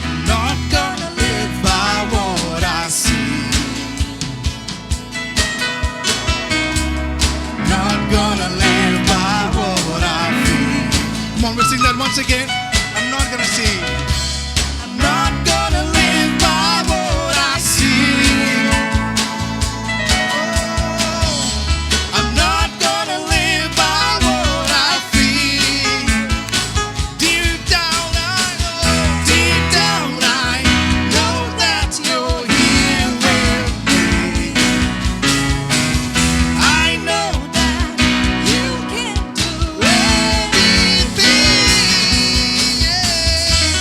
I'm not gonna live by what I see. Not gonna live by what I feel. Come on, we'll sing that once again. I'm not gonna see. I'm not gonna live by what I see. Oh, I'm not gonna live by what I feel. Deep down I know that you're here with me. I know that you can do anything. Yeah.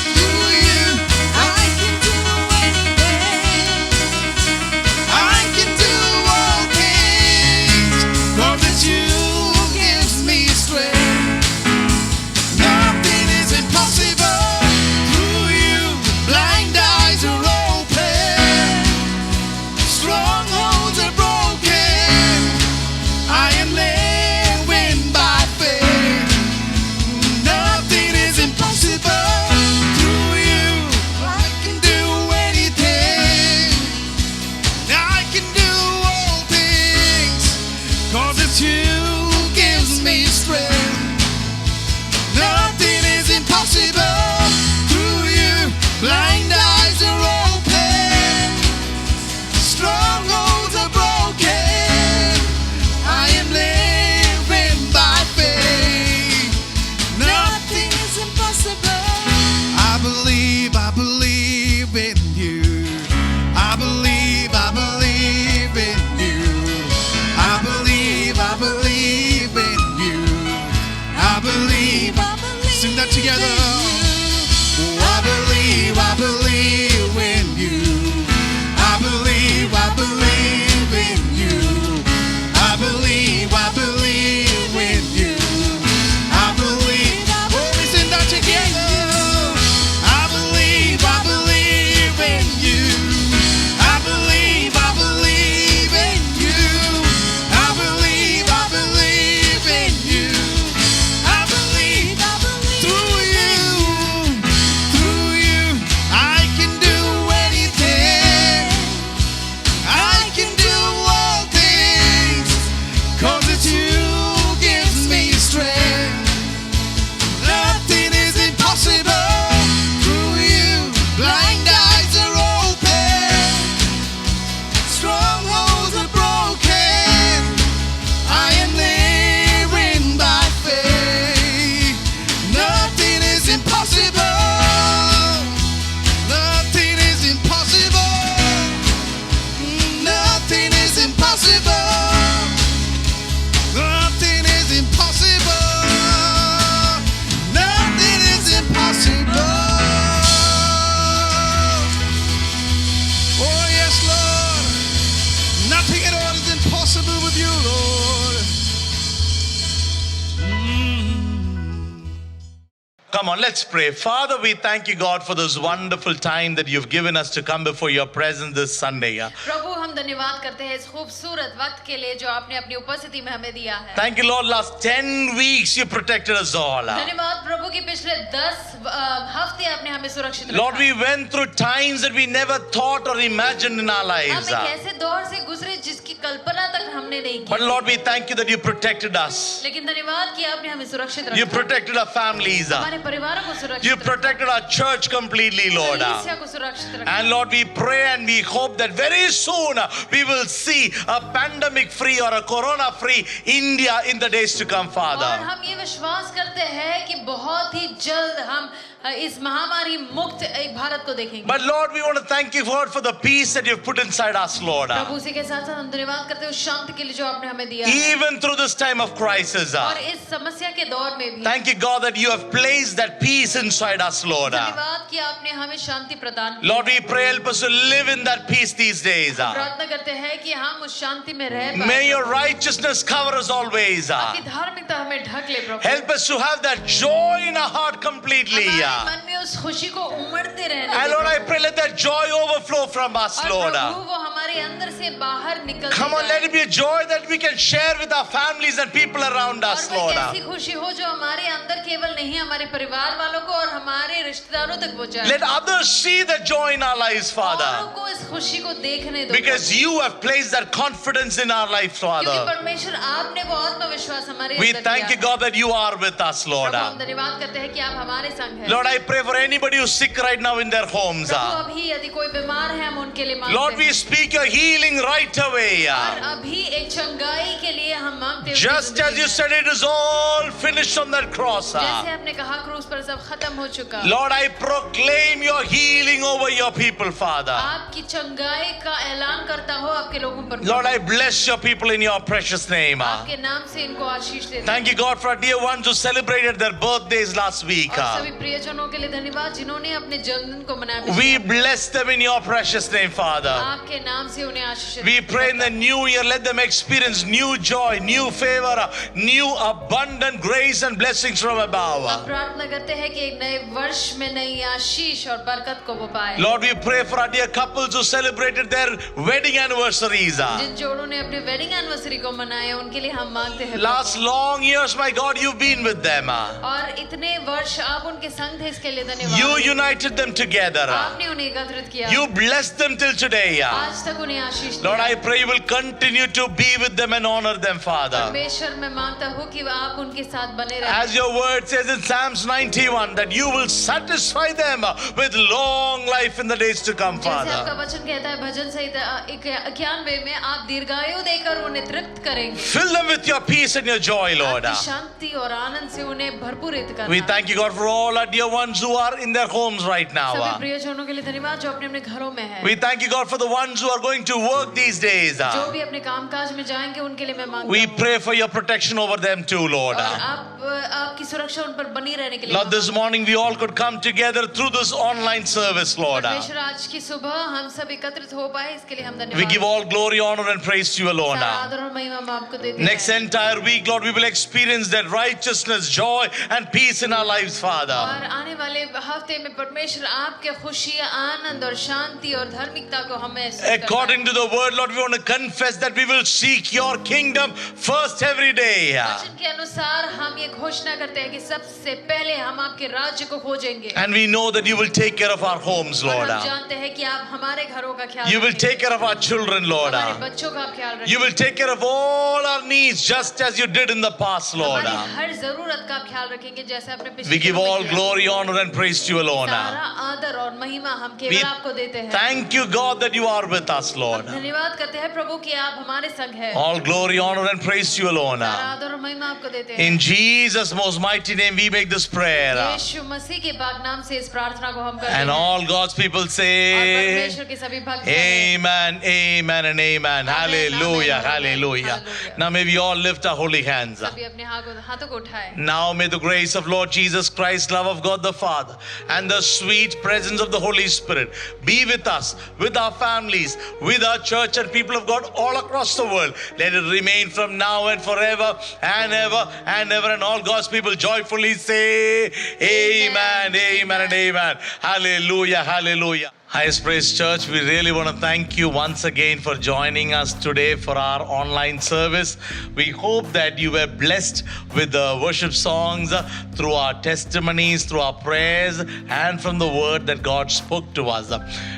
Come on, let's pray. Father, we thank you, God, for this wonderful time that you've given us to come before your presence this Sunday. प्रभु हम धन्यवाद करते हैं इस खूबसूरत वक्त के लिए जो आपने अपनी उपस्थिति में हमें दिया है. Thank you, Lord. Last 10 weeks you protected us all. धन्यवाद प्रभु कि पिछले 10 हफ्ते आपने हमें सुरक्षित रखा. Lord, we went through times that we never thought or imagined in our lives. हम एक ऐसे दौर से गुजरे जिसकी कल्पना तक हमने नहीं की. But Lord, we thank you that you protected us. लेकिन धन्यवाद कि आपने हमें सुरक्षित रखा. You protected our families. हमारे परिवारों को सुरक्षित You रखा. protected our church completely, Lord. कलीसिया को सुरक्षित रखा. And Lord, we pray and we hope that very soon we will see a pandemic-free or a corona-free India in the days to come, और Father. हम ये विश्वास करते हैं कि बहुत ही जल्द हम इस महामारी मुक्त एक भारत को देखेंगे. But Lord, we want to thank you for the peace that you've put inside us, Lord. प्रभु उसी के साथ साथ हम धन्यवाद करते हैं उस शांति के लिए जो आपने हमें दिया है. Even through this time of crisis. और इस समस्या के दौर में भी Thank you, God, that you have placed that peace inside us, Lord. धन्यवाद कि आपने हमें शांति प्रदान की. Lord, we pray, help us to live in that peace these days. प्रार्थना करते हैं कि हम उस शांति में रह पाएं. May your righteousness cover us always. आपकी धार्मिकता हमें ढक ले प्रभु. Help us to have that joy in our heart completely. हमारे मन में उस खुशी को उमड़ते रहने And they Lord, I Prabhu. pray let that joy overflow from us, और Lord. प्रभु वो हमारे अंदर से बाहर निकल Come on, let it be a joy that we can share with our families and people around और us, वो Lord. एक ऐसी खुशी हो जो हमारे अंदर केवल नहीं हमारे परिवार वालों को और हमारे रिश्तेदारों तक पहुंचाए. Let others see the joy in our lives, Father. औरों को इस खुशी को देखने दो. Because you have placed that confidence in our life, क्योंकि Father. परमेश्वर आपने वो आत्मविश्वास हमारे We अंदर thank दिया you, है. God, that you are with us, Lord. प्रभु हम धन्यवाद करते हैं कि आप हमारे संग हैं. Lord, I pray for anybody who's sick right now in their homes. प्रभु अभी यदि कोई बीमार है हम उनके लिए मांगते Lord, we हैं. speak your healing right away. और अभी एक चंगाई के लिए हम मांगते हैं. उनकी Just as जिंदगी you में. said, it is all finished on that cross. जैसे आपने कहा क्रूस पर सब खत्म हो चुका. Lord, I proclaim your healing over your people, Father. आपकी चंगाई का ऐलान करता हो आपके लोगों पर. Lord, I bless your people in your precious name. आपके नाम से इनको आशीष देते हैं. Thank you, God, for our dear ones who celebrated their birthdays last week. और सभी प्रियजनों के लिए धन्यवाद जिन्होंने अपने जन्मदिन को मनाया. We bless them in your precious name, Father. आपके नाम से उन्हें आशीष. We pray in the new year, let them experience new joy, new favor, new abundant grace and blessings from above. हम प्रार्थना करते हैं कि एक नए वर्ष में नई आशीष और बरकत को वो पाए. Lord, we pray for our dear couples who celebrated their wedding anniversaries. जिन जोड़ों ने अपने वेडिंग एनिवर्सरी को मनाया उनके लिए हम मांगते हैं. Last long years, my God, you've been with them. और इतने वर्ष आप उनके संग थे इसके लिए धन्यवाद. You united them together. आपने उन्हें एकत्रित किया. You blessed them till today. आज तक उन्हें आशीष दिया. Lord, I pray you will continue to be with them and honor them, Father. परमेश्वर मैं मांगता हूँ कि आप उनके साथ बने रहें. As your word says in Psalms 91, that you will satisfy them with long life in the days to come, जैसे आपका Father. वचन कहता है भजन संहिता 91 में आप दीर्घायु देकर उन्हें तृप्त करेंगे. Fill them with your peace and your joy, Lord. आपकी शांति और आनंद से उन्हें भरपूरित करना. We thank you, God, for all our dear ones who are in their homes right सभी now. प्रियजनों के लिए धन्यवाद जो अपने अपने घरों में हैं. We thank you, God, for the ones who are going to work these days. जो भी अपने कामकाज में जाएंगे उनके लिए मैं मांगता We हूँ. pray for your protection over them too, Lord. और आपकी सुरक्षा उन पर बनी रहने के लिए. Lord, this morning we all could come together through this online service, Lord. परमेश्वर आज की सुबह हम सब एकत्रित हो पाए इसके लिए हम We धन्यवाद. give all glory, honor, and praise to you alone. सारा आदर और महिमा हम आपको देते Next हैं. entire week, Lord, we will experience that righteousness, joy, and peace in our lives, Father. और आने वाले हफ्ते में परमेश्वर आपके खुशी आनंद और शांति और धार्मिकता को हमें According to the word, Lord, we want to confess that we will seek your kingdom first every day. वचन के अनुसार हम ये घोषणा करते हैं कि सबसे पहले हम आपके राज्य को खोजेंगे. And we know that you will take care of our homes, और Lord. हम जानते हैं कि आप हमारे घरों का ख्याल You will रखेंगे. take care of our children, Lord. हमारे बच्चों का आप ख्याल You रखेंगे. will take care of all our needs just as you did in the past, Lord. हमारी हर जरूरत का आप ख्याल रखेंगे जैसे आपने पिछले We give दिनों में all किया. glory, honor, and praise to you alone. सारा आदर और महिमा हम We केवल आपको देते हैं. thank you, God, that you are with us, Lord. धन्यवाद करते हैं प्रभु कि आप हमारे संग हैं. All glory, honor, and praise to you alone. सारा आदर और महिमा आपको देते हैं. In Jesus' most mighty name, we make this prayer. यीशु मसीह के पाक नाम से इस प्रार्थना को हम करते And हैं. all God's people और say, परमेश्वर के सभी भक्त कहें, Amen, amen, and amen. Hallelujah, amen, hallelujah. hallelujah. Now may we all lift our holy hands. सभी अपने हाथों को उठाएं. Now may the grace of Lord Jesus Christ, love of God the Father, and the sweet presence of the Holy Spirit be with us, with our families, with our church and people of God all across the world. Let it remain from now and forever and ever and ever. And all God's people joyfully say, Amen, amen, and amen. Hallelujah, hallelujah. Highest Praise Church, we really want to thank you once again for joining us today for our online service. We hope that you were blessed with the worship songs, through our testimonies, through our prayers, and from the word that God spoke to us.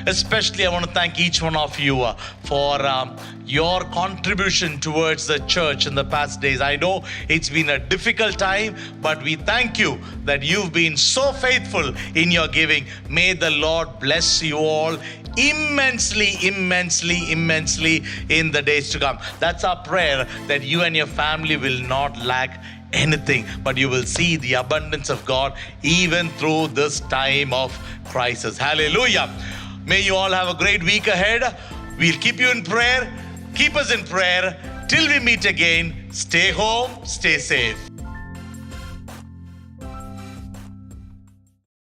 Especially, I want to thank each one of you for your contribution towards the church in the past days. I know it's been a difficult time, but we thank you that you've been so faithful in your giving. May the Lord bless you all immensely, immensely, immensely in the days to come. That's our prayer, that you and your family will not lack anything, but you will see the abundance of God even through this time of crisis. Hallelujah. May you all have a great week ahead. We'll keep you in prayer. Keep us in prayer. Till we meet again, stay home, stay safe.